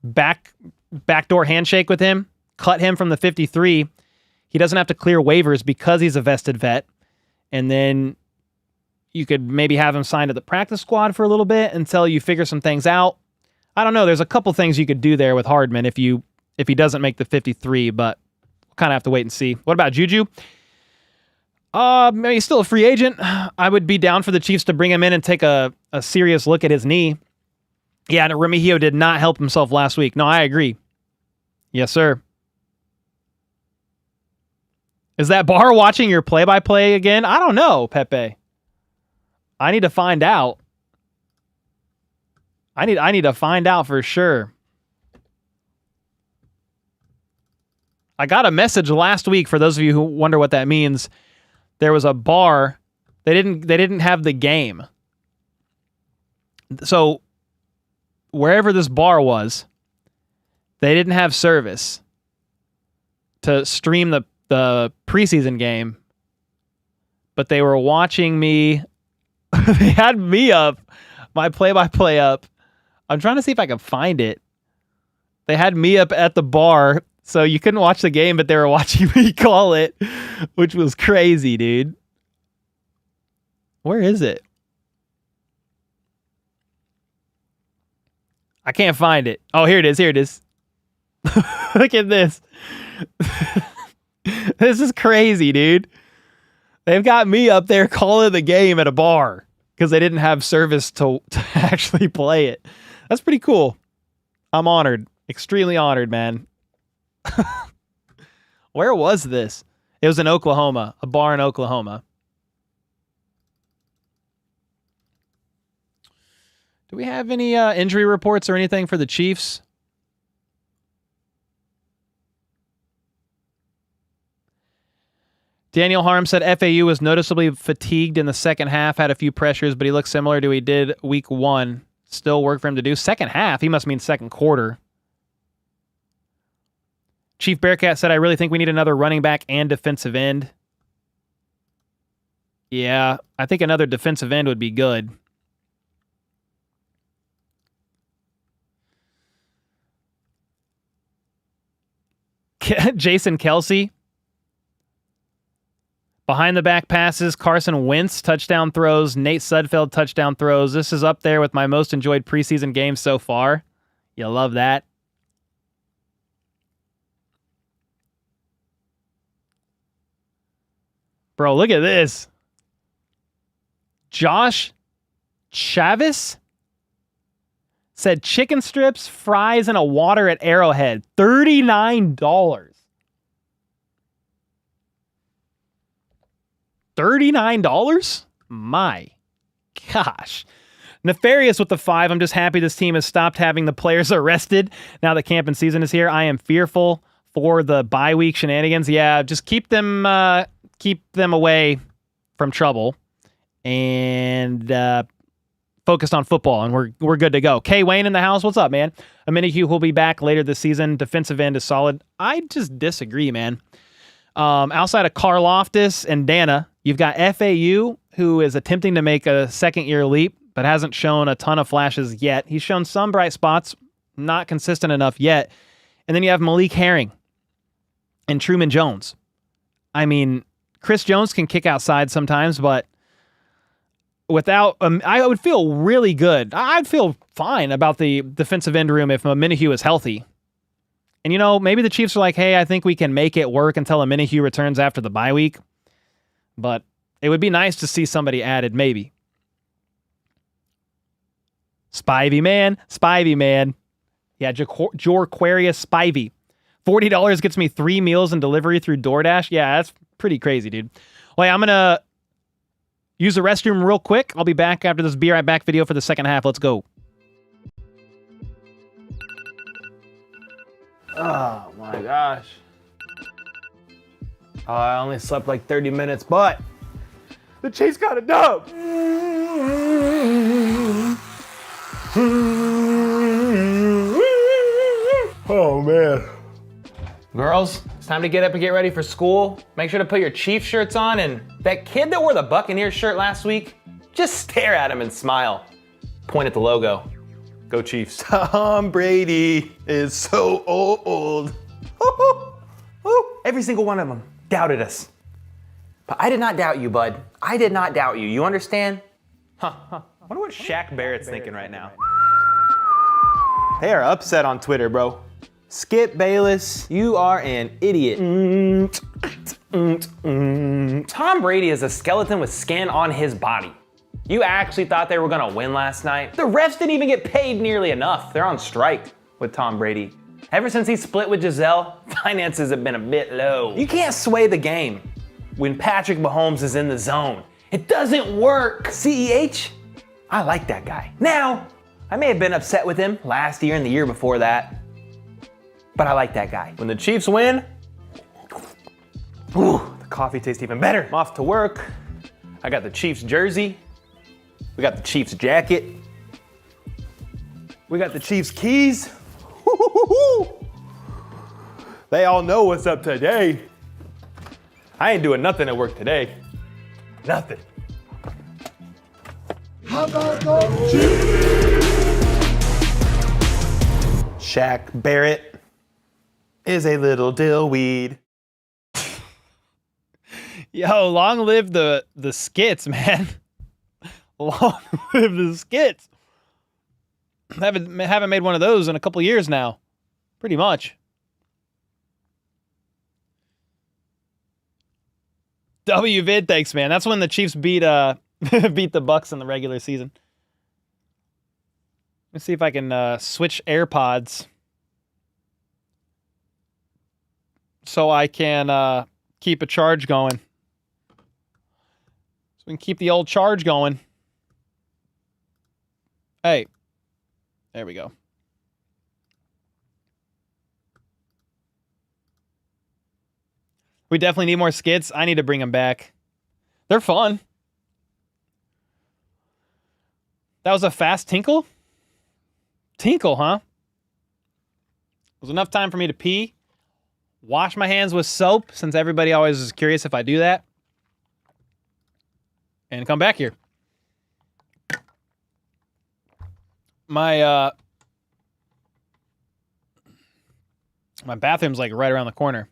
backdoor handshake with him, cut him from the 53. He doesn't have to clear waivers because he's a vested vet. And then you could maybe have him signed to the practice squad for a little bit until you figure some things out. I don't know. There's a couple things you could do there with Hardman if he doesn't make the 53, but we'll kind of have to wait and see. What about Juju? He's still a free agent. I would be down for the Chiefs to bring him in and take a serious look at his knee. Yeah, and Remigio did not help himself last week. No, I agree. Yes, sir. Is that Barr watching your play-by-play again? I don't know, Pepe. I need to find out. I need to find out for sure. I got a message last week for those of you who wonder what that means. There was a bar. They didn't have the game. So wherever this bar was, they didn't have service to stream the preseason game, but they were watching me. They had me up, my play-by-play up. I'm trying to see if I can find it. They had me up at the bar, so you couldn't watch the game, but they were watching me call it, which was crazy, dude. Where is it? I can't find it. Oh, here it is. Here it is. Look at this. This is crazy, dude. They've got me up there calling the game at a bar because they didn't have service to actually play it. That's pretty cool. I'm honored. Extremely honored, man. Where was this? It was in Oklahoma. A bar in Oklahoma. Do we have any injury reports or anything for the Chiefs? Daniel Harm said FAU was noticeably fatigued in the second half, had a few pressures, but he looked similar to he did week 1. Still work for him to do. Second half? He must mean second quarter. Chief Bearcat said, I really think we need another running back and defensive end. Yeah, I think another defensive end would be good. Jason Kelsey. Behind the back passes, Carson Wentz touchdown throws, Nate Sudfeld touchdown throws. This is up there with my most enjoyed preseason games so far. You love that. Bro, look at this. Josh Chavis said chicken strips, fries, and a water at Arrowhead. $39. $39? My gosh. Nefarious with the 5. I'm just happy this team has stopped having the players arrested now that camp and season is here. I am fearful for the bye week shenanigans. Yeah, just keep them away from trouble and focused on football, and we're good to go. K Wayne in the house. What's up, man? Aminihue will be back later this season. Defensive end is solid. I just disagree, man. Outside of Karlaftis and Dana, you've got FAU, who is attempting to make a second-year leap, but hasn't shown a ton of flashes yet. He's shown some bright spots, not consistent enough yet. And then you have Malik Herring and Truman Jones. I mean, Chris Jones can kick outside sometimes, but without I would feel really good. I'd feel fine about the defensive end room if Aminihue is healthy. And, you know, maybe the Chiefs are like, hey, I think we can make it work until Aminihue returns after the bye week. But it would be nice to see somebody added, maybe. Spivey, man. Spivey, man. Yeah, Jorquarius Spivey. $40 gets me 3 meals and delivery through DoorDash. Yeah, that's pretty crazy, dude. Well, yeah, I'm going to use the restroom real quick. I'll be back after this Be Right Back video for the second half. Let's go. Oh, my gosh. Oh, I only slept like 30 minutes, but the Chiefs got a dub. Oh, man. Girls, it's time to get up and get ready for school. Make sure to put your Chiefs shirts on, and that kid that wore the Buccaneers shirt last week, just stare at him and smile. Point at the logo. Go Chiefs. Tom Brady is so old. Every single one of them doubted us. But I did not doubt you, bud. I did not doubt you. You understand? I wonder what Shaq Barrett's thinking right now. They are upset on Twitter, bro. Skip Bayless, you are an idiot. Tom Brady is a skeleton with skin on his body. You actually thought they were gonna win last night? The refs didn't even get paid nearly enough. They're on strike with Tom Brady. Ever since he split with Giselle, finances have been a bit low. You can't sway the game when Patrick Mahomes is in the zone. It doesn't work. CEH, I like that guy. Now, I may have been upset with him last year and the year before that, but I like that guy. When the Chiefs win, ooh, the coffee tastes even better. I'm off to work. I got the Chiefs jersey. We got the Chiefs jacket. We got the Chiefs keys. They all know what's up today. I ain't doing nothing at work today. Nothing. How about those Chiefs? Shaq Barrett is a little dill weed. Yo, long live the skits, man. Long live the skits. Haven't made one of those in a couple years now. Pretty much. WVid, thanks, man. That's when the Chiefs beat beat the Bucks in the regular season. Let's see if I can switch AirPods so I can keep a charge going. So we can keep the old charge going. Hey, there we go. We definitely need more skits. I need to bring them back. They're fun. That was a fast tinkle? Tinkle, huh? It was enough time for me to pee, wash my hands with soap, since everybody always is curious if I do that, and come back here. My bathroom's like right around the corner.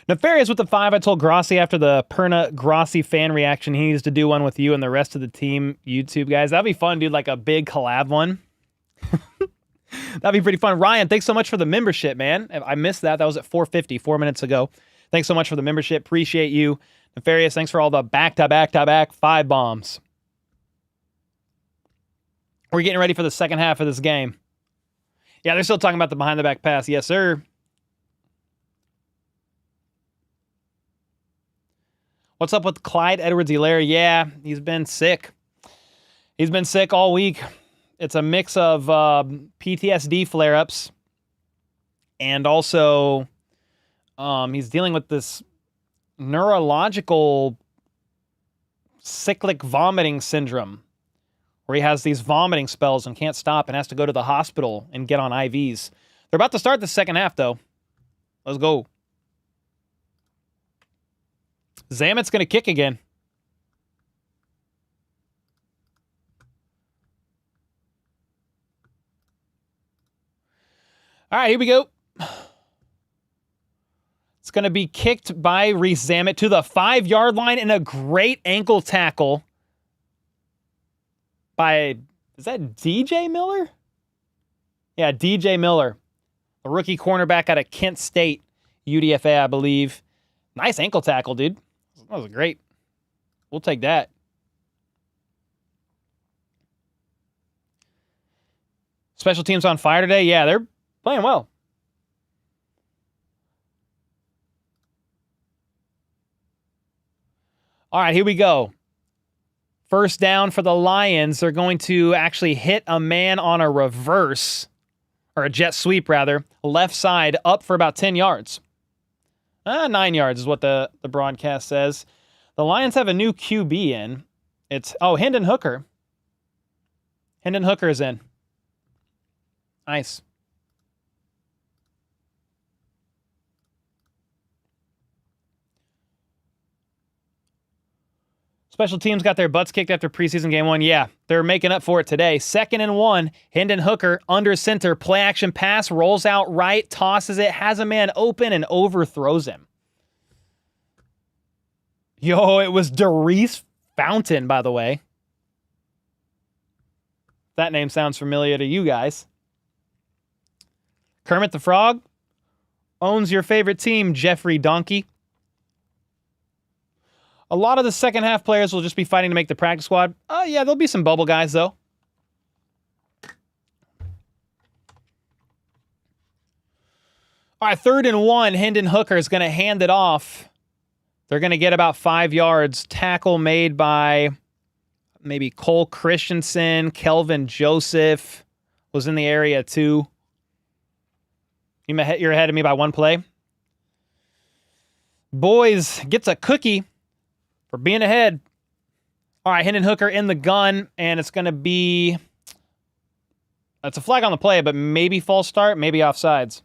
Nefarious with the 5. I told Grossi after the Perna Grossi fan reaction he needs to do one with you and the rest of the team YouTube guys. That'd be fun, dude, like a big collab one. That'd be pretty fun. Ryan, thanks so much for the membership, man. I missed that. That was at 4:50, 4 minutes ago. Thanks so much for the membership. Appreciate you. Nefarious, thanks for all the back-to-back-to-back 5 bombs. We're getting ready for the second half of this game. Yeah, they're still talking about the behind-the-back pass. Yes, sir. What's up with Clyde Edwards-Helaire? Yeah, he's been sick. He's been sick all week. It's a mix of PTSD flare-ups and also he's dealing with this neurological cyclic vomiting syndrome where he has these vomiting spells and can't stop and has to go to the hospital and get on IVs. They're about to start the second half, though. Let's go. Zamet's going to kick again. All right, here we go. It's going to be kicked by Reese Zammit to the 5-yard line and a great ankle tackle by, is that DJ Miller? Yeah, DJ Miller, a rookie cornerback out of Kent State, UDFA, I believe. Nice ankle tackle, dude. That was great. We'll take that. Special teams on fire today. Yeah, they're playing well. All right, here we go. First down for the Lions. They're going to actually hit a man on a reverse, or a jet sweep, rather. Left side, up for about 10 yards. 9 yards is what the broadcast says. The Lions have a new QB in. It's, Hendon Hooker. Hendon Hooker is in. Nice. Special teams got their butts kicked after preseason game 1. Yeah, they're making up for it today. 2nd and 1, Hendon Hooker under center, play action pass, rolls out right, tosses it, has a man open, and overthrows him. Yo, it was DeRuse Fountain, by the way. That name sounds familiar to you guys. Kermit the Frog owns your favorite team, Jeffrey Donkey. A lot of the second half players will just be fighting to make the practice squad. Yeah, there'll be some bubble guys, though. All right, 3rd and 1. Hendon Hooker is going to hand it off. They're going to get about 5 yards. Tackle made by maybe Cole Christensen. Kelvin Joseph was in the area, too. You're ahead of me by 1 play. Boys gets a cookie for being ahead. All right, Hendon Hooker in the gun, and it's going to be... It's a flag on the play, but maybe false start, maybe offsides.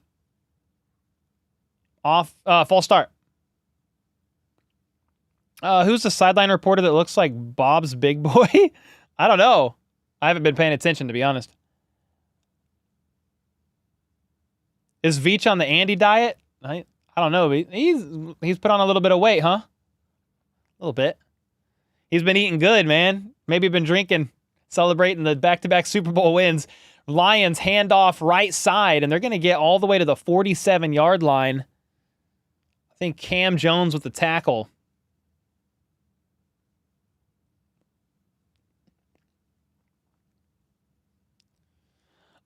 False start. Who's the sideline reporter that looks like Bob's Big Boy? I don't know. I haven't been paying attention, to be honest. Is Veach on the Andy diet? I don't know. He's put on a little bit of weight, huh? A little bit. He's been eating good, man. Maybe been drinking, celebrating the back-to-back Super Bowl wins. Lions hand off right side, and they're going to get all the way to the 47-yard line. I think Cam Jones with the tackle.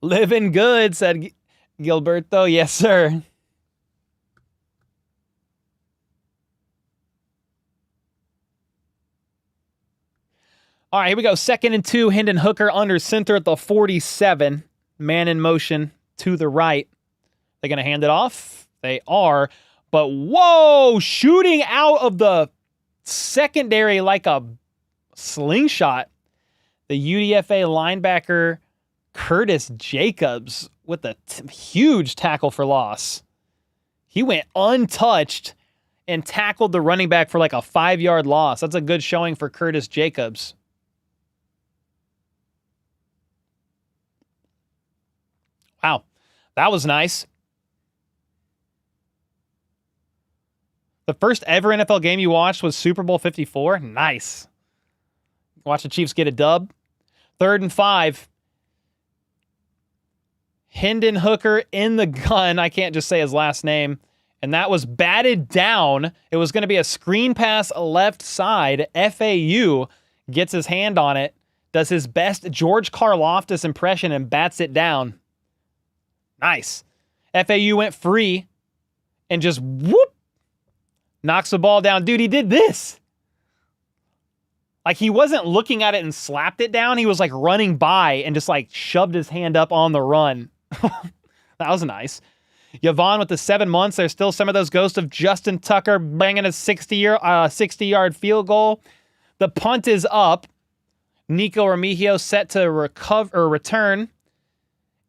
Living good, said Gilberto. Yes, sir. All right, here we go. 2nd and 2. Hendon Hooker under center at the 47. Man in motion to the right. They're going to hand it off. They are. But, whoa, shooting out of the secondary like a slingshot. The UDFA linebacker, Curtis Jacobs, with a huge tackle for loss. He went untouched and tackled the running back for like a 5-yard loss. That's a good showing for Curtis Jacobs. Wow, that was nice. The first ever NFL game you watched was Super Bowl 54. Nice. Watch the Chiefs get a dub. 3rd and 5. Hendon Hooker in the gun. I can't just say his last name. And that was batted down. It was going to be a screen pass left side. FAU gets his hand on it, does his best George Karlaftis impression, and bats it down. Nice. FAU went free and just whoop, knocks the ball down. Dude, he did this. Like, he wasn't looking at it and slapped it down. He was like running by and just like shoved his hand up on the run. That was nice. Yvonne with the 7 months. There's still some of those ghosts of Justin Tucker banging a 60-yard field goal. The punt is up. Nico Remigio set to return.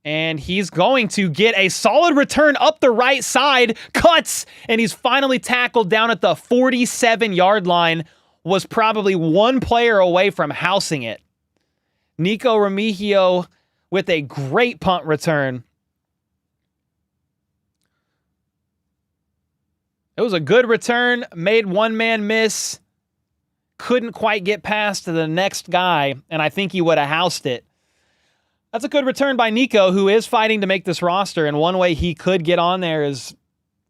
And he's going to get a solid return up the right side. Cuts. And he's finally tackled down at the 47-yard line. Was probably one player away from housing it. Nico Remigio with a great punt return. It was a good return, made one man miss, couldn't quite get past the next guy, and I think he would have housed it. That's a good return by Nico, who is fighting to make this roster, and one way he could get on there is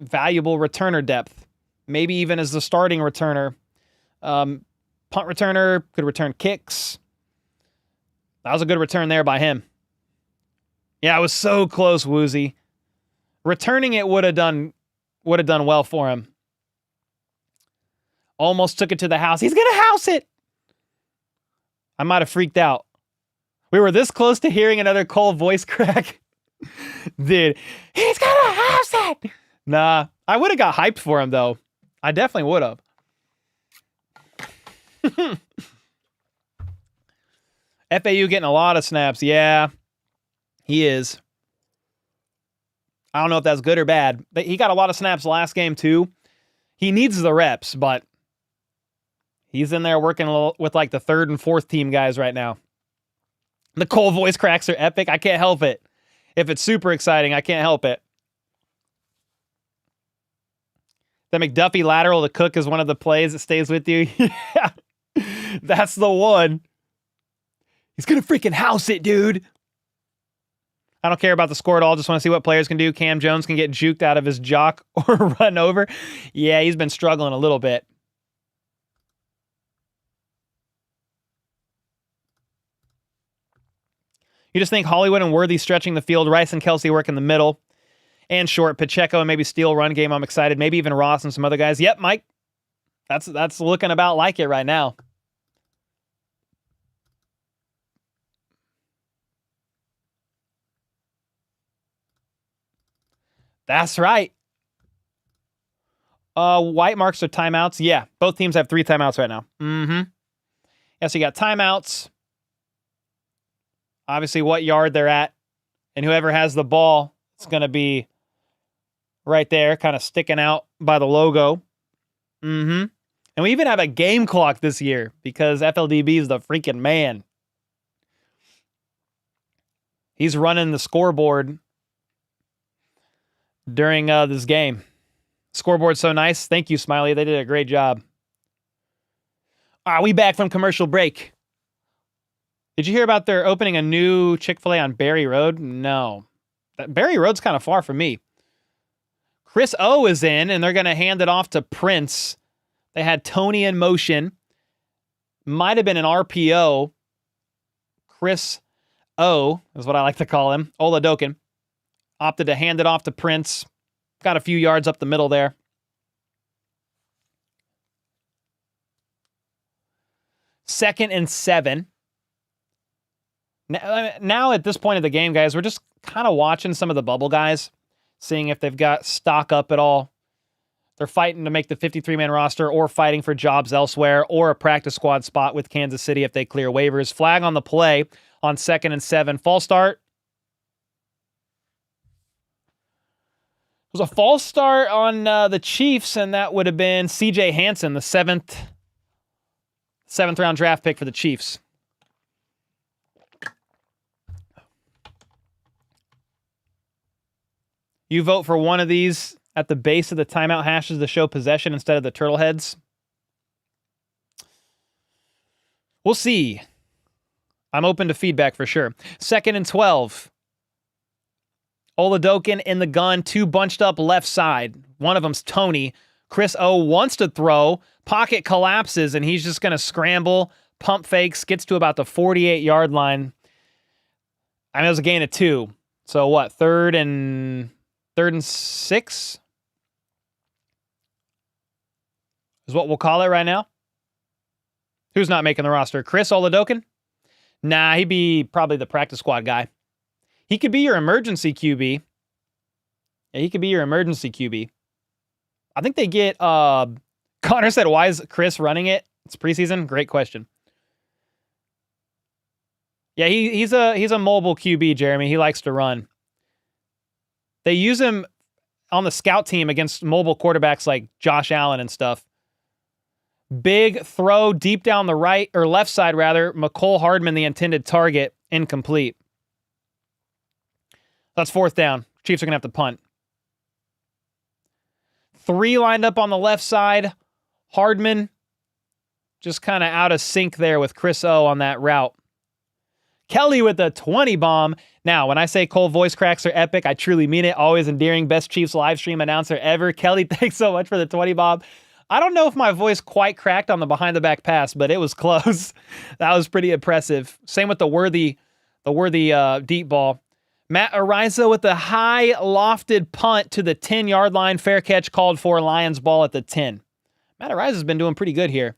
valuable returner depth, maybe even as the starting returner. Punt returner, could return kicks. That was a good return there by him. Yeah, it was so close, Woozy. Returning it would have done well for him. Almost took it to the house. He's going to house it. I might have freaked out. We were this close to hearing another Cole voice crack. Dude, he's going to house it. Nah, I would have got hyped for him, though. I definitely would have. FAU getting a lot of snaps. Yeah, he is. I don't know if that's good or bad. But he got a lot of snaps last game, too. He needs the reps, but he's in there working with like the third and fourth team guys right now. The Cole voice cracks are epic. I can't help it. If it's super exciting, I can't help it. The McDuffie lateral to Cook is one of the plays that stays with you. Yeah, that's the one. He's going to freaking house it, dude. I don't care about the score at all. Just want to see what players can do. Cam Jones can get juked out of his jock or run over. Yeah, he's been struggling a little bit. You just think Hollywood and Worthy stretching the field. Rice and Kelsey work in the middle. And short. Pacheco and maybe Steele run game. I'm excited. Maybe even Ross and some other guys. Yep, Mike. That's looking about like it right now. That's right. White marks are timeouts. Yeah, both teams have 3 timeouts right now. Yeah, so you got timeouts. Obviously, what yard they're at. And whoever has the ball, it's going to be right there, kind of sticking out by the logo. And we even have a game clock this year because FLDB is the freaking man. He's running the scoreboard during this game. Scoreboard's so nice. Thank you, Smiley. They did a great job. We back from commercial break. Did you hear about their opening a new Chick-fil-A on Berry Road? No. Berry Road's kind of far from me. Chris O is in, and they're going to hand it off to Prince. They had Tony in motion. Might have been an RPO. Chris O is what I like to call him. Oladokin. Opted to hand it off to Prince. Got a few yards up the middle there. Second and 7. Now at this point of the game, guys, we're just kind of watching some of the bubble guys, seeing if they've got stock up at all. They're fighting to make the 53-man roster or fighting for jobs elsewhere or a practice squad spot with Kansas City if they clear waivers. Flag on the play on 2nd and 7. False start. It was a false start on the Chiefs, and that would have been C.J. Hansen, the seventh round draft pick for the Chiefs. You vote for one of these at the base of the timeout hashes to show possession instead of the turtle heads. We'll see. I'm open to feedback for sure. 2nd and 12. Oladokin in the gun, 2 bunched up left side. One of them's Tony. Chris O wants to throw. Pocket collapses, and he's just going to scramble. Pump fakes, gets to about the 48-yard line. I mean, it was a gain of 2. So what, third and 6? Is what we'll call it right now. Who's not making the roster? Chris Oladokin? Nah, he'd be probably the practice squad guy. He could be your emergency QB. Yeah, he could be your emergency QB. I think they get... Connor said, why is Chris running it? It's preseason? Great question. Yeah, he's a mobile QB, Jeremy. He likes to run. They use him on the scout team against mobile quarterbacks like Josh Allen and stuff. Big throw deep down the right, or left side rather. McCole Hardman, the intended target, incomplete. That's 4th down. Chiefs are going to have to punt. Three lined up on the left side. Hardman just kind of out of sync there with Chris O on that route. Kelly with the 20 bomb. Now, when I say Cole voice cracks are epic, I truly mean it. Always endearing, best Chiefs live stream announcer ever. Kelly, thanks so much for the 20 bomb. I don't know if my voice quite cracked on the behind the back pass, but it was close. That was pretty impressive. Same with the worthy deep ball. Matt Ariza with the high lofted punt to the 10-yard line. Fair catch called for. Lions ball at the 10. Matt Ariza's been doing pretty good here.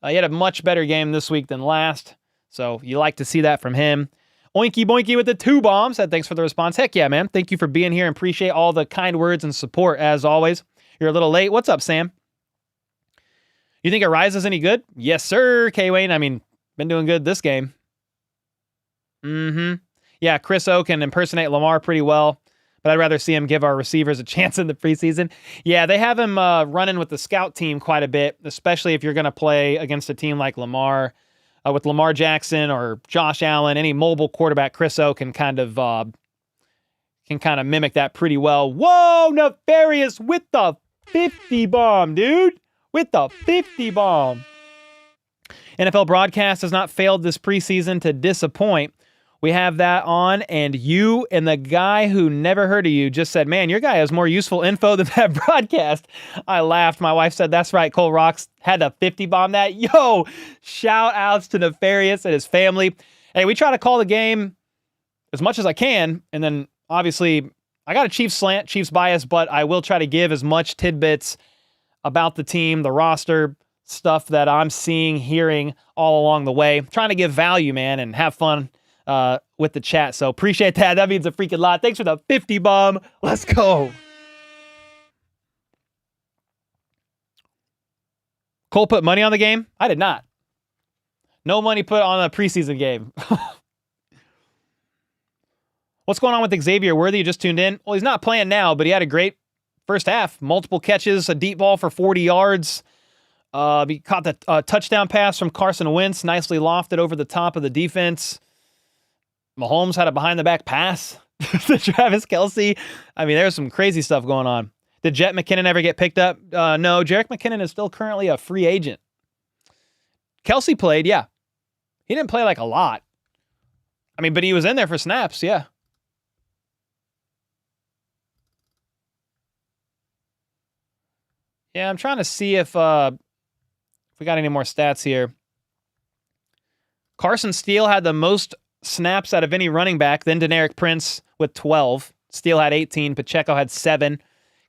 He had a much better game this week than last, so you like to see that from him. Oinky Boinky with the 2 bombs. Said thanks for the response. Heck yeah, man. Thank you for being here and appreciate all the kind words and support as always. You're a little late. What's up, Sam? You think Ariza's any good? Yes, sir, K-Wayne. I mean, been doing good this game. Yeah, Chris O can impersonate Lamar pretty well, but I'd rather see him give our receivers a chance in the preseason. Yeah, they have him running with the scout team quite a bit, especially if you're going to play against a team like Lamar, with Lamar Jackson or Josh Allen. Any mobile quarterback, Chris O can kind of mimic that pretty well. Whoa, Nefarious with the 50 bomb, dude. With the 50 bomb. NFL broadcast has not failed this preseason to disappoint. We have that on, and you and the guy who never heard of you just said, man, your guy has more useful info than that broadcast. I laughed. My wife said, that's right, Cole Rocks had to 50 bomb that. Yo, shout outs to Nefarious and his family. Hey, we try to call the game as much as I can, and then obviously I got a Chiefs slant, Chiefs bias, but I will try to give as much tidbits about the team, the roster, stuff that I'm seeing, hearing all along the way. Trying to give value, man, and have fun with the chat. So appreciate that. That means a freaking lot. Thanks for the 50 bomb. Let's go. Cole put money on the game? I did not. No money put on a preseason game. What's going on with Xavier Worthy? You just tuned in? Well, he's not playing now, but he had a great first half. Multiple catches, a deep ball for 40 yards. He caught the touchdown pass from Carson Wentz, nicely lofted over the top of the defense. Mahomes had a behind-the-back pass to Travis Kelce. I mean, there's some crazy stuff going on. Did Jet McKinnon ever get picked up? No, Jerick McKinnon is still currently a free agent. Kelce played, yeah. He didn't play like a lot. I mean, but he was in there for snaps, yeah. Yeah, I'm trying to see if we got any more stats here. Carson Steele had the most snaps out of any running back, then Deneric Prince with 12. Steele had 18. Pacheco had 7.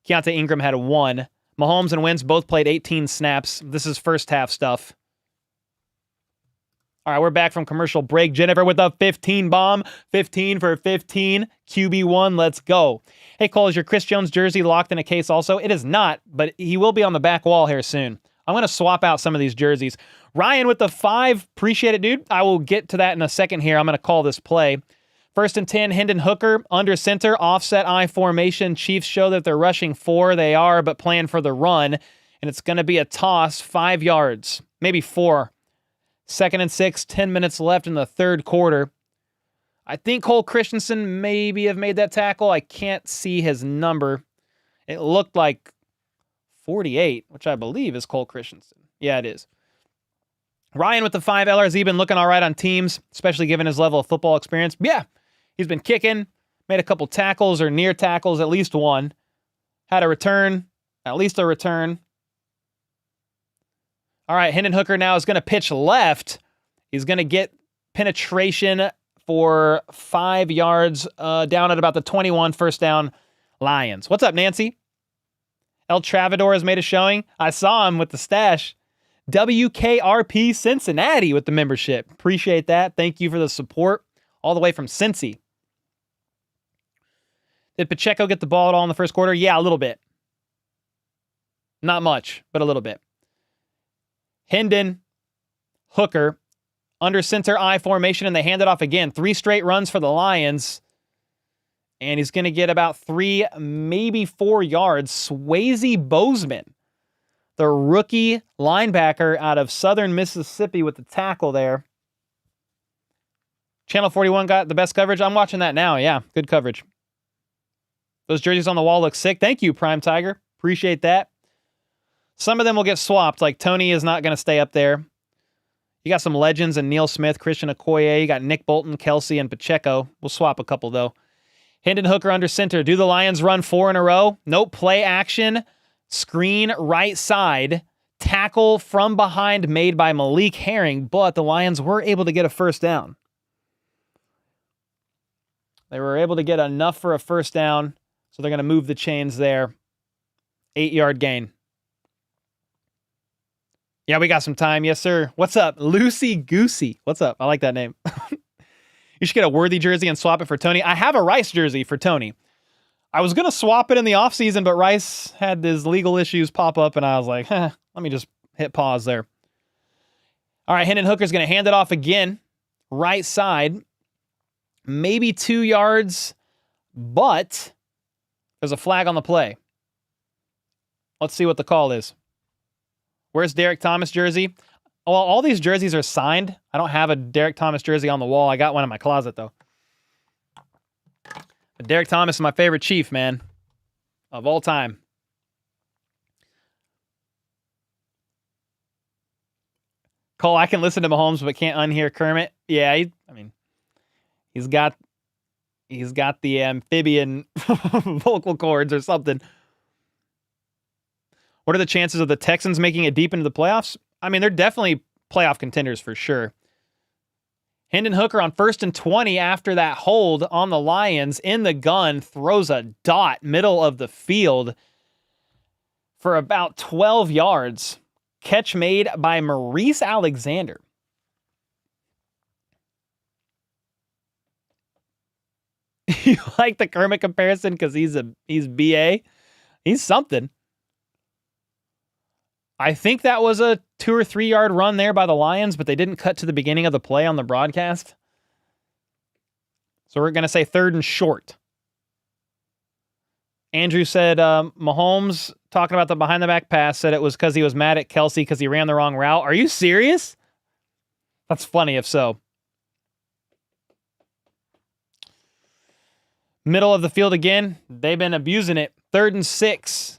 Keontae Ingram had 1. Mahomes and Wentz both played 18 snaps. This is first half stuff. All right, we're back from commercial break. Jennifer with a 15 bomb. 15 for 15. QB1, let's go. Hey, Cole, is your Chris Jones jersey locked in a case also? It is not, but he will be on the back wall here soon. I'm going to swap out some of these jerseys. Ryan with the 5. Appreciate it, dude. I will get to that in a second here. I'm going to call this play. 1st and 10, Hendon Hooker, under center, offset I formation. Chiefs show that they're rushing 4. They are, but playing for the run. And it's going to be a toss, 5 yards, maybe 4. 2nd and 6, 10 minutes left in the third quarter. I think Cole Christensen maybe have made that tackle. I can't see his number. It looked like 48, which I believe is Cole Christensen. Yeah, it is. Ryan with the 5. LRZ been looking all right on teams, especially given his level of football experience. Yeah, he's been kicking, made a couple tackles or near tackles, at least one. Had a return, at least a return. All right, Hendon Hooker now is going to pitch left. He's going to get penetration for 5 yards down at about the 21, first down, Lions. What's up, Nancy? El Travador has made a showing. I saw him with the stash. WKRP Cincinnati with the membership. Appreciate that. Thank you for the support. All the way from Cincy. Did Pacheco get the ball at all in the first quarter? Yeah, a little bit. Not much, but a little bit. Hendon, Hooker, under center I formation, and they hand it off again. 3 straight runs for the Lions. And he's going to get about 3, maybe 4 yards. Swayze Bozeman, the rookie linebacker out of Southern Mississippi with the tackle there. Channel 41 got the best coverage. I'm watching that now. Yeah, good coverage. Those jerseys on the wall look sick. Thank you, Prime Tiger. Appreciate that. Some of them will get swapped. Like Tony is not going to stay up there. You got some legends and Neil Smith, Christian Okoye. You got Nick Bolton, Kelsey, and Pacheco. We'll swap a couple, though. Hendon Hooker under center. Do the Lions run 4 in a row? Nope. Play action. Screen right side. Tackle from behind made by Malik Herring, but the Lions were able to get a first down. They were able to get enough for a first down, so they're going to move the chains there. 8-yard gain. Yeah, we got some time. Yes, sir. What's up? Lucy Goosey. What's up? I like that name. You should get a Worthy jersey and swap it for Tony. I have a Rice jersey for Tony. I was going to swap it in the offseason, but Rice had his legal issues pop up, and I was like, let me just hit pause there. All right, Hendon Hooker's going to hand it off again. Right side. Maybe 2 yards, but there's a flag on the play. Let's see what the call is. Where's Derek Thomas jersey? Well, all these jerseys are signed. I don't have a Derek Thomas jersey on the wall. I got one in my closet, though. But Derek Thomas is my favorite Chief, man, of all time. Cole, I can listen to Mahomes, but can't unhear Kermit. Yeah, he's got the amphibian vocal cords or something. What are the chances of the Texans making it deep into the playoffs? I mean, they're definitely playoff contenders for sure. Hendon Hooker on 1st and 20 after that hold on the Lions in the gun, throws a dot middle of the field for about 12 yards. Catch made by Maurice Alexander. You like the Kermit comparison because he's BA? He's something. I think that was a 2 or 3 yard run there by the Lions, but they didn't cut to the beginning of the play on the broadcast. So we're going to say 3rd and short. Andrew said Mahomes, talking about the behind-the-back pass, said it was because he was mad at Kelsey because he ran the wrong route. Are you serious? That's funny if so. Middle of the field again. They've been abusing it. 3rd and 6.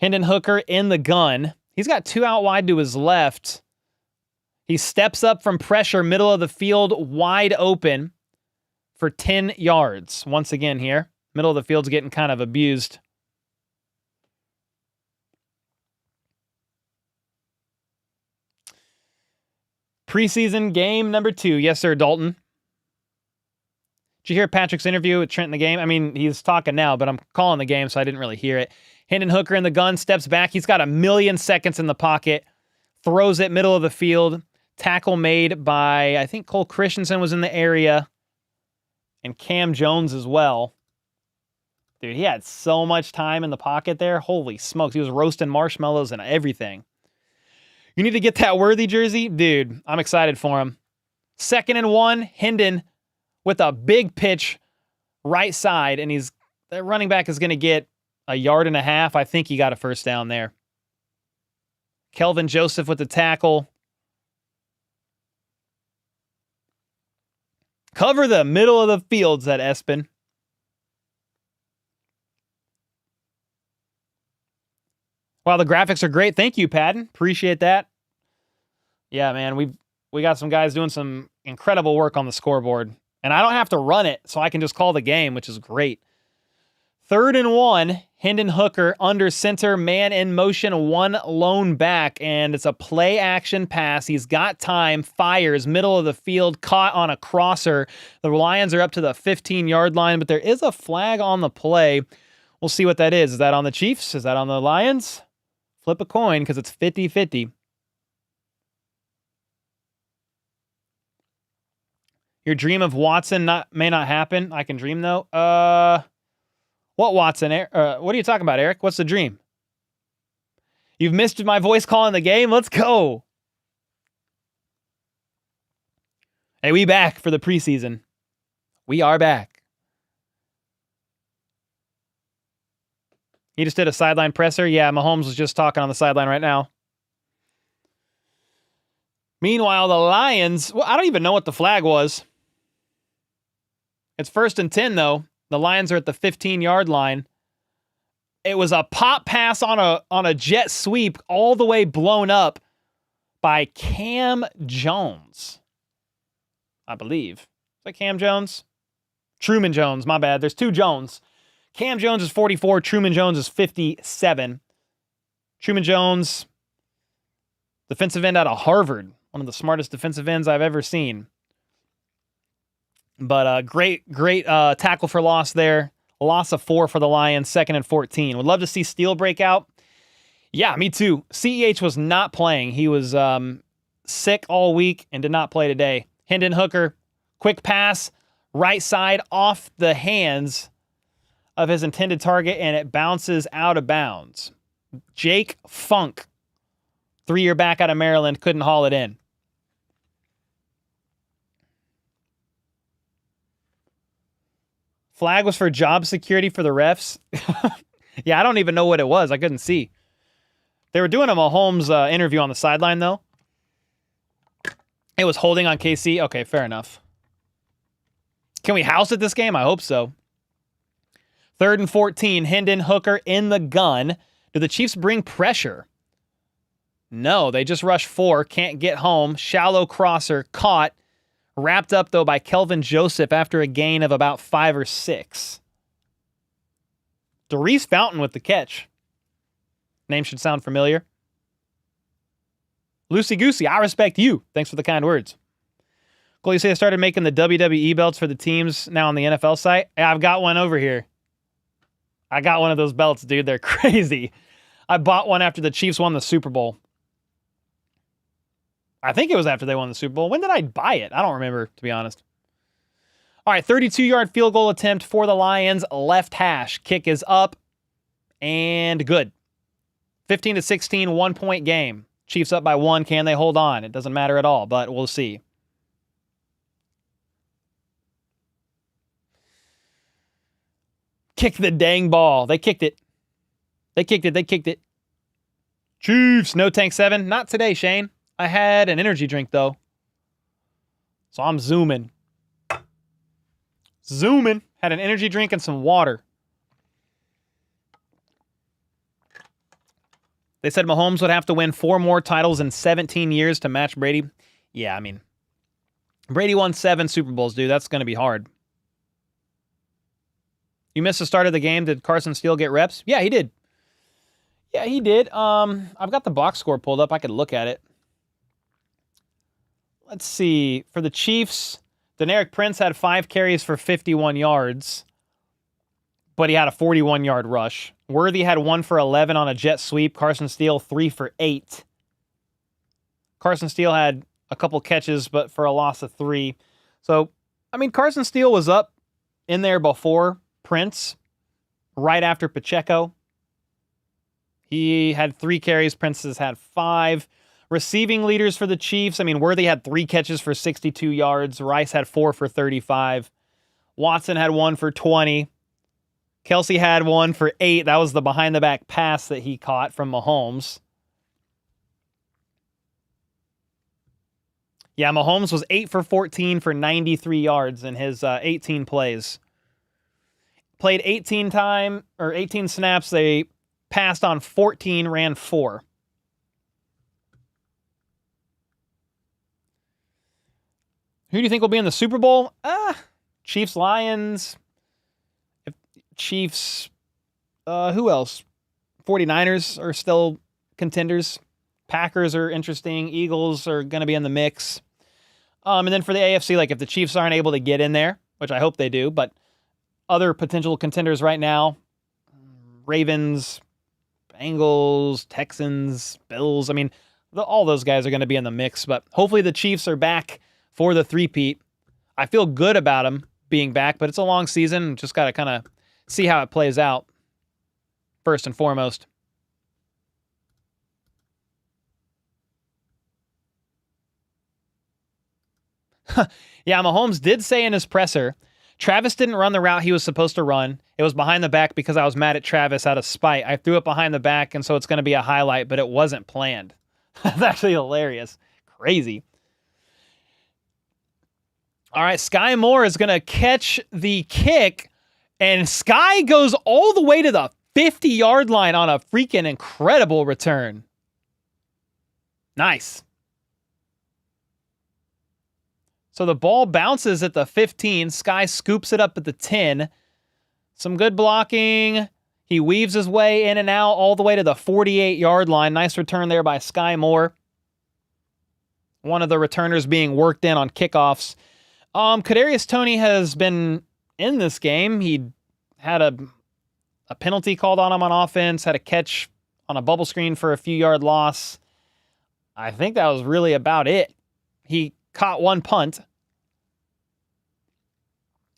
Hendon Hooker in the gun. He's got 2 out wide to his left. He steps up from pressure, middle of the field, wide open for 10 yards. Once again here. Middle of the field's getting kind of abused. Preseason game number 2. Yes, sir, Dalton. Did you hear Patrick's interview with Trent in the game? I mean, he's talking now, but I'm calling the game, so I didn't really hear it. Hendon Hooker in the gun, steps back. He's got 1,000,000 seconds in the pocket. Throws it middle of the field. Tackle made by, I think Cole Christensen was in the area. And Cam Jones as well. Dude, he had so much time in the pocket there. Holy smokes. He was roasting marshmallows and everything. You need to get that Worthy jersey? Dude, I'm excited for him. 2nd and 1. Hendon with a big pitch right side. And the running back is going to get 1.5 yards. I think he got a first down there. Kelvin Joseph with the tackle. Cover the middle of the field, said Espen. Wow, the graphics are great. Thank you, Patton. Appreciate that. Yeah, man, we got some guys doing some incredible work on the scoreboard. And I don't have to run it, so I can just call the game, which is great. 3rd and 1, Hendon Hooker under center, man in motion, 1 lone back, and it's a play action pass. He's got time, fires, middle of the field, caught on a crosser. The Lions are up to the 15-yard line, but there is a flag on the play. We'll see what that is. Is that on the Chiefs? Is that on the Lions? Flip a coin because it's 50-50. Your dream of Watson may not happen. I can dream, though. What Watson? What are you talking about, Eric? What's the dream? You've missed my voice calling the game? Let's go. Hey, we back for the preseason. We are back. He just did a sideline presser. Yeah, Mahomes was just talking on the sideline right now. Meanwhile, the Lions, well, I don't even know what the flag was. It's 1st and 10, though. The Lions are at the 15-yard line. It was a pop pass on a jet sweep all the way blown up by Cam Jones, I believe. Is that Cam Jones? Truman Jones, my bad. There's two Jones. Cam Jones is 44. Truman Jones is 57. Truman Jones, defensive end out of Harvard. One of the smartest defensive ends I've ever seen. But great tackle for loss there. Loss of 4 for the Lions, 2nd and 14. Would love to see Steele break out. Yeah, me too. CEH was not playing. He was sick all week and did not play today. Hendon Hooker, quick pass, right side off the hands of his intended target, and it bounces out of bounds. Jake Funk, 3-year back out of Maryland, couldn't haul it in. Flag was for job security for the refs. Yeah, I don't even know what it was. I couldn't see. They were doing a Mahomes interview on the sideline, though. It was holding on KC. Okay, fair enough. Can we house it this game? I hope so. 3rd and 14. Hendon Hooker in the gun. Do the Chiefs bring pressure? No, they just rush 4. Can't get home. Shallow crosser. Caught. Wrapped up, though, by Kelvin Joseph after a gain of about 5 or 6. DeRuse Fountain with the catch. Name should sound familiar. Loosey Goosey, I respect you. Thanks for the kind words. Cole, you say I started making the WWE belts for the teams now on the NFL site? Yeah, I've got one over here. I got one of those belts, dude. They're crazy. I bought one after the Chiefs won the Super Bowl. I think it was after they won the Super Bowl. When did I buy it? I don't remember, to be honest. All right, 32-yard field goal attempt for the Lions. Left hash. Kick is up and good. 15-16, 1-point game. Chiefs up by 1. Can they hold on? It doesn't matter at all, but we'll see. Kick the dang ball. They kicked it. They kicked it. Chiefs, no tank 7. Not today, Shane. I had an energy drink, though. So I'm zooming. Had an energy drink and some water. They said Mahomes would have to win 4 more titles in 17 years to match Brady. Yeah, I mean, Brady won 7 Super Bowls, dude. That's going to be hard. You missed the start of the game. Did Carson Steele get reps? Yeah, he did. I've got the box score pulled up. I could look at it. Let's see. For the Chiefs, Deneric Prince had 5 carries for 51 yards, but he had a 41-yard rush. Worthy had 1 for 11 on a jet sweep. Carson Steele, 3 for 8. Carson Steele had a couple catches, but for a loss of 3. So, I mean, Carson Steele was up in there before Prince, right after Pacheco. He had 3 carries. Prince has had 5. Receiving leaders for the Chiefs, I mean, Worthy had 3 catches for 62 yards. Rice had 4 for 35. Watson had 1 for 20. Kelsey had 1 for 8. That was the behind-the-back pass that he caught from Mahomes. Yeah, Mahomes was 8 for 14 for 93 yards in his 18 plays. Played 18 snaps. They passed on 14, ran 4. Who do you think will be in the Super Bowl? Chiefs, Lions. Chiefs, who else? 49ers are still contenders. Packers are interesting. Eagles are going to be in the mix. And then for the AFC, like if the Chiefs aren't able to get in there, which I hope they do, but other potential contenders right now, Ravens, Bengals, Texans, Bills. I mean, all those guys are going to be in the mix, but hopefully the Chiefs are back for the three-peat. I feel good about them being back, but it's a long season. Just got to kind of see how it plays out, first and foremost. Yeah, Mahomes did say in his presser, Travis didn't run the route he was supposed to run. It was behind the back because I was mad at Travis out of spite. I threw it behind the back, and so it's going to be a highlight, but it wasn't planned. That's actually hilarious. Crazy. All right, Sky Moore is going to catch the kick, and Sky goes all the way to the 50-yard line on a freaking incredible return. Nice. So the ball bounces at the 15. Sky scoops it up at the 10. Some good blocking. He weaves his way in and out all the way to the 48-yard line. Nice return there by Sky Moore. One of the returners being worked in on kickoffs. Kadarius Toney has been in this game. He had a penalty called on him on offense, had a catch on a bubble screen for a few-yard loss. I think that was really about it. He caught one punt.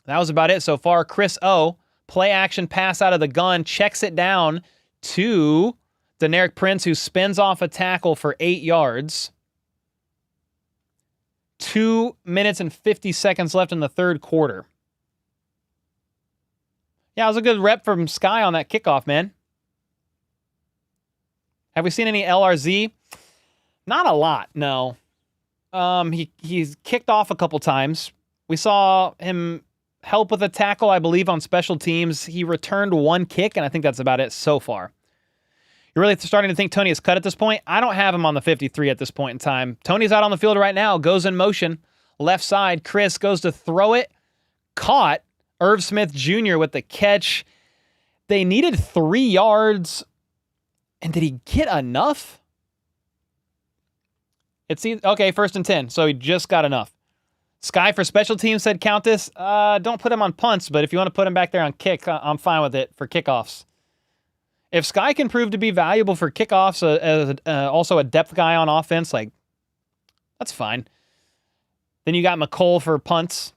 That was about it so far. Chris O, play action pass out of the gun, checks it down to Deneric Prince, who spins off a tackle for 8 yards. 2 minutes and 50 seconds left in the third quarter. Yeah, it was a good rep from Sky on that kickoff, man. Have we seen any LRZ? Not a lot, no. He's kicked off a couple times. We saw him help with a tackle, I believe, on special teams. He returned one kick, and I think that's about it so far. You're really starting to think Toney is cut at this point? I don't have him on the 53 at this point in time. Toney's out on the field right now, goes in motion, left side. Chris goes to throw it, caught. Irv Smith Jr. with the catch. They needed 3 yards, and did he get enough? Okay, 1st and 10, so he just got enough. Sky for special teams, said Countess. Don't put him on punts, but if you want to put him back there on kick, I'm fine with it for kickoffs. If Sky can prove to be valuable for kickoffs, as also a depth guy on offense, like, that's fine. Then you got McCole for punts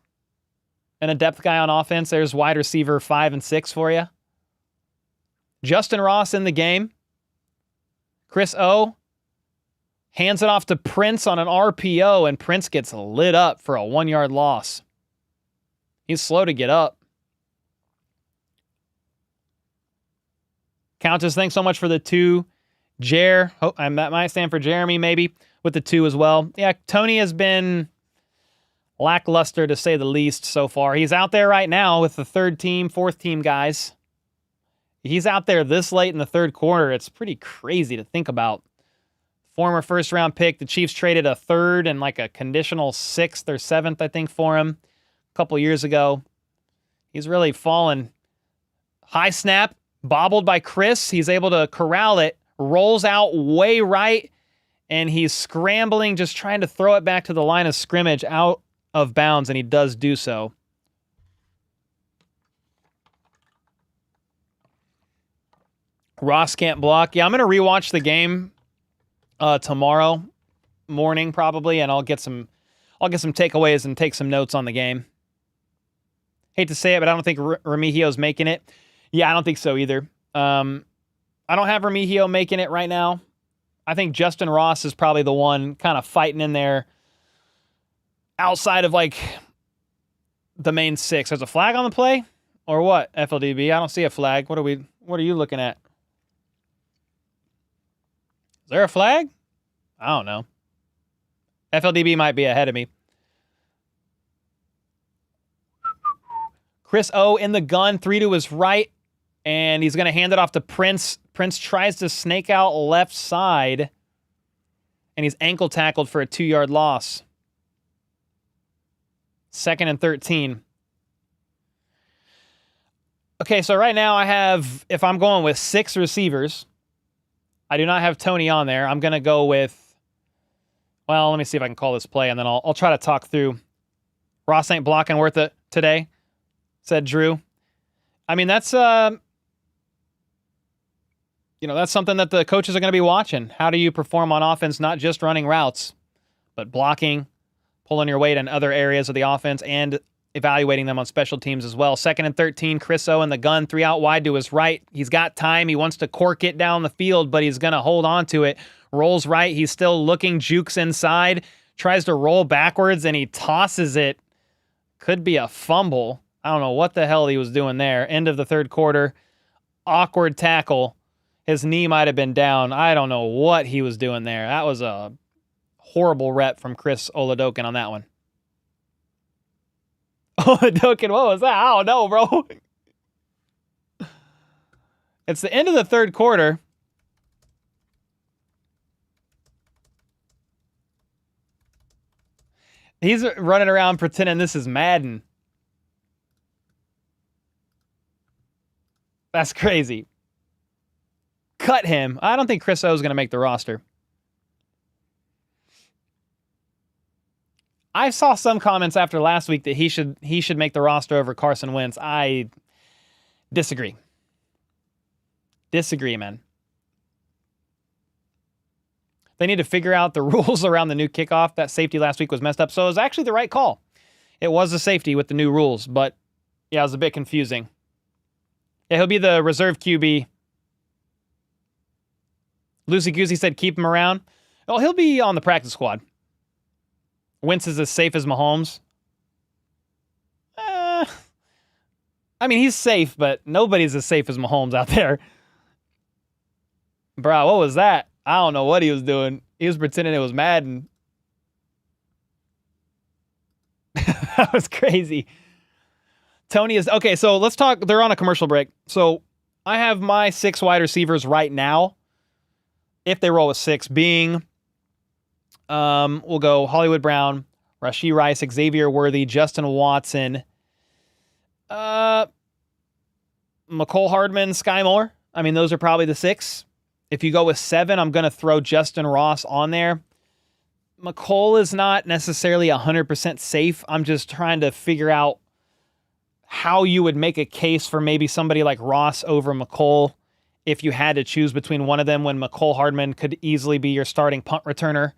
and a depth guy on offense. There's wide receiver 5 and 6 for you. Justin Ross in the game. Chris O hands it off to Prince on an RPO, and Prince gets lit up for a 1-yard loss. He's slow to get up. Countess, thanks so much for the 2. That might stand for Jeremy, maybe, with the 2 as well. Yeah, Toney has been lackluster, to say the least, so far. He's out there right now with the 3rd team, 4th team guys. He's out there this late in the third quarter. It's pretty crazy to think about. Former first-round pick. The Chiefs traded a 3rd and like a conditional 6th or 7th, I think, for him a couple years ago. He's really fallen. High snap, bobbled by Chris. He's able to corral it, rolls out way right, and he's scrambling, just trying to throw it back to the line of scrimmage out of bounds, and he does do so. Ross can't block. Yeah, I'm going to rewatch the game tomorrow morning probably, and I'll get some takeaways and take some notes on the game. Hate to say it, but I don't think Remigio's making it. Yeah, I don't think so either. I don't have Remigio making it right now. I think Justin Ross is probably the one kind of fighting in there outside of like the main 6. There's a flag on the play or what? FLDB. I don't see a flag. What are you looking at? Is there a flag? I don't know. FLDB might be ahead of me. Chris O in the gun, 3 to his right, and he's going to hand it off to Prince. Prince tries to snake out left side, and he's ankle tackled for a 2-yard loss. 2nd and 13. Okay, so right now I have, if I'm going with 6 receivers, I do not have Toney on there. I'm going to go with, well, let me see if I can call this play, and then I'll try to talk through. Ross ain't blocking worth it today, said Drew. I mean, that's that's something that the coaches are going to be watching. How do you perform on offense, not just running routes, but blocking, pulling your weight in other areas of the offense, and evaluating them on special teams as well. 2nd and 13, Chris O in the gun, 3 out wide to his right. He's got time. He wants to cork it down the field, but he's going to hold on to it. Rolls right. He's still looking, jukes inside, tries to roll backwards, and he tosses it. Could be a fumble. I don't know what the hell he was doing there. End of the third quarter. Awkward tackle. His knee might have been down. I don't know what he was doing there. That was a horrible rep from Chris Oladokin on that one. Oladokin, what was that? I don't know, bro. It's the end of the third quarter. He's running around pretending this is Madden. That's crazy. Cut him. I don't think Chris O is going to make the roster. I saw some comments after last week that he should make the roster over Carson Wentz. I disagree. Disagree, man. They need to figure out the rules around the new kickoff. That safety last week was messed up, so it was actually the right call. It was a safety with the new rules, but yeah, it was a bit confusing. Yeah, he'll be the reserve QB. Lucy Goosey said keep him around. Oh, he'll be on the practice squad. Wentz is as safe as Mahomes. I mean, he's safe, but nobody's as safe as Mahomes out there. Bro, what was that? I don't know what he was doing. He was pretending it was Madden. That was crazy. Tony is... Okay, so let's talk... They're on a commercial break. So I have my 6 wide receivers right now. If they roll with 6, being... we'll go Hollywood Brown, Rashee Rice, Xavier Worthy, Justin Watson, McCole Hardman, Sky Moore. I mean, those are probably the 6. If you go with 7, I'm going to throw Justin Ross on there. McCole is not necessarily 100% safe. I'm just trying to figure out how you would make a case for maybe somebody like Ross over McCole if you had to choose between one of them, when McCole Hardman could easily be your starting punt returner.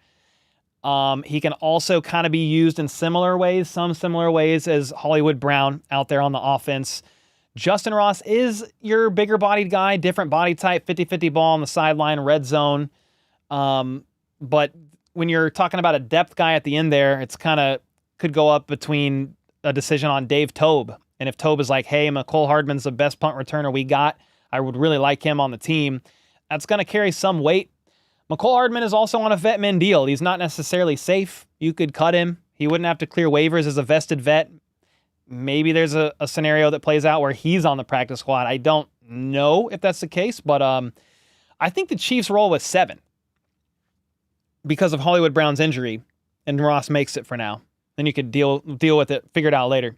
He can also kind of be used in similar ways, some similar ways as Hollywood Brown out there on the offense. Justin Ross is your bigger bodied guy, different body type, 50-50 ball on the sideline, red zone. But when you're talking about a depth guy at the end there, it's kind of could go up between a decision on Dave Tobe. And if Tobe is like, hey, McCole Hardman's the best punt returner we got, I would really like him on the team, that's going to carry some weight. McCole Hardman is also on a vet min deal. He's not necessarily safe. You could cut him. He wouldn't have to clear waivers as a vested vet. Maybe there's a scenario that plays out where he's on the practice squad. I don't know if that's the case, but I think the Chiefs roll with 7 because of Hollywood Brown's injury, and Ross makes it for now. Then you could deal with it, figure it out later.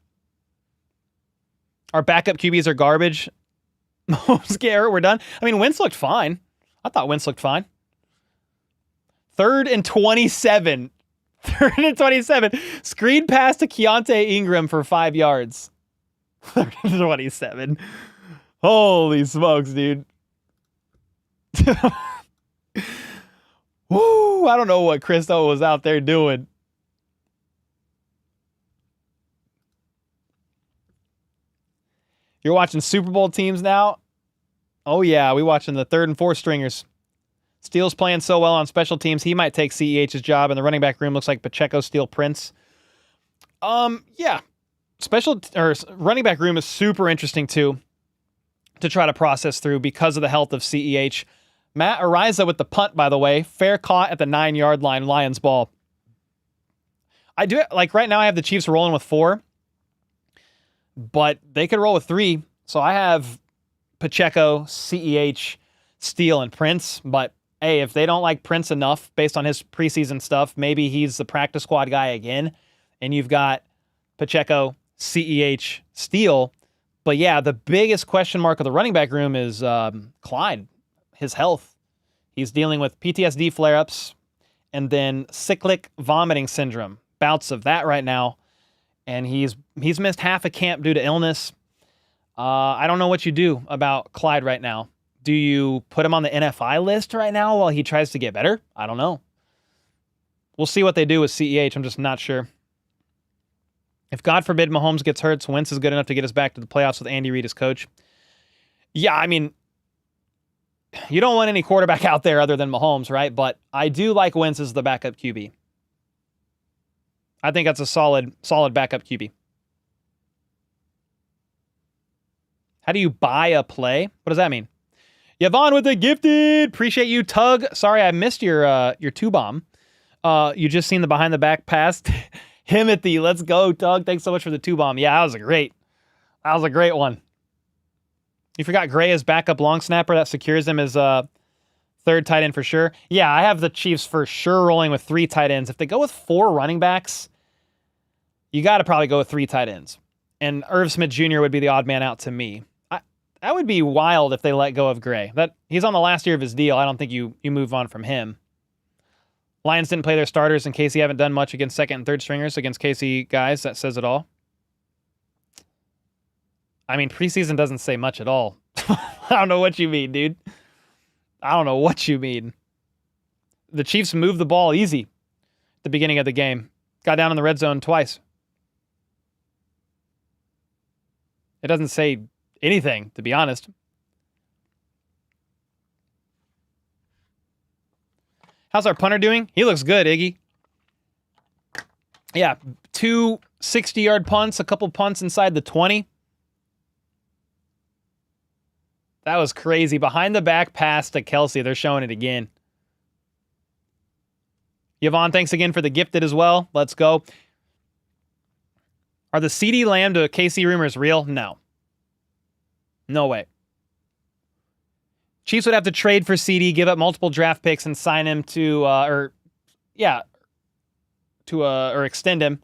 Our backup QBs are garbage. We're done. I mean, Wentz looked fine. I thought Wentz looked fine. 3rd and 27. 3rd and 27. Screen pass to Keontae Ingram for 5 yards. 3rd and 27. Holy smokes, dude. Woo! I don't know what Christo was out there doing. You're watching Super Bowl teams now? Oh, yeah. We watching the 3rd and 4th stringers. Steele's playing so well on special teams, he might take CEH's job, and the running back room looks like Pacheco, Steele, Prince. Yeah. Running back room is super interesting, too, to try to process through because of the health of CEH. Matt Ariza with the punt, by the way. Fair caught at the 9-yard line, Lions ball. I do it, like right now I have the Chiefs rolling with 4, but they could roll with 3. So I have Pacheco, CEH, Steele, and Prince, but hey, if they don't like Prince enough based on his preseason stuff, maybe he's the practice squad guy again, and you've got Pacheco, CEH, Steele. But yeah, the biggest question mark of the running back room is Clyde, his health. He's dealing with PTSD flare-ups and then cyclic vomiting syndrome, bouts of that right now, and he's missed half a camp due to illness. I don't know what you do about Clyde right now. Do you put him on the NFI list right now while he tries to get better? I don't know. We'll see what they do with CEH. I'm just not sure. If God forbid Mahomes gets hurt, so Wentz is good enough to get us back to the playoffs with Andy Reid as coach. Yeah, I mean, you don't want any quarterback out there other than Mahomes, right? But I do like Wentz as the backup QB. I think that's a solid backup QB. How do you buy a play? What does that mean? Yvonne with the gifted. Appreciate you, Tug. Sorry, I missed your 2-bomb. You just seen the behind the back pass. Himothy, let's go, Tug. Thanks so much for the 2-bomb. Yeah, that was a great one. You forgot Gray as backup long snapper. That secures him as third tight end for sure. Yeah, I have the Chiefs for sure rolling with 3 tight ends. If they go with 4 running backs, you got to probably go with 3 tight ends. And Irv Smith Jr. would be the odd man out to me. That would be wild if they let go of Gray. He's on the last year of his deal. I don't think you move on from him. Lions didn't play their starters in case he haven't done much against second and third stringers against KC guys. That says it all. I mean, preseason doesn't say much at all. I don't know what you mean, dude. I don't know what you mean. The Chiefs moved the ball easy at the beginning of the game. Got down in the red zone twice. It doesn't say anything, to be honest. How's our punter doing? He looks good, Iggy. Yeah, 2 60-yard punts, a couple punts inside the 20. That was crazy. Behind the back pass to Kelsey. They're showing it again. Yvonne, thanks again for the gifted as well. Let's go. Are the CD Lamb to KC rumors real? No. No way. Chiefs would have to trade for CD, give up multiple draft picks, and sign him or extend him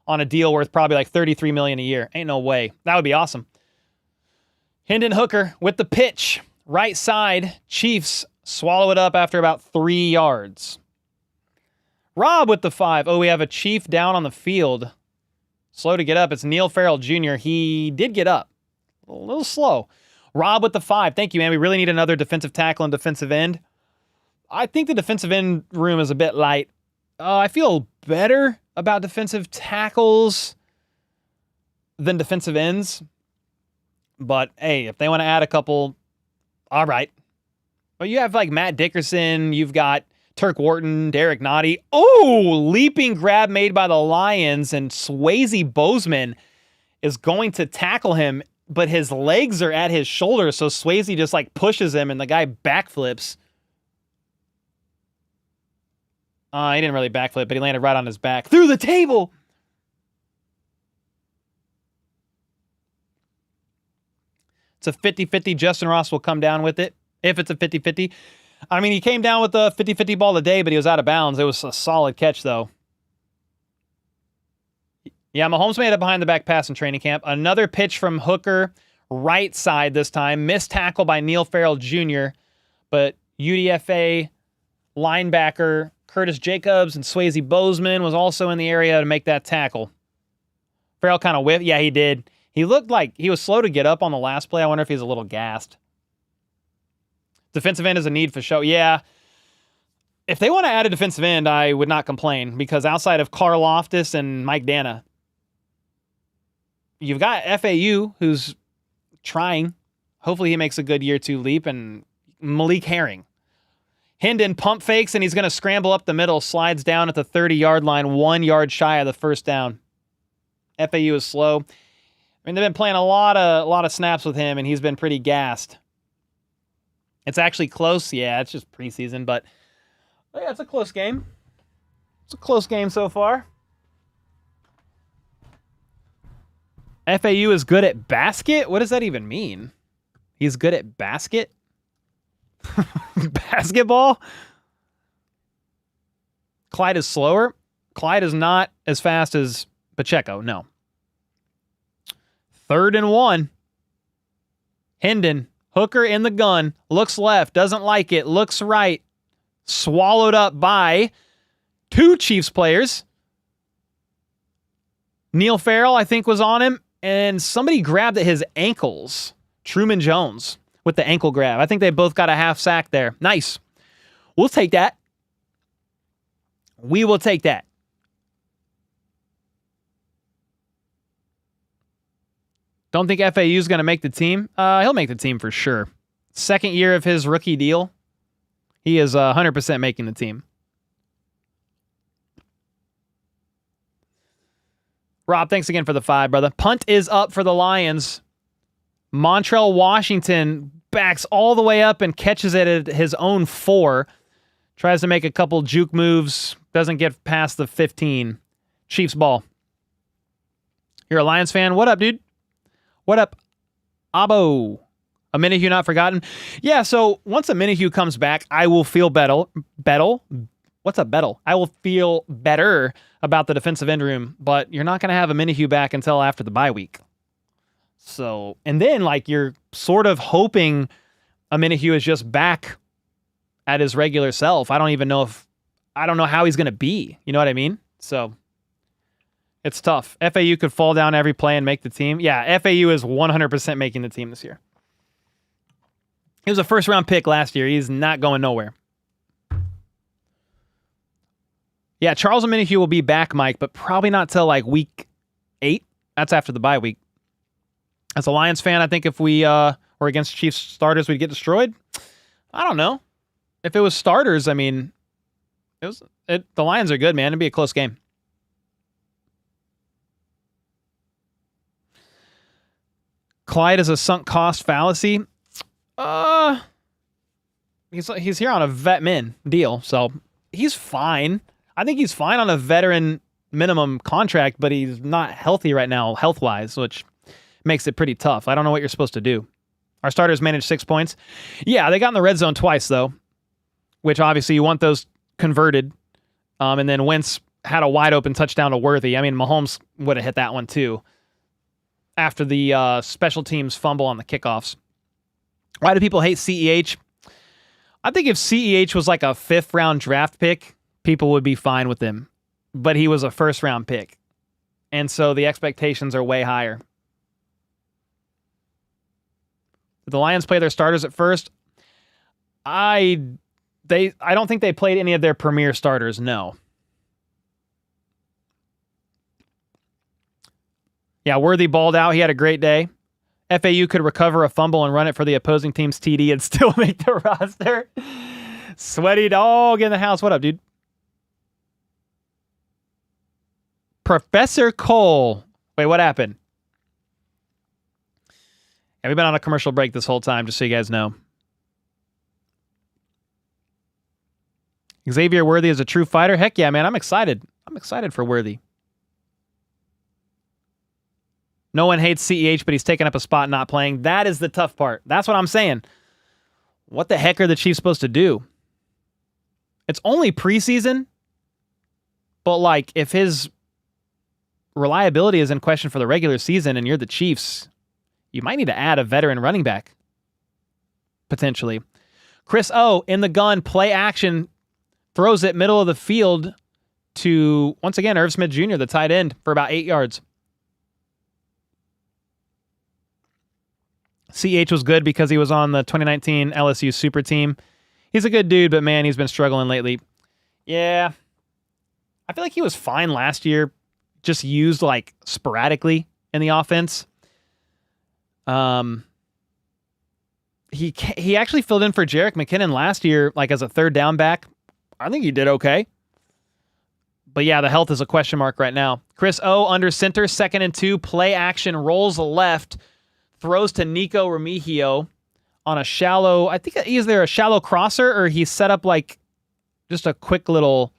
on a deal worth probably like $33 million a year. Ain't no way. That would be awesome. Hendon Hooker with the pitch. Right side. Chiefs swallow it up after about 3 yards. Rob with the 5. Oh, we have a Chief down on the field. Slow to get up. It's Neil Farrell Jr. He did get up. A little slow. Rob with the 5. Thank you, man. We really need another defensive tackle and defensive end. I think the defensive end room is a bit light. I feel better about defensive tackles than defensive ends. But, hey, if they want to add a couple, all right. But you have, like, Matt Dickerson. You've got Turk Wharton, Derek Nottie. Oh, leaping grab made by the Lions. And Swayze Bozeman is going to tackle him, but his legs are at his shoulders, so Swayze just, like, pushes him, and the guy backflips. He didn't really backflip, but he landed right on his back. Through the table! It's a 50-50. Justin Ross will come down with it, if it's a 50-50. I mean, he came down with a 50-50 ball today, but he was out of bounds. It was a solid catch, though. Yeah, Mahomes made a behind-the-back pass in training camp. Another pitch from Hooker, right side this time. Missed tackle by Neil Farrell Jr., but UDFA linebacker Curtis Jacobs and Swayze Bozeman was also in the area to make that tackle. Farrell kind of whiffed. Yeah, he did. He looked like he was slow to get up on the last play. I wonder if he's a little gassed. Defensive end is a need for show. Yeah. If they want to add a defensive end, I would not complain, because outside of Carl Loftus and Mike Dana, you've got FAU, who's trying. Hopefully he makes a good year 2 leap, and Malik Herring. Hendon pump fakes, and he's going to scramble up the middle, slides down at the 30-yard line, 1 yard shy of the first down. FAU is slow. I mean, they've been playing a lot of snaps with him, and he's been pretty gassed. It's actually close. Yeah, it's just preseason, but yeah, it's a close game. It's a close game so far. FAU is good at basket? What does that even mean? He's good at basket? Basketball? Clyde is slower. Clyde is not as fast as Pacheco, no. 3rd and 1. Hendon, Hooker in the gun, looks left, doesn't like it, looks right. Swallowed up by 2 Chiefs players. Neil Farrell, I think, was on him, and somebody grabbed at his ankles. Truman Jones with the ankle grab. I think they both got a half sack there. Nice. We'll take that. We will take that. Don't think FAU is going to make the team. He'll make the team for sure. 2nd year of his rookie deal. He is 100% making the team. Rob, thanks again for the 5, brother. Punt is up for the Lions. Montrell Washington backs all the way up and catches it at his own 4. Tries to make a couple juke moves. Doesn't get past the 15. Chiefs ball. You're a Lions fan? What up, dude? What up, Abo? A Minihue not forgotten. Yeah, so once a Minihue comes back, I will feel better. What's a Bettle? I will feel better about the defensive end room, but you're not going to have a Minihue back until after the bye week. So, and then like you're sort of hoping a Minihue is just back at his regular self. I don't know how he's going to be. You know what I mean? So it's tough. FAU could fall down every play and make the team. Yeah, FAU is 100% making the team this year. He was a first-round pick last year. He's not going nowhere. Yeah, Charles Minihue will be back, Mike, but probably not till like week 8. That's after the bye week. As a Lions fan, I think if we were against Chiefs starters, we'd get destroyed. I don't know. If it was starters, I mean, the Lions are good, man. It'd be a close game. Clyde is a sunk cost fallacy. He's here on a vet min deal, so he's fine. I think he's fine on a veteran minimum contract, but he's not healthy right now, health-wise, which makes it pretty tough. I don't know what you're supposed to do. Our starters managed 6 points. Yeah, they got in the red zone twice, though, which obviously you want those converted. And then Wentz had a wide-open touchdown to Worthy. I mean, Mahomes would have hit that one, too, after the special teams fumble on the kickoffs. Why do people hate CEH? I think if CEH was like a 5th-round draft pick, people would be fine with him. But he was a 1st-round pick. And so the expectations are way higher. Did the Lions play their starters at first? I don't think they played any of their premier starters, no. Yeah, Worthy balled out. He had a great day. FAU could recover a fumble and run it for the opposing team's TD and still make the roster. Sweaty dog in the house. What up, dude? Professor Cole. Wait, what happened? Yeah, we've been on a commercial break this whole time, just so you guys know. Xavier Worthy is a true fighter. Heck yeah, man. I'm excited. I'm excited for Worthy. No one hates CEH, but he's taking up a spot not playing. That is the tough part. That's what I'm saying. What the heck are the Chiefs supposed to do? It's only preseason, but like if his reliability is in question for the regular season and you're the Chiefs, you might need to add a veteran running back. Potentially. Chris O, in the gun, play action, throws it middle of the field to, once again, Irv Smith Jr., the tight end, for about 8 yards. CH was good because he was on the 2019 LSU super team. He's a good dude, but man, he's been struggling lately. Yeah. I feel like he was fine last year, just used like sporadically in the offense. He actually filled in for Jerick McKinnon last year, like as a 3rd down back. I think he did okay. But yeah, the health is a question mark right now. Chris O under center, 2nd and 2, play action, rolls left, throws to Nico Remigio on a shallow, I think is there a shallow crosser or he set up like just a quick little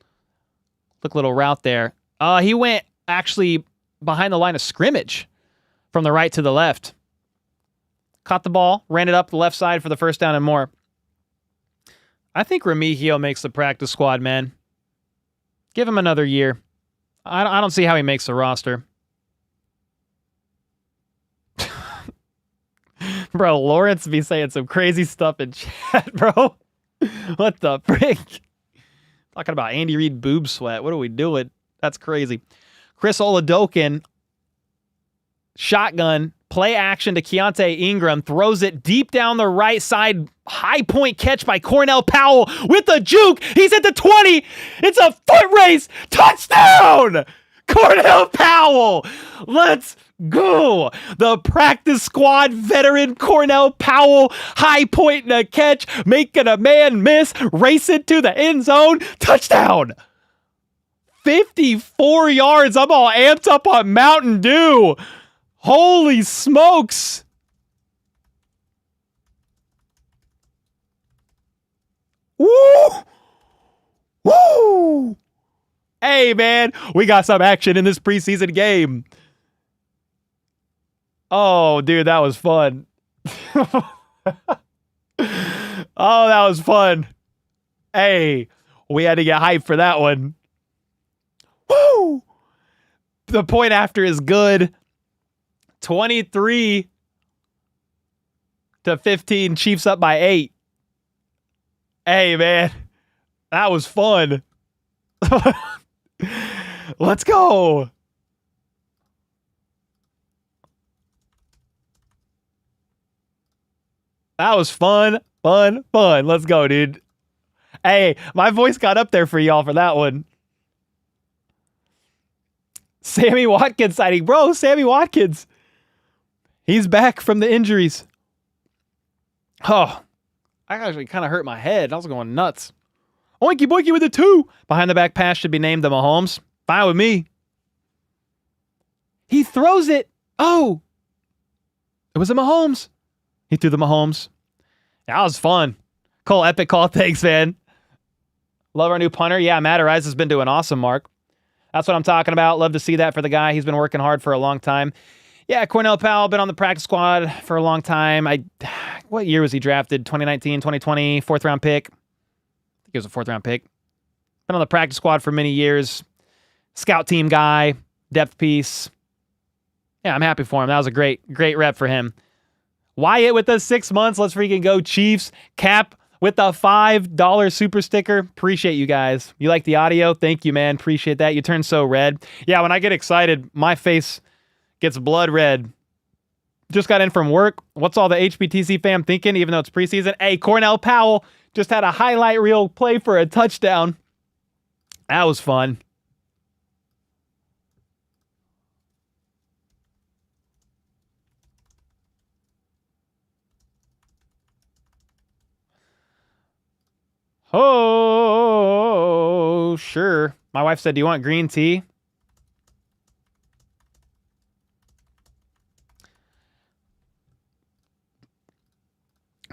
route there. He went actually behind the line of scrimmage from the right to the left. Caught the ball, ran it up the left side for the 1st down and more. I think Remigio makes the practice squad, man. Give him another year. I don't see how he makes the roster. Bro, Lawrence be saying some crazy stuff in chat, bro. What the frick? Talking about Andy Reid boob sweat. What are we doing? That's crazy. Chris Oladokin, shotgun, play action to Keontae Ingram, throws it deep down the right side, high point catch by Cornell Powell with the juke. He's at the 20. It's a foot race. Touchdown! Cornell Powell. Let's go. The practice squad veteran Cornell Powell, high point and a catch, making a man miss, racing to the end zone. Touchdown. 54 yards. I'm all amped up on Mountain Dew. Holy smokes. Woo! Woo! Hey, man, we got some action in this preseason game. Oh, dude, that was fun. Oh, that was fun. Hey, we had to get hyped for that one. Woo! The point after is good. 23-15. Chiefs up by 8. Hey, man. That was fun. Let's go. That was fun. Let's go, dude. Hey, my voice got up there for y'all for that one. Sammy Watkins sighting. Bro, Sammy Watkins. He's back from the injuries. Oh, I actually kind of hurt my head. I was going nuts. Oinky boinky with the 2. Behind the back pass should be named the Mahomes. Fine with me. He throws it. Oh, it was a Mahomes. He threw the Mahomes. That was fun. Cole, epic call. Thanks, man. Love our new punter. Yeah, Matt Arise has been doing awesome, Mark. That's what I'm talking about. Love to see that for the guy. He's been working hard for a long time. Yeah, Cornell Powell, been on the practice squad for a long time. What year was he drafted? 2019, 2020, 4th round pick. I think he was a 4th round pick. Been on the practice squad for many years. Scout team guy, depth piece. Yeah, I'm happy for him. That was a great rep for him. Wyatt with the 6 months. Let's freaking go, Chiefs. Cap with the $5 super sticker. Appreciate you guys. You like the audio? Thank you, man. Appreciate that. You turn so red. Yeah, when I get excited, my face gets blood red. Just got in from work. What's all the HBTC fam thinking, even though it's preseason? Hey, Cornell Powell just had a highlight reel play for a touchdown. That was fun. Oh, sure. My wife said, do you want green tea?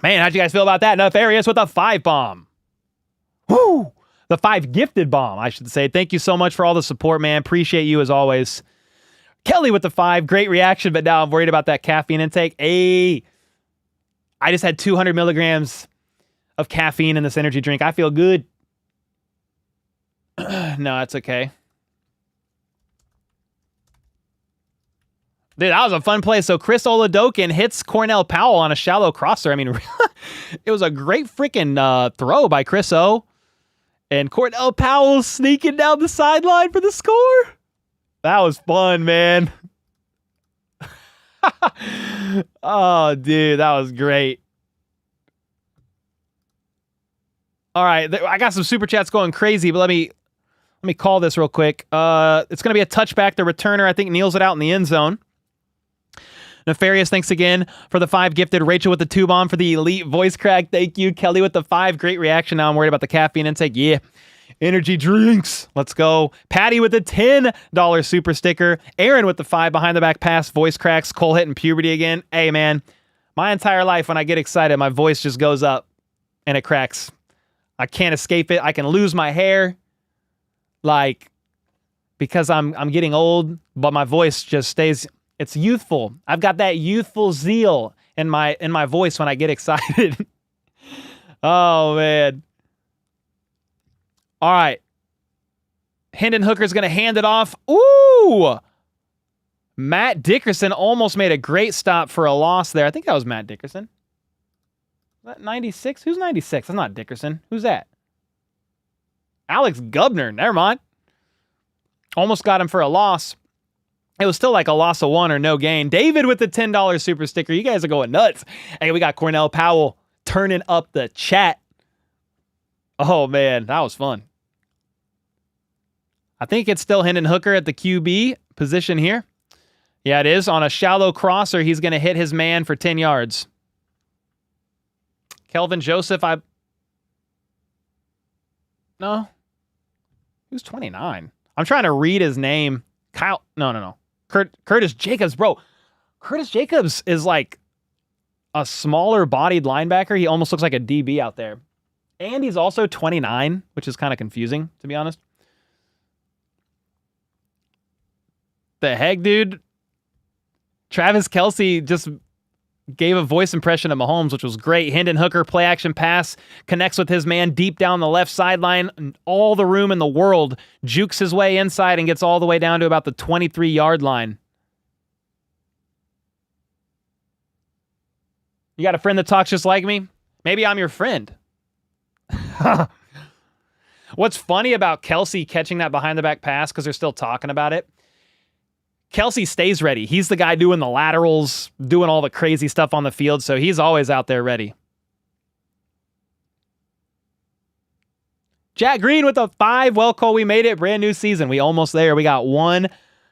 Man, how'd you guys feel about that? Nefarious with a 5 bomb. Woo! The 5 gifted bomb, I should say. Thank you so much for all the support, man. Appreciate you as always. Kelly with the 5. Great reaction, but now I'm worried about that caffeine intake. Hey, I just had 200 milligrams of caffeine in this energy drink. I feel good. No, that's okay. Dude, that was a fun play. So Chris Oladokin hits Cornell Powell on a shallow crosser. I mean, it was a great freaking throw by Chris O. And Cornell Powell sneaking down the sideline for the score. That was fun, man. Oh, dude, that was great. All right, I got some super chats going crazy, but let me call this real quick. It's going to be a touchback. The returner, I think, kneels it out in the end zone. Nefarious, thanks again for the 5 gifted. Rachel with the 2 bomb for the elite voice crack. Thank you. Kelly with the 5. Great reaction. Now I'm worried about the caffeine intake. Yeah. Energy drinks. Let's go. Patty with the $10 super sticker. Aaron with the 5 behind the back pass. Voice cracks. Cole hitting puberty again. Hey, man. My entire life, when I get excited, my voice just goes up and it cracks. I can't escape it. I can lose my hair. Like, because I'm getting old, but my voice just stays. It's youthful. I've got that youthful zeal in my voice when I get excited. Oh, man. All right. Hendon Hooker's going to hand it off. Ooh! Matt Dickerson almost made a great stop for a loss there. I think that was Matt Dickerson. Is that 96? Who's 96? That's not Dickerson. Who's that? Alex Gubner. Never mind. Almost got him for a loss. It was still like a loss of 1 or no gain. David with the $10 super sticker. You guys are going nuts. Hey, we got Cornell Powell turning up the chat. Oh, man. That was fun. I think it's still Hendon Hooker at the QB position here. Yeah, it is. On a shallow crosser, he's going to hit his man for 10 yards. Kelvin Joseph, No. Who's 29? I'm trying to read his name. Kyle. No. Curtis Jacobs, bro. Curtis Jacobs is like a smaller bodied linebacker. He almost looks like a DB out there. And he's also 29, which is kind of confusing, to be honest. The heck, dude? Travis Kelce just gave a voice impression of Mahomes, which was great. Hendon Hooker, play action pass, connects with his man deep down the left sideline. All the room in the world, jukes his way inside and gets all the way down to about the 23-yard line. You got a friend that talks just like me? Maybe I'm your friend. What's funny about Kelsey catching that behind the back pass, because they're still talking about it, Kelsey stays ready. He's the guy doing the laterals, doing all the crazy stuff on the field, so he's always out there ready. Jack Green with a 5. Well, Cole, we made it. Brand new season. We almost there. We got 1.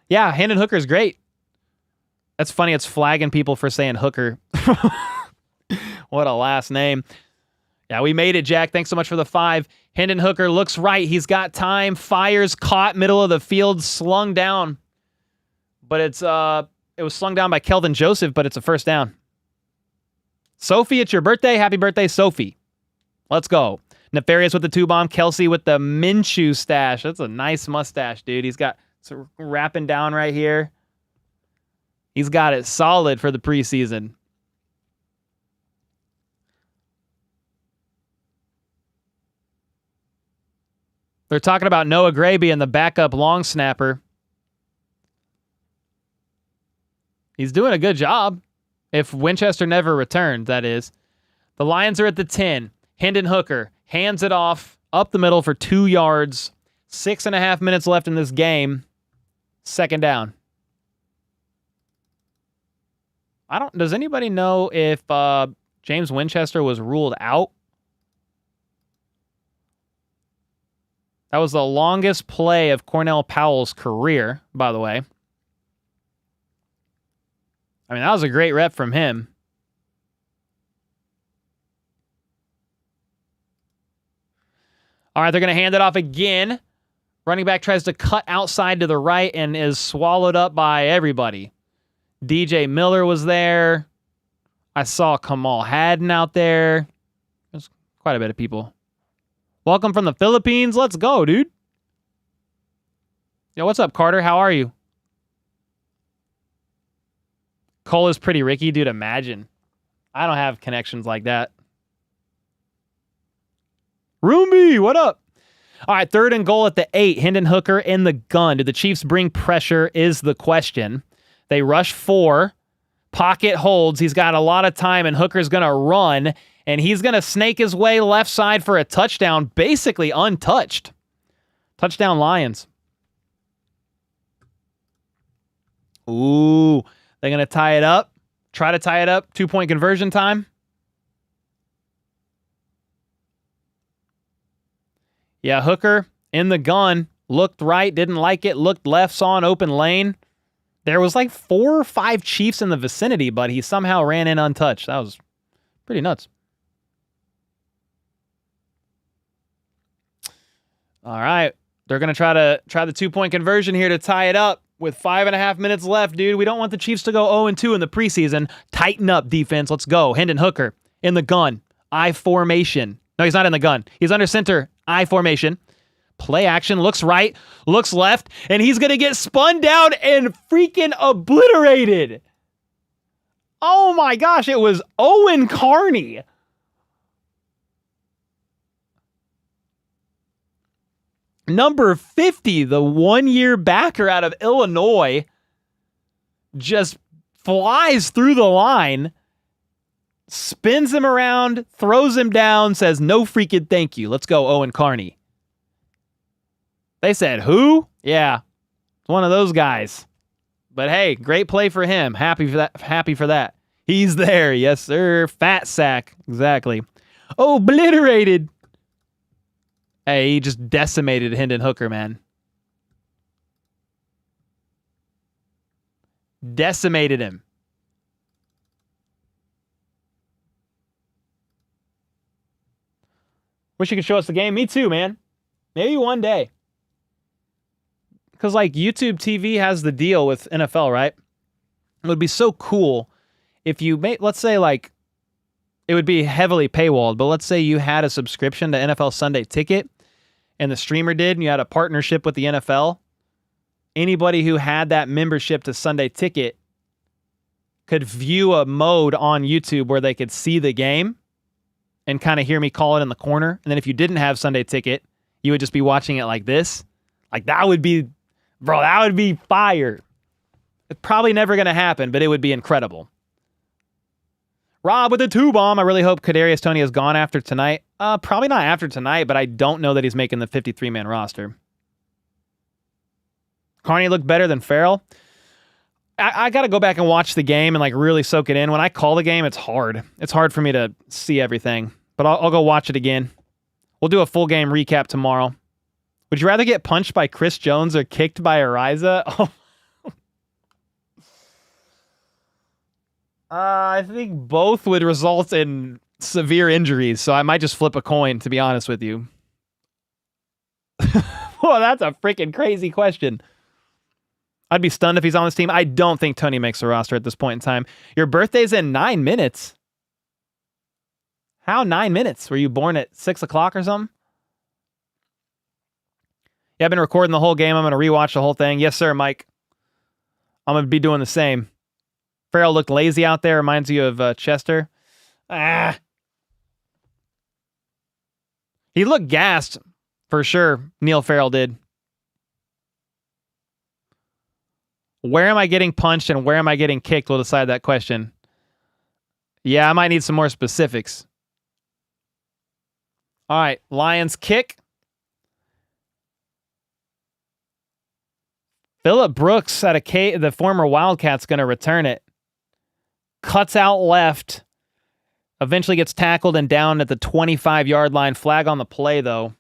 Yeah, Hendon Hooker's great. That's funny. It's flagging people for saying Hooker. What a last name. Yeah, we made it, Jack. Thanks so much for the 5. Hendon Hooker looks right. He's got time. Fires, caught, middle of the field, slung down. But it was slung down by Kelvin Joseph, but it's a first down. Sophie, it's your birthday. Happy birthday, Sophie. Let's go. Nefarious with the 2-bomb. Kelsey with the Minshew stash. That's a nice mustache, dude. He's got it's wrapping down right here. He's got it solid for the preseason. They're talking about Noah Gray being the backup long snapper. He's doing a good job. If Winchester never returned, that is. The Lions are at the 10. Hendon Hooker hands it off up the middle for 2 yards. 6.5 minutes left in this game. Second down. Does anybody know if James Winchester was ruled out? That was the longest play of Cornell Powell's career, by the way. I mean, that was a great rep from him. All right, they're going to hand it off again. Running back tries to cut outside to the right and is swallowed up by everybody. DJ Miller was there. I saw Kamal Haddon out there. There's quite a bit of people. Welcome from the Philippines. Let's go, dude. Yo, what's up, Carter? How are you? Cole is pretty Ricky, dude. Imagine. I don't have connections like that. Roomby, what up? All right, 3rd and goal at the 8. Hendon Hooker in the gun. Do the Chiefs bring pressure is the question. They rush 4. Pocket holds. He's got a lot of time, and Hooker's going to run, and he's going to snake his way left side for a touchdown, basically untouched. Touchdown, Lions. Ooh, they're going to tie it up. Try to tie it up. 2-point conversion time. Yeah, Hooker in the gun. Looked right, didn't like it. Looked left, saw an open lane. There was like 4 or 5 Chiefs in the vicinity, but he somehow ran in untouched. That was pretty nuts. All right. They're going to try the 2-point conversion here to tie it up with 5.5 minutes left, dude. We don't want the Chiefs to go 0-2 in the preseason. Tighten up, defense. Let's go. Hendon Hooker in the gun. I formation. No, he's not in the gun. He's under center. I formation. Play action. Looks right. Looks left. And he's going to get spun down and freaking obliterated. Oh my gosh. It was Owen Carney. Number 50, the 1-year backer out of Illinois, just flies through the line, spins him around, throws him down, says, no freaking thank you. Let's go, Owen Carney. They said, who? Yeah, it's one of those guys. But hey, great play for him. Happy for that. He's there. Yes, sir. Fat sack. Exactly. Obliterated. Hey, he just decimated Hendon Hooker, man. Decimated him. Wish you could show us the game. Me too, man. Maybe one day. Because, like, YouTube TV has the deal with NFL, right? It would be so cool if you made, let's say, like, it would be heavily paywalled, but let's say you had a subscription to NFL Sunday Ticket, and the streamer did, and you had a partnership with the NFL. Anybody who had that membership to Sunday Ticket could view a mode on YouTube where they could see the game and kind of hear me call it in the corner. And then if you didn't have Sunday Ticket, you would just be watching it like this. Like that would be, bro, that would be fire. It's probably never going to happen, but it would be incredible. Rob with the 2-bomb. I really hope Kadarius Toney is gone after tonight. Probably not after tonight, but I don't know that he's making the 53-man roster. Carney looked better than Farrell. I got to go back and watch the game and like really soak it in. When I call the game, it's hard. It's hard for me to see everything, but I'll go watch it again. We'll do a full game recap tomorrow. Would you rather get punched by Chris Jones or kicked by Ariza? Oh. I think both would result in severe injuries, so I might just flip a coin, to be honest with you. Well, that's a freaking crazy question. I'd be stunned if he's on this team. I don't think Toney makes the roster at this point in time. Your birthday's in 9 minutes. How 9 minutes? Were you born at 6 o'clock or something? Yeah, I've been recording the whole game. I'm going to rewatch the whole thing. Yes, sir, Mike. I'm going to be doing the same. Farrell looked lazy out there. Reminds you of Chester. He looked gassed, for sure. Neil Farrell did. Where am I getting punched and where am I getting kicked will decide that question. Yeah, I might need some more specifics. All right, Lions kick. Phillip Brooks out of the former Wildcats going to return it. Cuts out left. Eventually gets tackled and down at the 25-yard line. Flag on the play, though.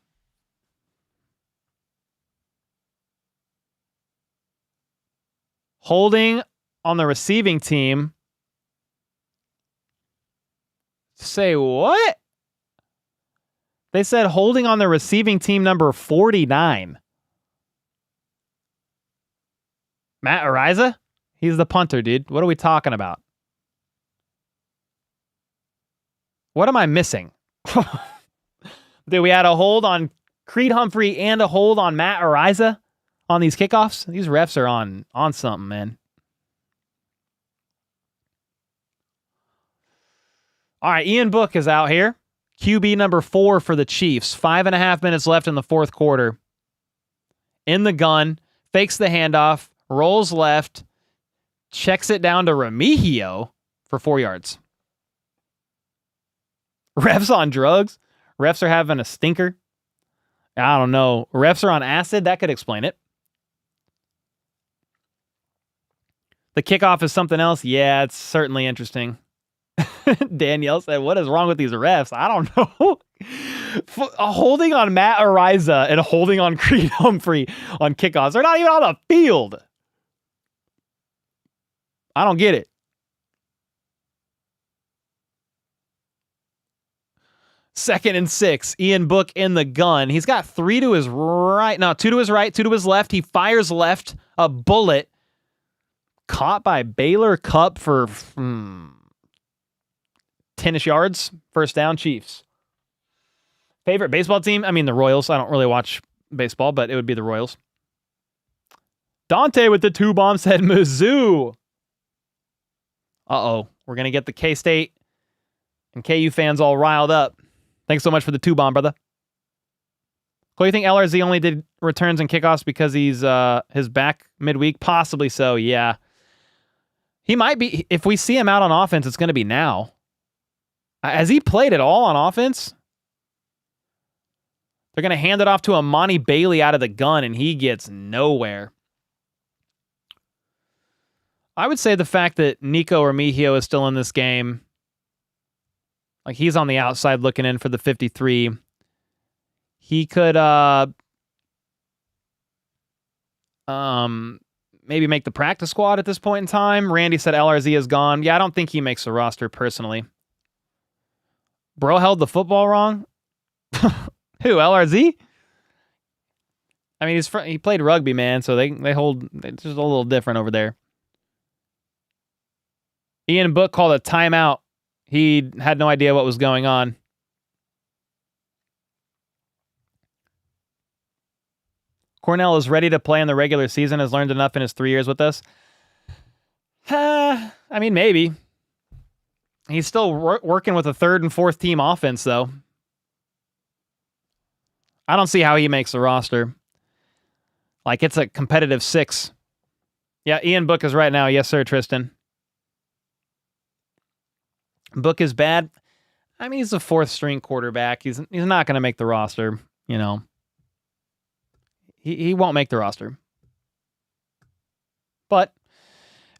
Holding on the receiving team. Say what? They said holding on the receiving team number 49. Matt Ariza? He's the punter, dude. What are we talking about? What am I missing? Dude, we had a hold on Creed Humphrey and a hold on Matt Ariza on these kickoffs. These refs are on something, man. All right, Ian Book is out here. QB number 4 for the Chiefs. 5.5 minutes left in the fourth quarter. In the gun, fakes the handoff, rolls left, checks it down to Remigio for 4 yards. Refs on drugs? Refs are having a stinker? I don't know. Refs are on acid? That could explain it. The kickoff is something else? Yeah, it's certainly interesting. Danielle said, what is wrong with these refs? I don't know. Holding on Matt Ariza and holding on Creed Humphrey on kickoffs. They're not even on the field. I don't get it. Second and 6. Ian Book in the gun. He's got 3 to his right. No, 2 to his right, 2 to his left. He fires left. A bullet. Caught by Baylor Cupp for 10-ish yards. First down, Chiefs. Favorite baseball team? I mean, the Royals. I don't really watch baseball, but it would be the Royals. Dante with the 2-bomb said Mizzou. Uh-oh. We're going to get the K-State and KU fans all riled up. Thanks so much for the 2-bomb, brother. Cole, you think LRZ only did returns and kickoffs because he's his back midweek? Possibly so, yeah. He might be. If we see him out on offense, it's going to be now. Has he played at all on offense? They're going to hand it off to Amani Bailey out of the gun, and he gets nowhere. I would say the fact that Nico Remigio is still in this game, like he's on the outside looking in for the 53. He could maybe make the practice squad at this point in time. Randy said LRZ is gone. Yeah, I don't think he makes the roster personally. Bro held the football wrong? Who, LRZ? I mean, he played rugby, man, so they hold, it's just a little different over there. Ian Book called a timeout. He had no idea what was going on. Cornell is ready to play in the regular season, has learned enough in his 3 years with us. I mean, maybe. He's still working with a third and fourth team offense, though. I don't see how he makes the roster. Like, it's a competitive 6. Yeah, Ian Book is right now. Yes, sir, Tristan. Book is bad. I mean, he's a fourth string quarterback. He's not going to make the roster, you know. He won't make the roster. But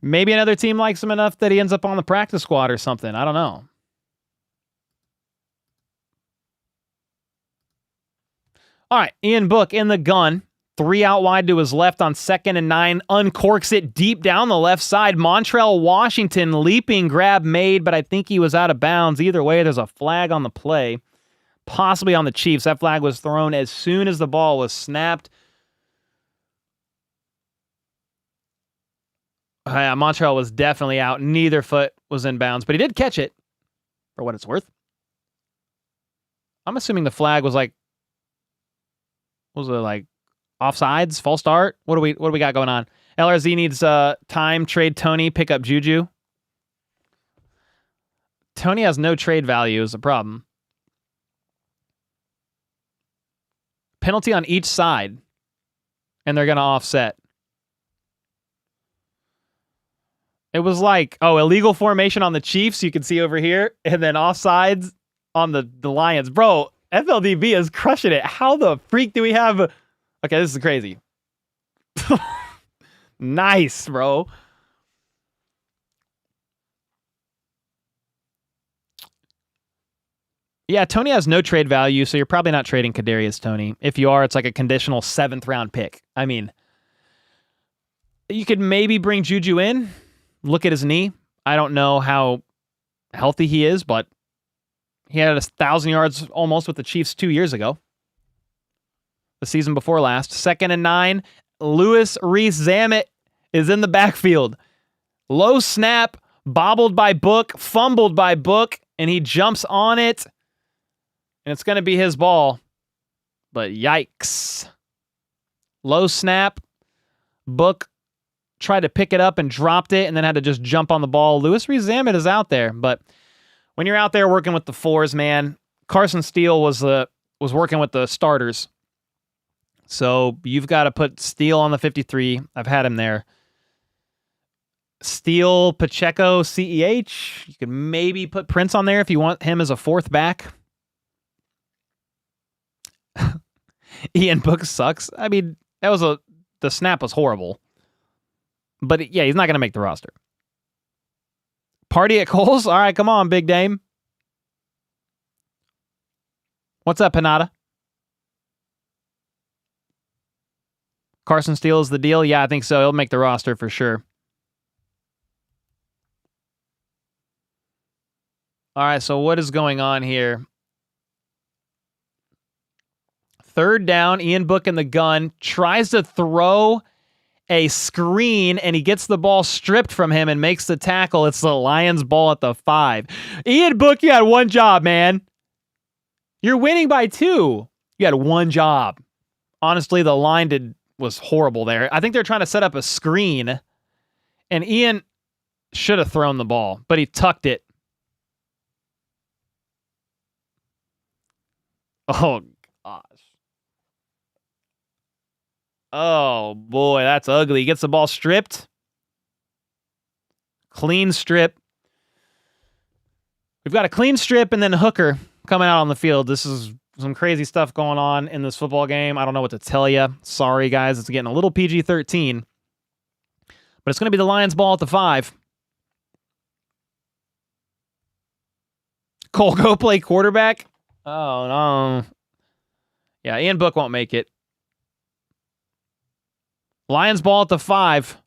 maybe another team likes him enough that he ends up on the practice squad or something. I don't know. All right, Ian Book in the gun. 3 out wide to his left on 2nd and 9. Uncorks it deep down the left side. Montrell Washington leaping grab made, but I think he was out of bounds. Either way, there's a flag on the play. Possibly on the Chiefs. That flag was thrown as soon as the ball was snapped. Montrell was definitely out. Neither foot was in bounds, but he did catch it for what it's worth. I'm assuming the flag was like, what was it like? Offsides, false start. What do we got going on? LRZ needs time, trade Tony, pick up Juju. Tony has no trade value is a problem. Penalty on each side, and they're going to offset. It was like, illegal formation on the Chiefs, you can see over here, and then offsides on the Lions. Bro, FLDB is crushing it. How the freak do we have... Okay, this is crazy. Nice, bro. Yeah, Tony has no trade value, so you're probably not trading Kadarius Toney. If you are, it's like a conditional 7th round pick. I mean, you could maybe bring Juju in. Look at his knee. I don't know how healthy he is, but he had 1,000 yards almost with the Chiefs 2 years ago. The season before last. 2nd and 9. Lewis Rees-Zammit is in the backfield. Low snap, bobbled by Book, fumbled by Book, and he jumps on it. And it's going to be his ball. But yikes. Low snap. Book tried to pick it up and dropped it and then had to just jump on the ball. Lewis Rees-Zammit is out there. But when you're out there working with the 4s, man, Carson Steele was working with the starters. So you've got to put Steele on the 53. I've had him there. Steele, Pacheco, CEH. You could maybe put Prince on there if you want him as a 4th back. Ian Book sucks. I mean, the snap was horrible. But yeah, he's not going to make the roster. Party at Cole's? All right, come on, Big Dame. What's up, Panada? Carson Steele is the deal? Yeah, I think so. He'll make the roster for sure. All right, so what is going on here? 3rd down, Ian Book in the gun, tries to throw a screen, and he gets the ball stripped from him and makes the tackle. It's the Lions' ball at the 5. Ian Book, you had one job, man. You're winning by 2. You had one job. Honestly, the line was horrible there. I think they're trying to set up a screen, and Ian should have thrown the ball, but he tucked it. Oh, gosh. Oh, boy, that's ugly. He gets the ball stripped. Clean strip. We've got a clean strip and then Hooker coming out on the field. This is some crazy stuff going on in this football game. I don't know what to tell you. Sorry, guys. It's getting a little PG-13. But it's going to be the Lions' ball at the 5. Cole, go play quarterback? Oh, no. Yeah, Ian Book won't make it. Lions ball at the 5.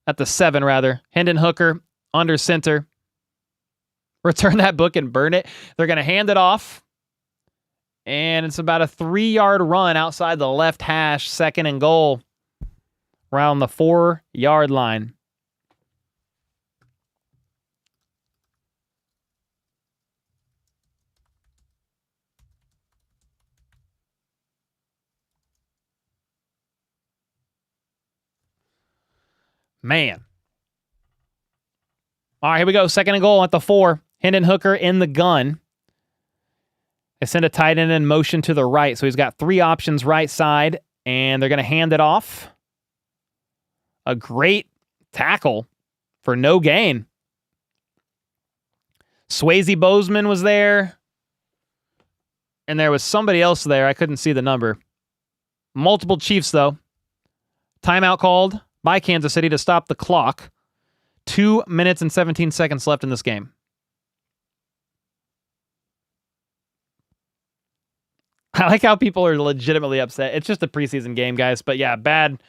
At the 7, rather. Hendon Hooker under center. Return that Book and burn it. They're going to hand it off. And it's about a 3-yard run outside the left hash. 2nd and goal. Around the 4-yard line. Man. All right, here we go. 2nd and goal at the 4. Hendon Hooker in the gun. They send a tight end in motion to the right. So he's got 3 options right side, and they're going to hand it off. A great tackle for no gain. Swayze Bozeman was there. And there was somebody else there. I couldn't see the number. Multiple Chiefs, though. Timeout called by Kansas City to stop the clock. 2 minutes and 17 seconds left in this game. I like how people are legitimately upset. It's just a preseason game, guys. But yeah, bad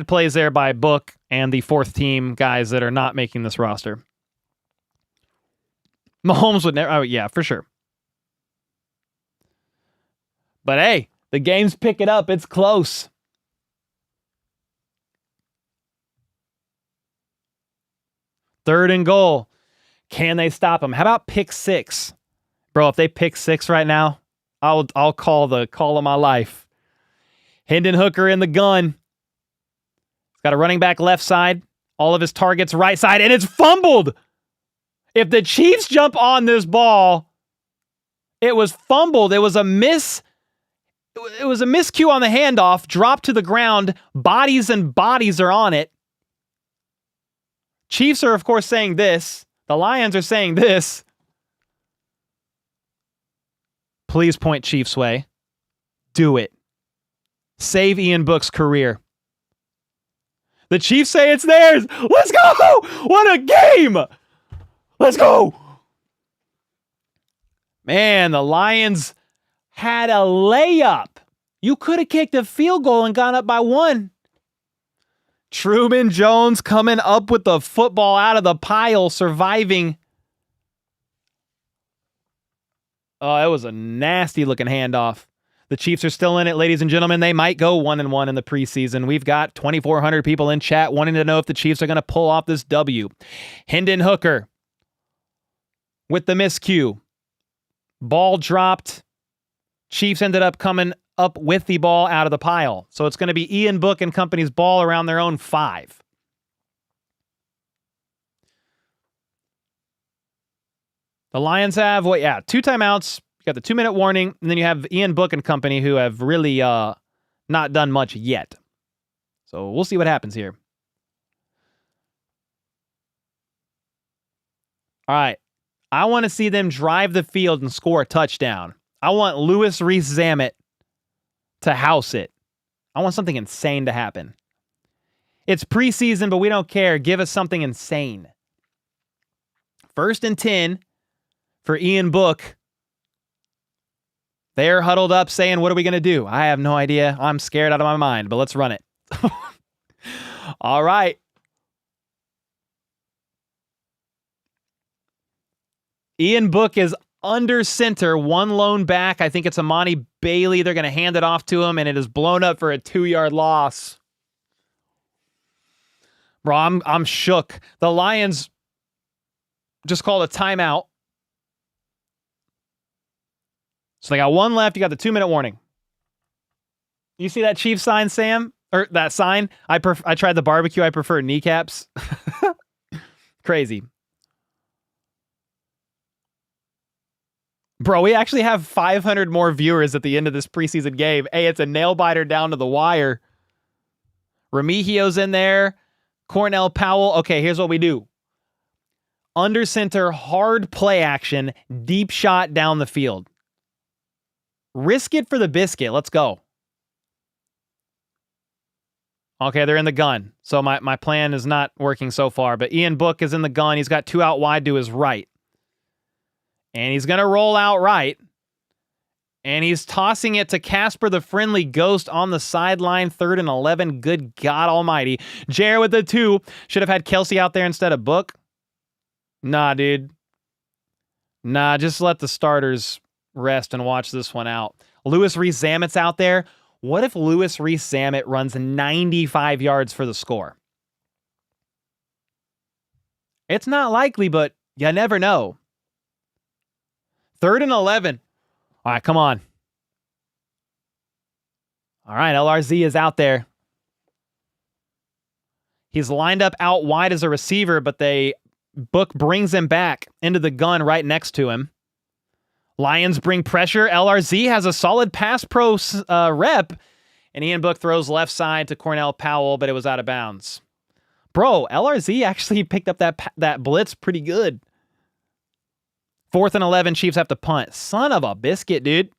plays there by Book and the 4th team guys that are not making this roster. Mahomes would never... Oh, yeah, for sure. But hey, the game's picking up. It's close. Third and goal. Can they stop him? How about pick 6? Bro, if they pick 6 right now, I'll call the call of my life. Hendon Hooker in the gun. He's got a running back left side. All of his targets right side, and it's fumbled. If the Chiefs jump on this ball, it was fumbled. It was a miscue on the handoff, dropped to the ground. Bodies and bodies are on it. Chiefs are, of course, saying this. The Lions are saying this. Please point Chiefs' way. Do it. Save Ian Book's career. The Chiefs say it's theirs. Let's go! What a game! Let's go! Man, the Lions had a layup. You could have kicked a field goal and gone up by 1. Truman Jones coming up with the football out of the pile, surviving. Oh, it was a nasty-looking handoff. The Chiefs are still in it, ladies and gentlemen. They might go 1-1 in the preseason. We've got 2,400 people in chat wanting to know if the Chiefs are going to pull off this W. Hendon Hooker with the miscue. Ball dropped. Chiefs ended up coming up with the ball out of the pile. So it's going to be Ian Book and company's ball around their own 5. The Lions have, 2 timeouts. You got the 2-minute warning, and then you have Ian Book and company who have really not done much yet. So we'll see what happens here. All right. I want to see them drive the field and score a touchdown. I want Louis Rees-Zammit to house it. I want something insane to happen. It's preseason, but we don't care. Give us something insane. 1st and 10 for Ian Book. They're huddled up saying, what are we going to do? I have no idea. I'm scared out of my mind, but let's run it. All right. Ian Book is under center, 1 lone back. I think it's Amani Bailey. They're going to hand it off to him, and it is blown up for a 2-yard loss. Bro, I'm shook. The Lions just called a timeout. So they got 1 left. You got the 2-minute warning. You see that Chiefs sign, Sam? Or that sign? I tried the barbecue. I prefer kneecaps. Crazy. Bro, we actually have 500 more viewers at the end of this preseason game. Hey, it's a nail-biter down to the wire. Remigio's in there. Cornell Powell. Okay, here's what we do. Under center, hard play action, deep shot down the field. Risk it for the biscuit. Let's go. Okay, they're in the gun. So my plan is not working so far. But Ian Book is in the gun. He's got 2 out wide to his right. And he's going to roll out right. And he's tossing it to Casper the Friendly Ghost on the sideline. 3rd and 11. Good God almighty. Jared with the 2. Should have had Kelsey out there instead of Book. Nah, dude. Nah, just let the starters rest and watch this one out. Louis Rees-Zammit's out there. What if Louis Rees-Zammit runs 95 yards for the score? It's not likely, but you never know. 3rd and 11. All right, come on. All right, LRZ is out there. He's lined up out wide as a receiver, but they Book brings him back into the gun right next to him. Lions bring pressure. LRZ has a solid pass pro rep, and Ian Book throws left side to Cornell Powell, but it was out of bounds. Bro, LRZ actually picked up that blitz pretty good. 4th and 11, Chiefs have to punt. Son of a biscuit, dude.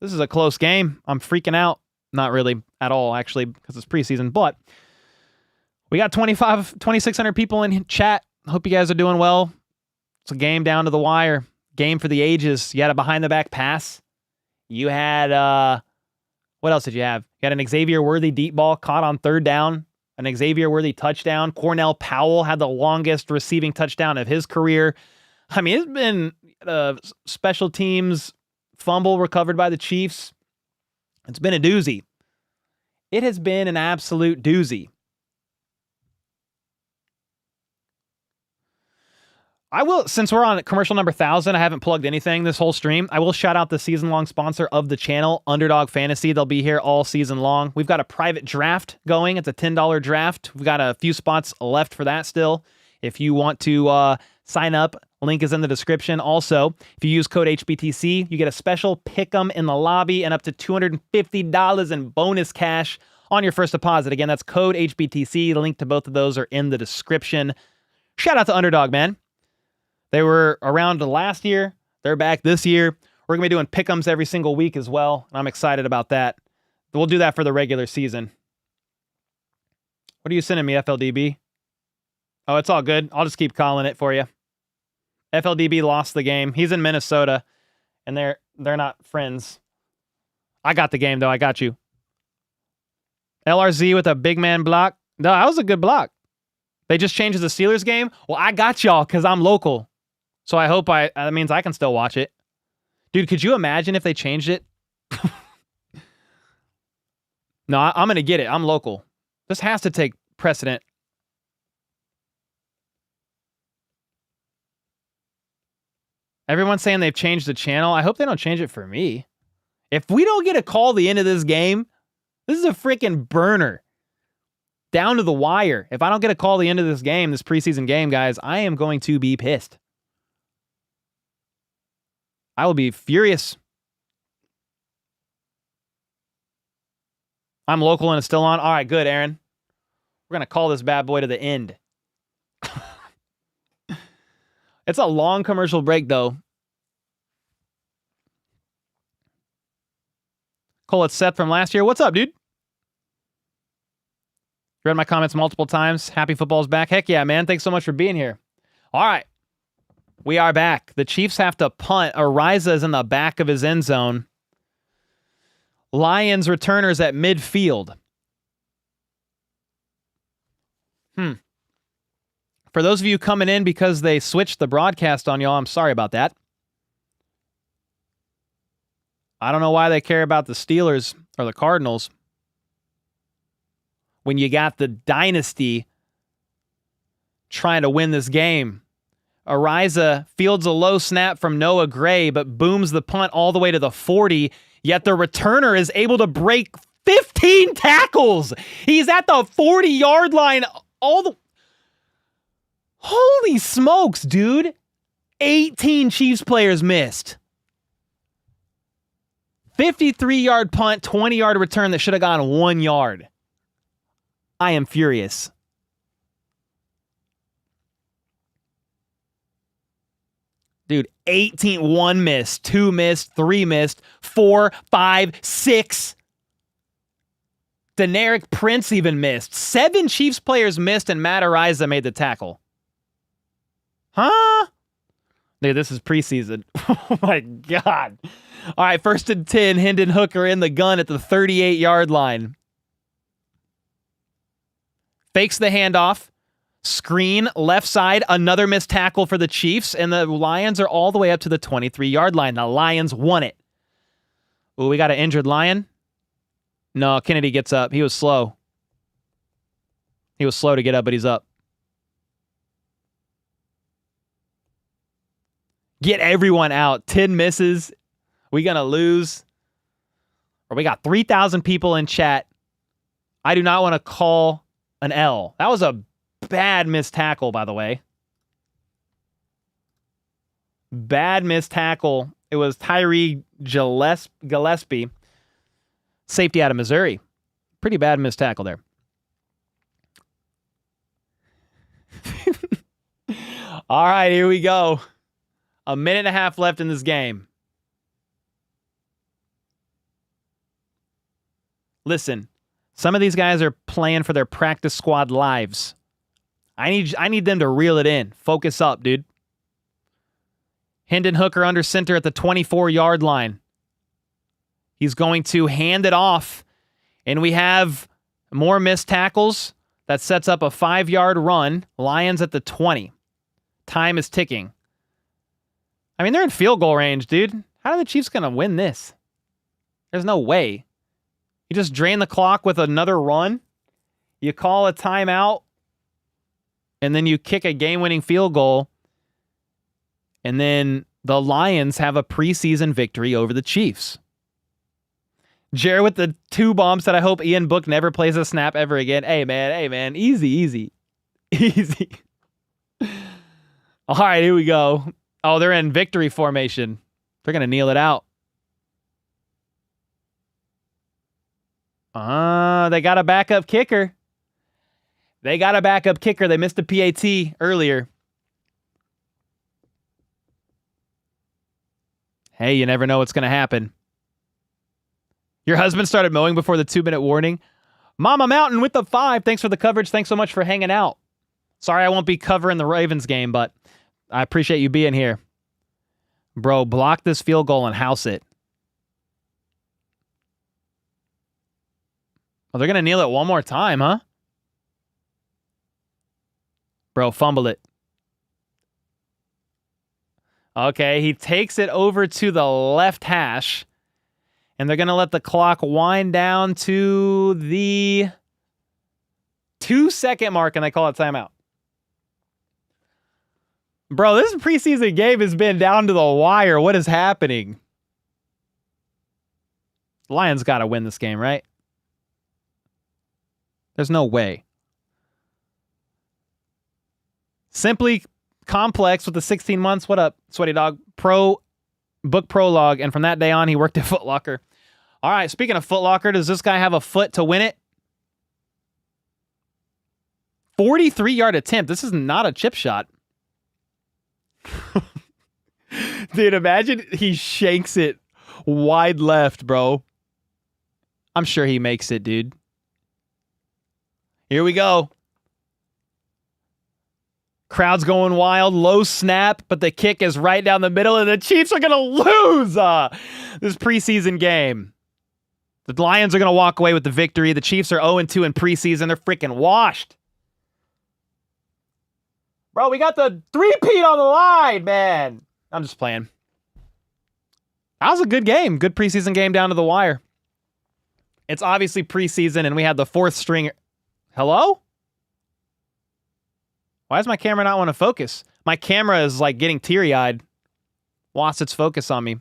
This is a close game. I'm freaking out. Not really at all, actually, because it's preseason, but we got 2,600 people in chat. Hope you guys are doing well. It's a game down to the wire. Game for the ages. You had a behind-the-back pass. You had, what else did you have? You had an Xavier Worthy deep ball caught on 3rd down. An Xavier Worthy touchdown. Cornell Powell had the longest receiving touchdown of his career. I mean, it's been special teams fumble recovered by the Chiefs. It's been a doozy. It has been an absolute doozy. I will, since we're on commercial number 1,000, I haven't plugged anything this whole stream. I will shout out the season-long sponsor of the channel, Underdog Fantasy. They'll be here all season long. We've got a private draft going. It's a $10 draft. We've got a few spots left for that still. If you want to sign up, link is in the description. Also, if you use code HBTC, you get a special pick'em in the lobby and up to $250 in bonus cash on your first deposit. Again, that's code HBTC. The link to both of those are in the description. Shout out to Underdog, man. They were around last year. They're back this year. We're going to be doing pick'ems every single week as well, and I'm excited about that. We'll do that for the regular season. What are you sending me, FLDB? Oh, it's all good. I'll just keep calling it for you. FLDB lost the game. He's in Minnesota, and they're not friends. I got the game, though. I got you. LRZ with a big man block. No, that was a good block. They just changed the Steelers game? Well, I got y'all because I'm local. So I hope that means I can still watch it. Dude, could you imagine if they changed it? No, I'm going to get it. I'm local. This has to take precedent. Everyone's saying they've changed the channel. I hope they don't change it for me. If we don't get a call at the end of this game, this is a freaking burner. Down to the wire. If I don't get a call at the end of this game, this preseason game, guys, I am going to be pissed. I will be furious. I'm local and it's still on. All right, good, Aaron. We're going to call this bad boy to the end. It's a long commercial break, though. Cole, it's Seth from last year. What's up, dude? Read my comments multiple times. Happy football's back. Heck yeah, man. Thanks so much for being here. All right. We are back. The Chiefs have to punt. Ariza is in the back of his end zone. Lions returners at midfield. For those of you coming in because they switched the broadcast on y'all, I'm sorry about that. I don't know why they care about the Steelers or the Cardinals when you got the dynasty trying to win this game. Ariza fields a low snap from Noah Gray, but booms the punt all the way to the 40, yet the returner is able to break 15 tackles. He's at the 40-yard line Holy smokes, dude. 18 Chiefs players missed. 53-yard punt, 20-yard return that should have gone 1 yard. I am furious. Dude, 18, 1 missed, 2 missed, 3 missed, 4, 5, 6. Deneric Prince even missed. 7 Chiefs players missed, and Matt Ariza made the tackle. Huh? Dude, this is preseason. Oh, my God. All right, 1st and 10. Hendon Hooker in the gun at the 38-yard line. Fakes the handoff. Screen, left side, another missed tackle for the Chiefs, and the Lions are all the way up to the 23-yard line. The Lions won it. Ooh, we got an injured Lion. No, Kennedy gets up. He was slow. He was slow to get up, but he's up. Get everyone out. 10 misses. We gonna lose. Or we got 3,000 people in chat. I do not want to call an L. That was a bad missed tackle, by the way. Bad missed tackle. It was Tyree Gillespie, safety out of Missouri. Pretty bad missed tackle there. All right, here we go. A minute and a half left in this game. Listen, some of these guys are playing for their practice squad lives. I need them to reel it in. Focus up, dude. Hendon Hooker under center at the 24-yard line. He's going to hand it off, and we have more missed tackles. That sets up a 5-yard run. Lions at the 20. Time is ticking. I mean, they're in field goal range, dude. How are the Chiefs going to win this? There's no way. You just drain the clock with another run. You call a timeout, and then you kick a game-winning field goal. And then the Lions have a preseason victory over the Chiefs. Jared with the 2 bombs that I hope Ian Book never plays a snap ever again. Hey, man. Easy. All right, here we go. Oh, they're in victory formation. They're going to kneel it out. They got a backup kicker. They missed a PAT earlier. Hey, you never know what's going to happen. Your husband started mowing before the 2-minute warning. Mama Mountain with the 5. Thanks for the coverage. Thanks so much for hanging out. Sorry I won't be covering the Ravens game, but I appreciate you being here. Bro, block this field goal and house it. Oh, they're going to kneel it one more time, huh? Bro, fumble it. Okay, he takes it over to the left hash, and they're going to let the clock wind down to the 2-second mark, and they call it timeout. Bro, this preseason game has been down to the wire. What is happening? Lions got to win this game, right? There's no way. Simply Complex with the 16 months. What up, Sweaty Dog? Book prologue, and from that day on, he worked at Foot Locker. All right, speaking of Foot Locker, does this guy have a foot to win it? 43-yard attempt. This is not a chip shot. Dude, imagine he shanks it wide left, bro. I'm sure he makes it, dude. Here we go. Crowd's going wild. Low snap, but the kick is right down the middle, and the Chiefs are going to lose this preseason game. The Lions are going to walk away with the victory. The Chiefs are 0-2 in preseason. They're freaking washed. Bro, we got the 3-peat on the line, man. I'm just playing. That was a good game. Good preseason game down to the wire. It's obviously preseason, and we had the 4th string. Hello? Why does my camera not want to focus? My camera is like getting teary-eyed. Lost its focus on me.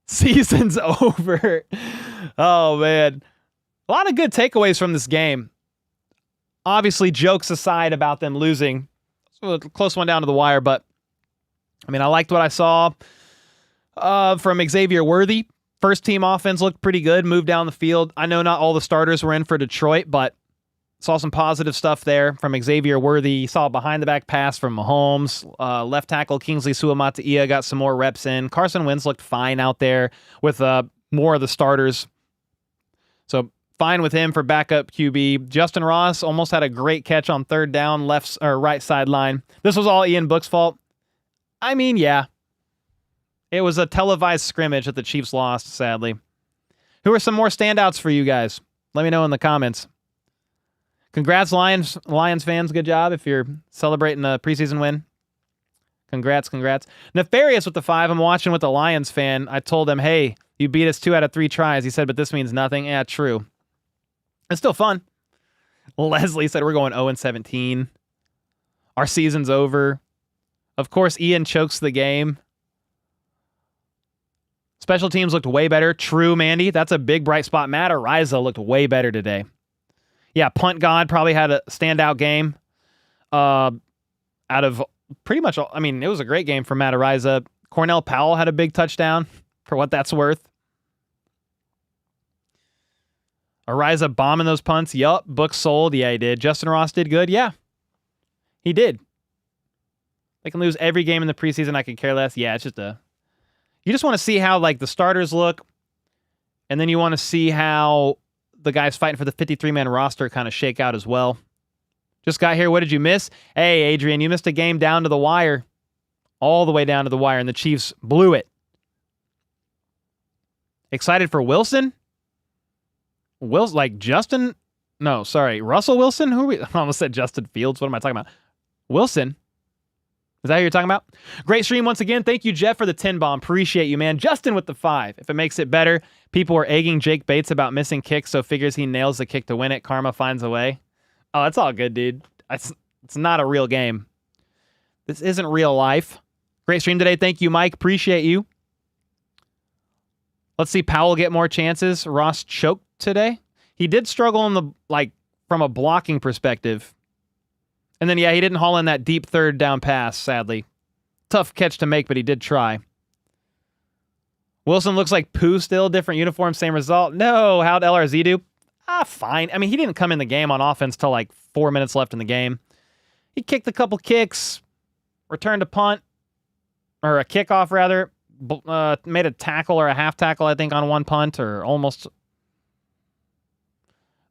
Season's over. Oh, man. A lot of good takeaways from this game. Obviously, jokes aside about them losing. A close one down to the wire, but I mean, I liked what I saw from Xavier Worthy. First team offense looked pretty good, moved down the field. I know not all the starters were in for Detroit, but saw some positive stuff there from Xavier Worthy. Saw a behind-the-back pass from Mahomes. Left tackle Kingsley Suamataia got some more reps in. Carson Wentz looked fine out there with more of the starters. So fine with him for backup QB. Justin Ross almost had a great catch on 3rd down, left or right sideline. This was all Ian Book's fault. I mean, yeah. It was a televised scrimmage that the Chiefs lost, sadly. Who are some more standouts for you guys? Let me know in the comments. Congrats, Lions fans. Good job if you're celebrating a preseason win. Congrats. Nefarious with the 5. I'm watching with a Lions fan. I told him, hey, you beat us 2 out of 3 tries. He said, but this means nothing. Yeah, true. It's still fun. Leslie said we're going 0-17. Our season's over. Of course, Ian chokes the game. Special teams looked way better. True, Mandy. That's a big bright spot. Matt Ariza looked way better today. Yeah, Punt God probably had a standout game. Out of pretty much, I mean, it was a great game for Matt Ariza. Cornell Powell had a big touchdown, for what that's worth. Ariza bombing those punts. Yup. Book sold. Yeah, he did. Justin Ross did good. Yeah, he did. They can lose every game in the preseason. I could care less. Yeah, it's just you just want to see how like the starters look, and then you want to see how the guys fighting for the 53-man roster kind of shake out as well. Just got here. What did you miss? Hey, Adrian, you missed a game down to the wire. All the way down to the wire, and the Chiefs blew it. Excited for Wilson? Russell Wilson? Who are we? I almost said Justin Fields. What am I talking about? Wilson? Is that who you're talking about? Great stream once again. Thank you, Jeff, for the 10 bomb. Appreciate you, man. Justin with the 5. If it makes it better, people were egging Jake Bates about missing kicks, so figures he nails the kick to win it. Karma finds a way. Oh, it's all good, dude. It's not a real game. This isn't real life. Great stream today. Thank you, Mike. Appreciate you. Let's see Powell get more chances. Ross choked today. He did struggle in the from a blocking perspective. And then, yeah, he didn't haul in that deep third down pass, sadly. Tough catch to make, but he did try. Wilson looks like poo still. Different uniform, same result. No, how'd LRZ do? Fine. I mean, he didn't come in the game on offense till 4 minutes left in the game. He kicked a couple kicks, returned a punt, or a kickoff, rather. Made a tackle or a half tackle, I think, on one punt, or almost.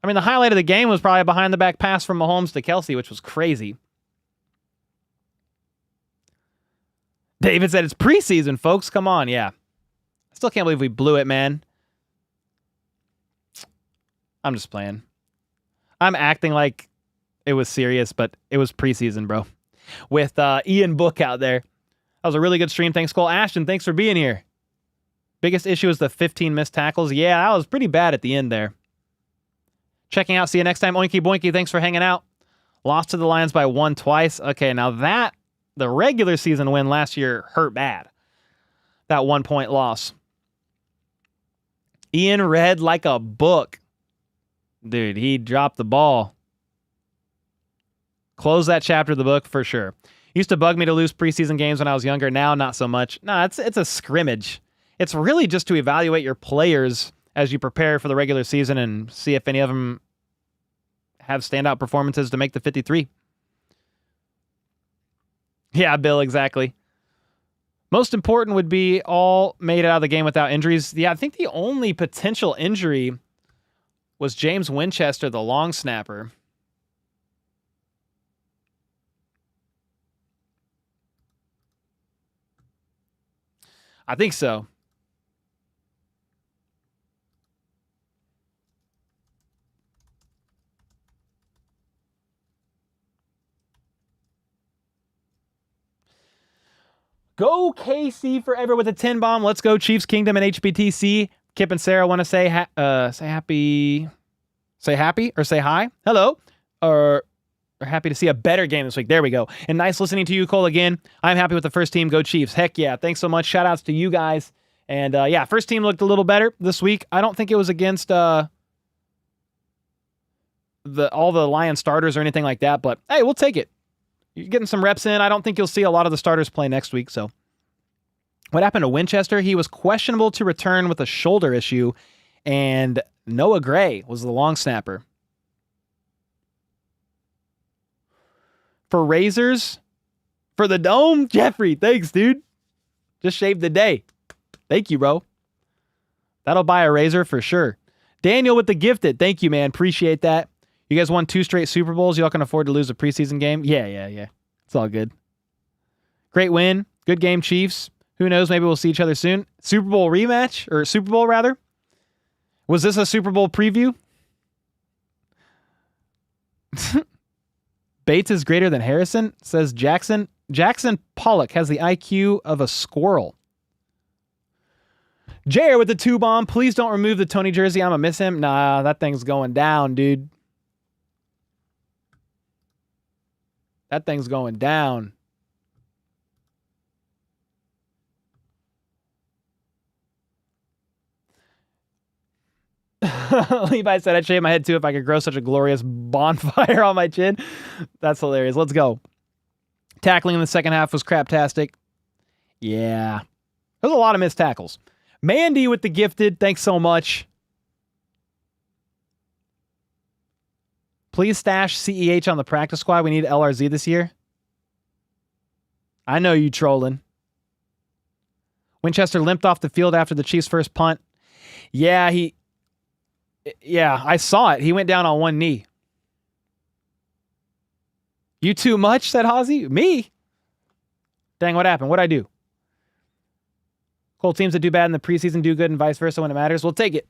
I mean, the highlight of the game was probably a behind-the-back pass from Mahomes to Kelsey, which was crazy. David said, it's preseason, folks. Come on, yeah. I still can't believe we blew it, man. I'm just playing. I'm acting like it was serious, but it was preseason, bro. With Ian Book out there. That was a really good stream. Thanks, Cole. Ashton, thanks for being here. Biggest issue is the 15 missed tackles. Yeah, that was pretty bad at the end there. Checking out. See you next time. Oinky Boinky, thanks for hanging out. Lost to the Lions by 1 twice. Okay, now the regular season win last year hurt bad. That 1-point loss. Ian read like a book. Dude, he dropped the ball. Close that chapter of the book for sure. Used to bug me to lose preseason games when I was younger. Now, not so much. No, it's a scrimmage. It's really just to evaluate your players as you prepare for the regular season and see if any of them have standout performances to make the 53. Yeah, Bill, exactly. Most important would be all made it out of the game without injuries. Yeah, I think the only potential injury was James Winchester, the long snapper. I think so. Go KC forever with a 10 bomb. Let's go Chiefs Kingdom and HBTC. Kip and Sarah want to say happy or say hi. Hello. Or happy to see a better game this week. There we go. And nice listening to you, Cole, again. I'm happy with the first team. Go Chiefs. Heck yeah. Thanks so much. Shout outs to you guys. And yeah, first team looked a little better this week. I don't think it was against all the Lion starters or anything like that, but hey, we'll take it. You're getting some reps in. I don't think you'll see a lot of the starters play next week. So what happened to Winchester? He was questionable to return with a shoulder issue, and Noah Gray was the long snapper. For razors, for the dome, Jeffrey, thanks, dude. Just shaved the day. Thank you, bro. That'll buy a razor for sure. Daniel with the gifted. Thank you, man. Appreciate that. You guys won 2 straight Super Bowls. Y'all can afford to lose a preseason game? Yeah. It's all good. Great win. Good game, Chiefs. Who knows? Maybe we'll see each other soon. Super Bowl rematch, or Super Bowl rather. Was this a Super Bowl preview? Bates is greater than Harrison, says Jackson. Jackson Pollock has the IQ of a squirrel. Jair with the 2 bomb. Please don't remove the Tony jersey. I'm going to miss him. Nah, that thing's going down, dude. That thing's going down. Levi said I'd shave my head too if I could grow such a glorious bonfire on my chin. That's hilarious. Let's go. Tackling in the second half was craptastic. Yeah. There's a lot of missed tackles. Mandy with the gifted. Thanks so much. Please stash CEH on the practice squad. We need LRZ this year. I know you trolling. Winchester limped off the field after the Chiefs' first punt. Yeah, I saw it. He went down on one knee. You too much, said Hazy. Me? Dang, what happened? What'd I do? Cool, teams that do bad in the preseason do good and vice versa when it matters. We'll take it.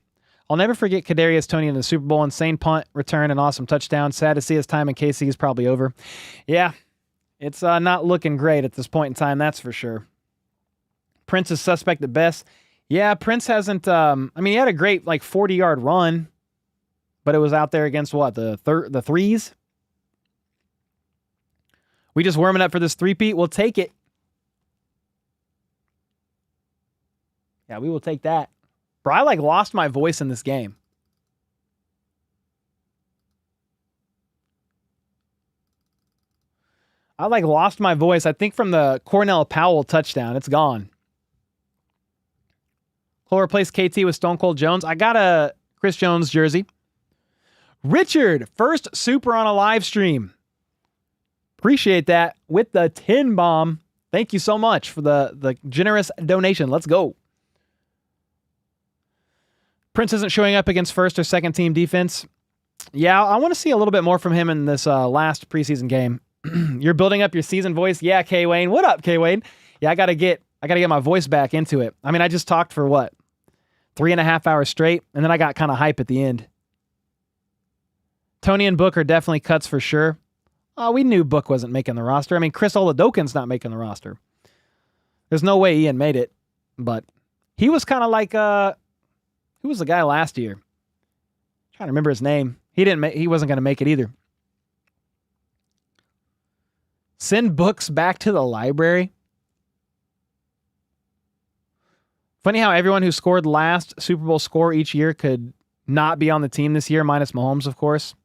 I'll never forget Kadarius Toney in the Super Bowl. Insane punt, return, and awesome touchdown. Sad to see his time in KC is probably over. Yeah, it's not looking great at this point in time, that's for sure. Prince is suspect at best. Yeah, Prince hasn't... he had a great 40-yard run, but it was out there against what? The threes? We just warming up for this three-peat? We'll take it. Yeah, we will take that. Bro, I lost my voice in this game. I lost my voice, I think, from the Cornell Powell touchdown. It's gone. Cole replaced KT with Stone Cold Jones. I got a Chris Jones jersey. Richard, first super on a live stream. Appreciate that with the 10 bomb. Thank you so much for the generous donation. Let's go. Prince isn't showing up against first or second team defense. Yeah, I want to see a little bit more from him in this last preseason game. You're building up your season voice. Yeah, K Wayne. What up, K Wayne? Yeah, I gotta get my voice back into it. I mean, I just talked for what? 3.5 hours straight, and then I got kind of hype at the end. Tony and Book are definitely cuts for sure. We knew Book wasn't making the roster. I mean, Chris Oladokin's not making the roster. There's no way Ian made it, but he was kind of like who was the guy last year? I'm trying to remember his name. He wasn't going to make it either. Send Books back to the library. Funny how everyone who scored last Super Bowl score each year could not be on the team this year, minus Mahomes, of course.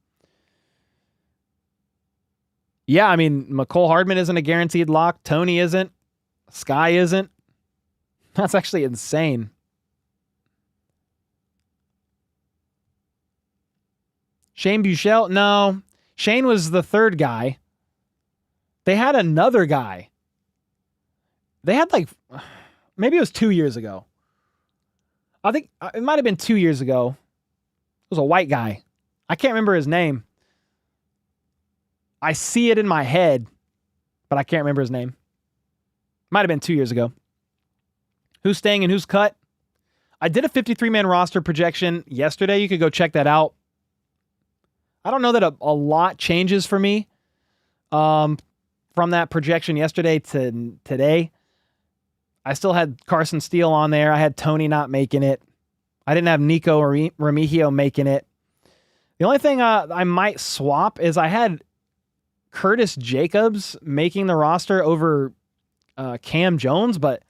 Yeah, I mean, McCole Hardman isn't a guaranteed lock. Tony isn't. Sky isn't. That's actually insane. Shane Buechele? No. Shane was the third guy. They had another guy. They had maybe it was 2 years ago. I think it might have been 2 years ago. It was a white guy. I can't remember his name. I see it in my head, but I can't remember his name. Might have been 2 years ago. Who's staying and who's cut? I did a 53-man roster projection yesterday. You could go check that out. I don't know that a lot changes for me from that projection yesterday to today. I still had Carson Steele on there. I had Tony not making it. I didn't have Nico or Remigio making it. The only thing I might swap is I had Curtis Jacobs making the roster over Cam Jones, but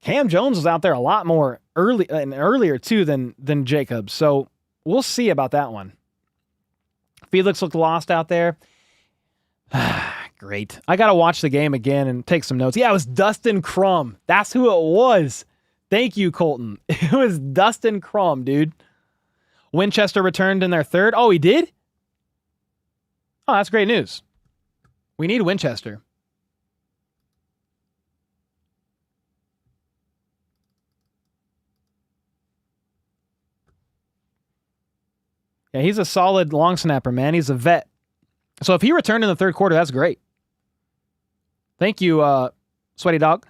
Cam Jones was out there a lot more earlier too than Jacobs. So we'll see about that one. Felix looked lost out there. Great. I got to watch the game again and take some notes. Yeah, it was Dustin Crum. That's who it was. Thank you, Colton. It was Dustin Crum, dude. Winchester returned in their third. Oh, he did? Oh, that's great news. We need Winchester. Yeah, he's a solid long snapper, man. He's a vet. So if he returned in the third quarter, that's great. Thank you, Sweaty Dog.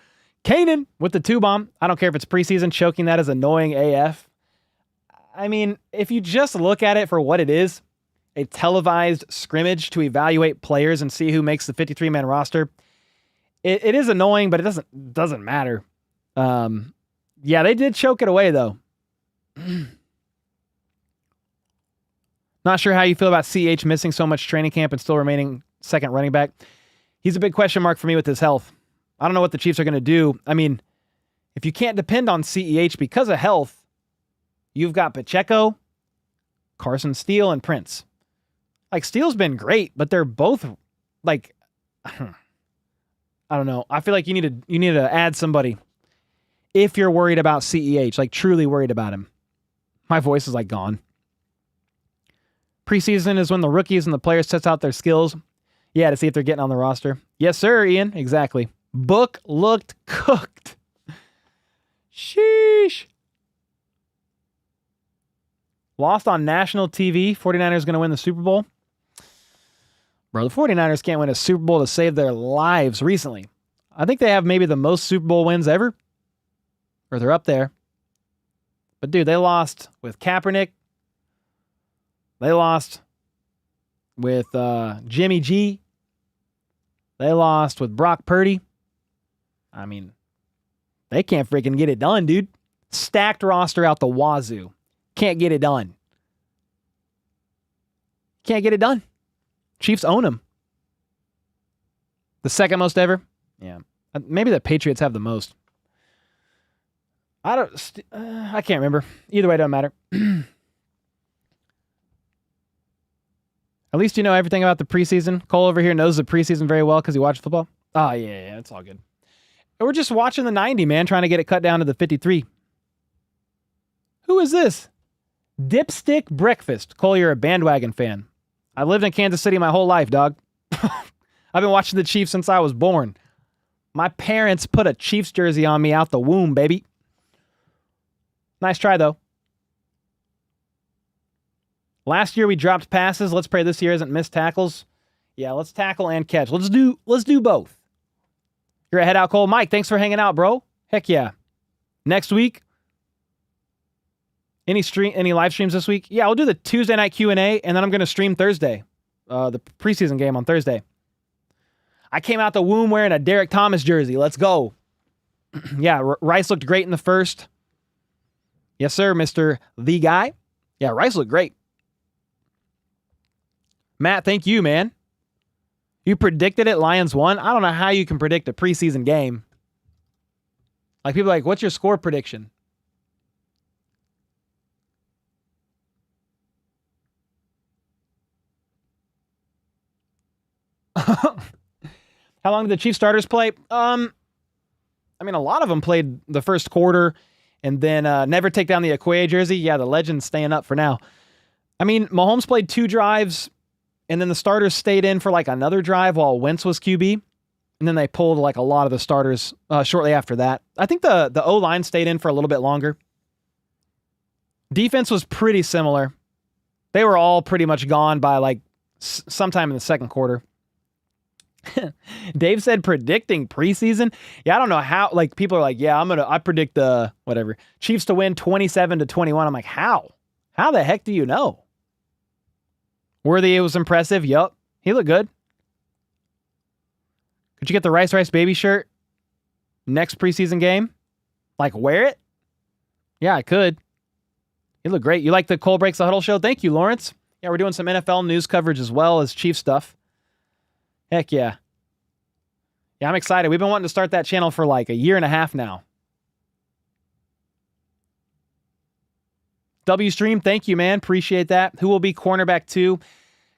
Kanan with the 2-bomb. I don't care if it's preseason. Choking that is annoying AF. I mean, if you just look at it for what it is, a televised scrimmage to evaluate players and see who makes the 53-man roster, it is annoying, but it doesn't matter. Yeah, they did choke it away, though. Not sure how you feel about CH missing so much training camp and still remaining second running back. He's a big question mark for me with his health. I don't know what the Chiefs are going to do. I mean, if you can't depend on CEH because of health, you've got Pacheco, Carson Steele, and Prince. Steele's been great, but they're both, I don't know. I feel like you need to add somebody if you're worried about CEH, like truly worried about him. My voice is like gone. Preseason is when the rookies and the players test out their skills. Yeah, to see if they're getting on the roster. Yes, sir, Ian. Exactly. Book looked cooked. Sheesh. Lost on national TV. 49ers going to win the Super Bowl. Bro, the 49ers can't win a Super Bowl to save their lives recently. I think they have maybe the most Super Bowl wins ever. Or they're up there. But dude, they lost with Kaepernick. They lost with Jimmy G. They lost with Brock Purdy. I mean, they can't freaking get it done, dude. Stacked roster out the wazoo. Can't get it done. Can't get it done. Chiefs own them. The second most ever? Yeah. Maybe the Patriots have the most. I can't remember. Either way, it doesn't matter. At least you know everything about the preseason. Cole over here knows the preseason very well because he watched football. Oh, yeah, it's all good. We're just watching the 90, man, trying to get it cut down to the 53. Who is this? Dipstick Breakfast. Cole, you're a bandwagon fan. I've lived in Kansas City my whole life, dog. I've been watching the Chiefs since I was born. My parents put a Chiefs jersey on me out the womb, baby. Nice try, though. Last year we dropped passes. Let's pray this year isn't missed tackles. Yeah, let's tackle and catch. Let's do both. You're a head out, Cole. Mike, thanks for hanging out, bro. Heck yeah. Next week, any live streams this week? Yeah, I'll do the Tuesday night Q&A, and then I'm going to stream Thursday, the preseason game on Thursday. I came out the womb wearing a Derek Thomas jersey. Let's go. Yeah, Rice looked great in the first. Yes, sir, Mr. The Guy. Yeah, Rice looked great. Matt, thank you, man. You predicted it, Lions won. I don't know how you can predict a preseason game. Like, people are like, what's your score prediction? How long did the Chiefs starters play? I mean, a lot of them played the first quarter and then never take down the Okoye jersey. Yeah, the legend's staying up for now. I mean, Mahomes played 2 drives, and then the starters stayed in for like another drive while Wentz was QB. And then they pulled like a lot of the starters shortly after that. I think the O-line stayed in for a little bit longer. Defense was pretty similar. They were all pretty much gone by like sometime in the second quarter. Dave said predicting preseason. Yeah, I don't know how, like, people are like, yeah, I predict the whatever Chiefs to win 27-21. I'm like, how the heck do you know? Worthy, it was impressive. Yup, he looked good. Could you get the Rice Baby shirt next preseason game? Like, wear it? Yeah, I could. He looked great. You like the Cole Breaks the Huddle show? Thank you, Lawrence. Yeah, we're doing some NFL news coverage as well as Chief stuff. Heck yeah. Yeah, I'm excited. We've been wanting to start that channel for like a year and a half now. WStream, thank you, man. Appreciate that. Who will be cornerback 2?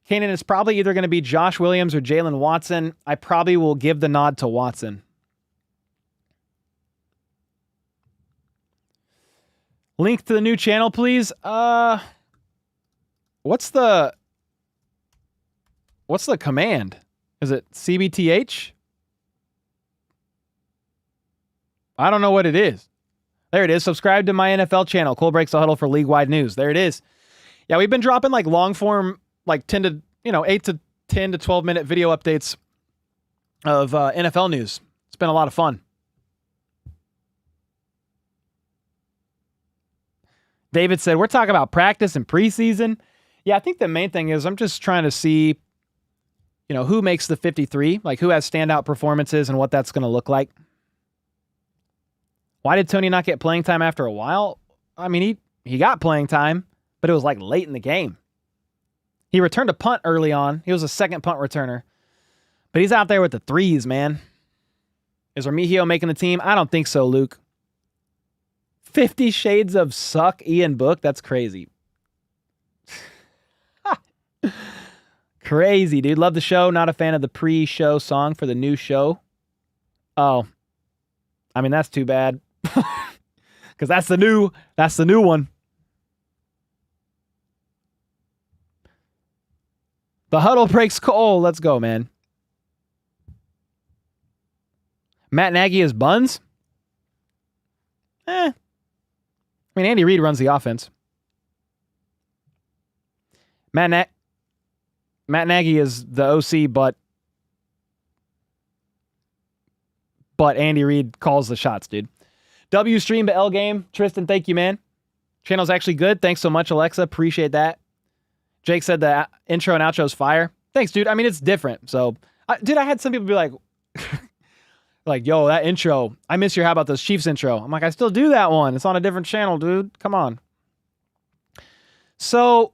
Kanan, it's probably either going to be Josh Williams or Jalen Watson. I probably will give the nod to Watson. Link to the new channel, please. What's the command? Is it CBTH? I don't know what it is. There it is. Subscribe to my NFL channel. Cole Breaks the Huddle for league-wide news. There it is. Yeah, we've been dropping like long form, like 8 to 10 to 12 minute video updates of NFL news. It's been a lot of fun. David said, we're talking about practice and preseason. Yeah, I think the main thing is I'm just trying to see, who makes the 53, like who has standout performances and what that's going to look like. Why did Tony not get playing time after a while? I mean, he got playing time, but it was like late in the game. He returned a punt early on. He was a second punt returner. But he's out there with the threes, man. Is Remigio making the team? I don't think so, Luke. 50 Shades of Suck, Ian Book. That's crazy. Crazy, dude. Love the show. Not a fan of the pre-show song for the new show. Oh, I mean, that's too bad. Because that's the new one. The huddle breaks Cole. Let's go, man. Matt Nagy is buns? I mean, Andy Reid runs the offense. Matt Nagy is the OC, but Andy Reid calls the shots, dude. W stream to L game. Tristan, thank you, man. Channel's actually good. Thanks so much, Alexa. Appreciate that. Jake said the intro and outro's fire. Thanks, dude. I mean, it's different. So, dude, I had some people be like, yo, that intro, I miss your How About Those Chiefs intro. I'm like, I still do that one. It's on a different channel, dude. Come on. So,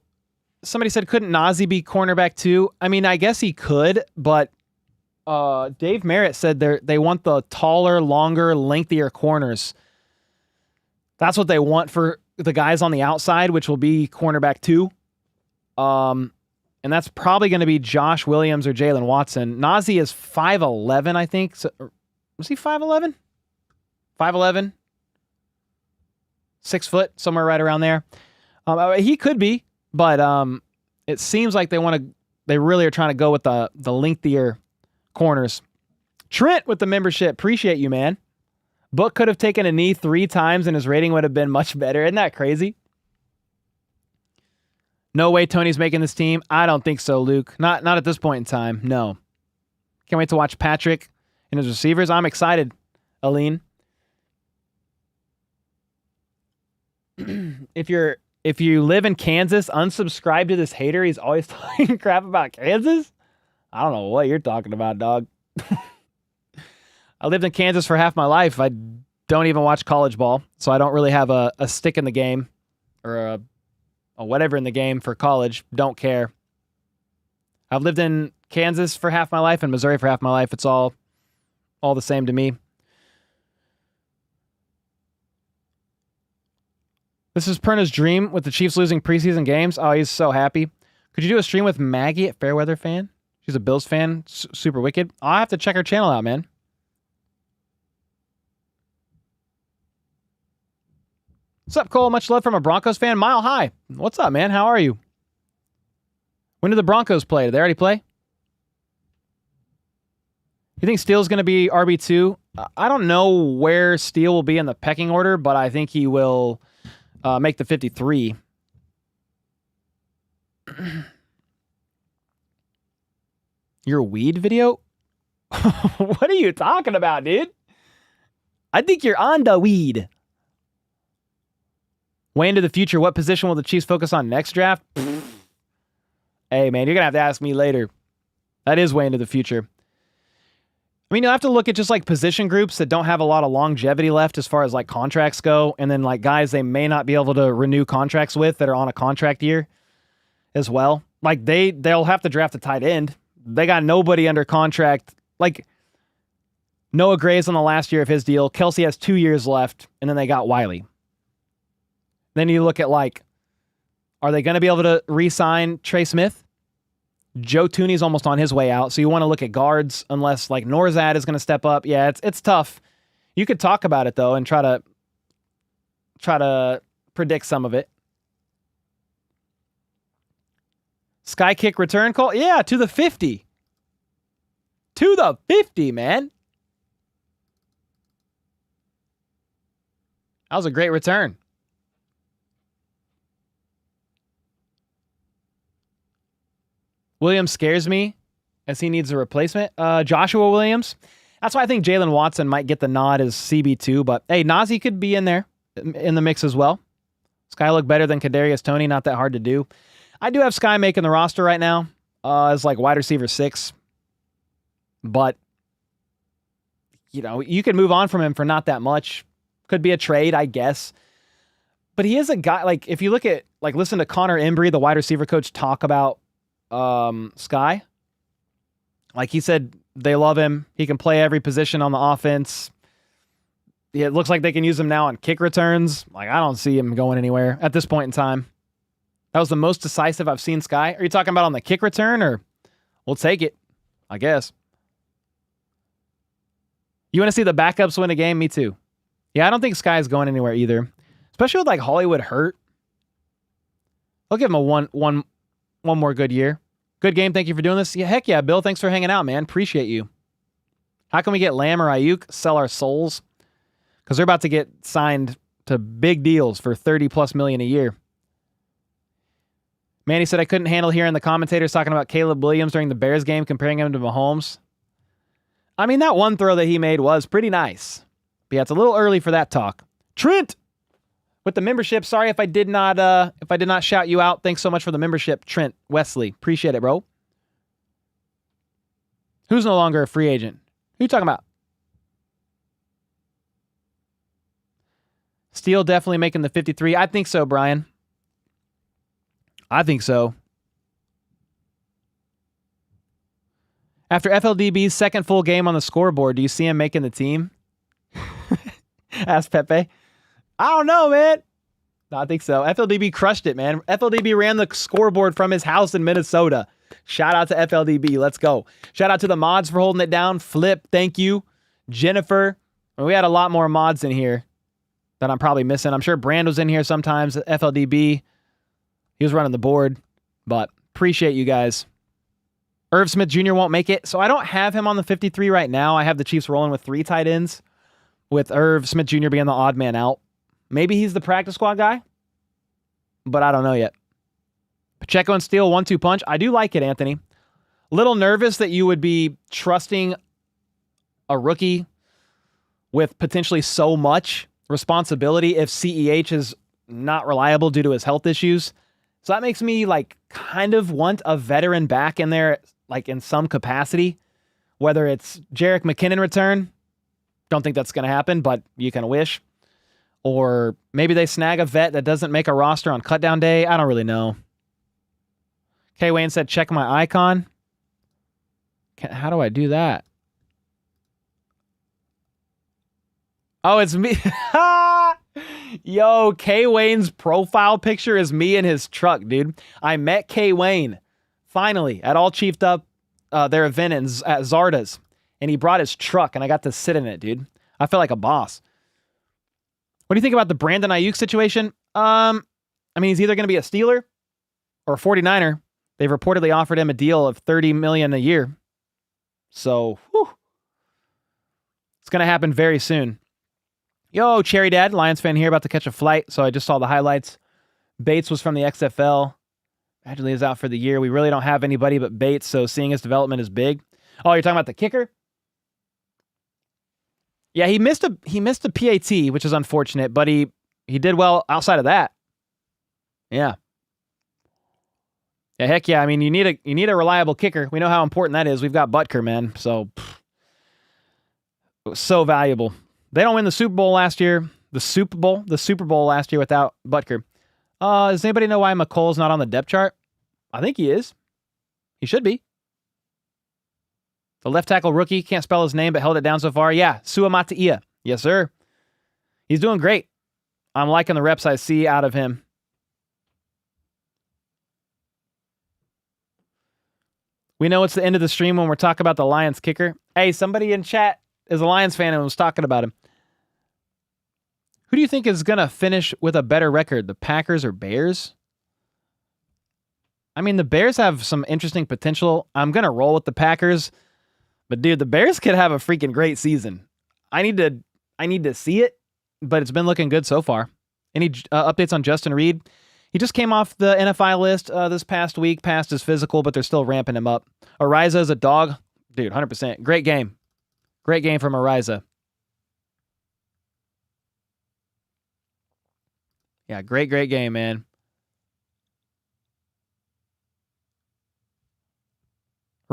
somebody said, couldn't Nazi be cornerback too? I mean, I guess he could, but Dave Merritt said they want the taller, longer, lengthier corners. That's what they want for the guys on the outside, which will be cornerback 2. And that's probably going to be Josh Williams or Jalen Watson. Nazi is 5'11", I think. So, was he 5'11"? 5'11", 6 foot, somewhere right around there. He could be, but it seems like they really are trying to go with the lengthier corners. Trent with the membership. Appreciate you, man. Book could have taken a knee 3 times and his rating would have been much better. Isn't that crazy? No way Tony's making this team. I don't think so, Luke. Not at this point in time. No. Can't wait to watch Patrick and his receivers. I'm excited, Aline. If you live in Kansas, unsubscribe to this hater. He's always talking crap about Kansas. I don't know what you're talking about, dog. I lived in Kansas for half my life. I don't even watch college ball, so I don't really have a stick in the game or a whatever in the game for college. Don't care. I've lived in Kansas for half my life and Missouri for half my life. It's all the same to me. This is Perna's dream with the Chiefs losing preseason games. Oh, he's so happy. Could you do a stream with Maggie at Fairweather fan? She's a Bills fan. Super wicked. I'll have to check her channel out, man. What's up, Cole? Much love from a Broncos fan. Mile High. What's up, man? How are you? When did the Broncos play? Did they already play? You think Steele's going to be RB2? I don't know where Steele will be in the pecking order, but I think he will make the 53. Your weed video? What are you talking about, dude? I think you're on the weed. Way into the future, what position will the Chiefs focus on next draft? Hey, man, you're going to have to ask me later. That is way into the future. I mean, you'll have to look at just like position groups that don't have a lot of longevity left as far as like contracts go. And then like guys they may not be able to renew contracts with that are on a contract year as well. Like they'll have to draft a tight end. They got nobody under contract. Like Noah Gray's on the last year of his deal. Kelsey has 2 years left. And then they got Wiley. Then you look at like, are they going to be able to re-sign Trey Smith? Joe Tooney's almost on his way out, so you want to look at guards unless like Norzad is going to step up. Yeah, it's tough. You could talk about it though and try to predict some of it. Sky kick return call? Yeah, to the 50. To the 50, man. That was a great return. Williams scares me as he needs a replacement. Joshua Williams. That's why I think Jalen Watson might get the nod as CB2. But, hey, Nazi could be in there in the mix as well. Sky look better than Kadarius Toney. Not that hard to do. I do have Sky making the roster right now as like wide receiver 6. But, you know, you can move on from him for not that much. Could be a trade, I guess. But he is a guy, like, if you look at, like, listen to Connor Embry, the wide receiver coach, talk about Sky. Like he said, they love him. He can play every position on the offense. It looks like they can use him now on kick returns. Like, I don't see him going anywhere at this point in time. That was the most decisive I've seen Sky. Are you talking about on the kick return or we'll take it, I guess. You want to see the backups win a game? Me too. Yeah, I don't think Sky is going anywhere either. Especially with like Hollywood hurt. I'll give him a one more good year. Good game. Thank you for doing this. Yeah, heck yeah, Bill. Thanks for hanging out, man. Appreciate you. How can we get Lamb or Ayuk? Sell our souls? Because they're about to get signed to big deals for $30+ million a year. Manny said I couldn't handle hearing the commentators talking about Caleb Williams during the Bears game, comparing him to Mahomes. I mean, that one throw that he made was pretty nice. But yeah, it's a little early for that talk. Trent, with the membership. Sorry if I did not shout you out. Thanks so much for the membership, Trent Wesley. Appreciate it, bro. Who's no longer a free agent? Who you talking about? Steele definitely making the 53. I think so, Brian. I think so. After FLDB's second full game on the scoreboard, do you see him making the team? Ask Pepe. I don't know, man. No, I think so. FLDB crushed it, man. FLDB ran the scoreboard from his house in Minnesota. Shout out to FLDB. Let's go. Shout out to the mods for holding it down. Flip, thank you. Jennifer. We had a lot more mods in here that I'm probably missing. I'm sure Brand was in here sometimes. FLDB. He was running the board, but appreciate you guys. Irv Smith Jr. won't make it, so I don't have him on the 53 right now. I have the Chiefs rolling with 3 tight ends, with Irv Smith Jr. being the odd man out. Maybe he's the practice squad guy, but I don't know yet. Pacheco and Steele 1-2 punch. I do like it, Anthony. Little nervous that you would be trusting a rookie with potentially so much responsibility if CEH is not reliable due to his health issues. So that makes me like kind of want a veteran back in there, like in some capacity, whether it's Jerick McKinnon return. Don't think that's going to happen, but you can wish. Or maybe they snag a vet that doesn't make a roster on cutdown day. I don't really know. K. Wayne said, check my icon. How do I do that? Oh, it's me. Yo, K. Wayne's profile picture is me in his truck, dude. I met K. Wayne, finally, at All Chiefed Up, their event at Zarda's. And he brought his truck, and I got to sit in it, dude. I felt like a boss. What do you think about the Brandon Ayuk situation? I mean, he's either going to be a Steeler or a 49er. They've reportedly offered him a deal of $30 million a year. So, it's going to happen very soon. Yo, Cherry Dad, Lions fan here, about to catch a flight, so I just saw the highlights. Bates was from the XFL. Badgley is out for the year. We really don't have anybody but Bates, so seeing his development is big. Oh, you're talking about the kicker? Yeah, he missed a PAT, which is unfortunate, but he did well outside of that. Yeah. Yeah, heck yeah. I mean, you need a reliable kicker. We know how important that is. We've got Butker, man. So it was so valuable. They don't win the Super Bowl last year. The Super Bowl last year without Butker. Does anybody know why McColl's not on the depth chart? I think he is. He should be. The left tackle rookie, can't spell his name, but held it down so far. Yeah, Suamataia. Yes, sir. He's doing great. I'm liking the reps I see out of him. We know it's the end of the stream when we're talking about the Lions kicker. Hey, somebody in chat is a Lions fan and was talking about him. Who do you think is going to finish with a better record, the Packers or Bears? I mean, the Bears have some interesting potential. I'm going to roll with the Packers. But, dude, the Bears could have a freaking great season. I need to see it, but it's been looking good so far. Any updates on Justin Reed? He just came off the NFI list this past week, passed his physical, but they're still ramping him up. Ariza is a dog. Dude, 100%. Great game. Great game from Ariza. Yeah, great game, man.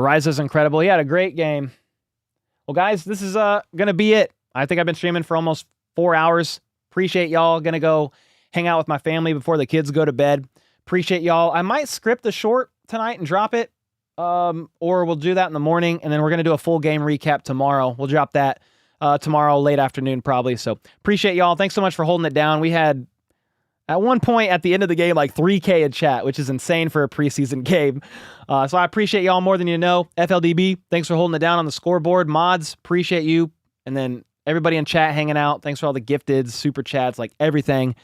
Ariza's incredible. He had a great game. Well, guys, this is going to be it. I think I've been streaming for almost 4 hours. Appreciate y'all. Going to go hang out with my family before the kids go to bed. Appreciate y'all. I might script a short tonight and drop it, or we'll do that in the morning, and then we're going to do a full game recap tomorrow. We'll drop that tomorrow late afternoon probably. So appreciate y'all. Thanks so much for holding it down. We had, at one point at the end of the game, like 3K in chat, which is insane for a preseason game. So I appreciate y'all more than you know. FLDB, thanks for holding it down on the scoreboard. Mods, appreciate you And then everybody in chat hanging out. Thanks for all the gifteds, super chats, like everything.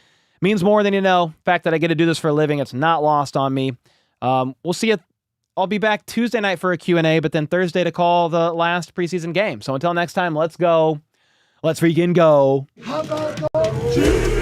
Means more than you know. The fact that I get to do this for a living, it's not lost on me. We'll see you. I'll be back Tuesday night for a Q&A, but then Thursday to call the last preseason game. So until next time, let's go. Let's freaking go. How about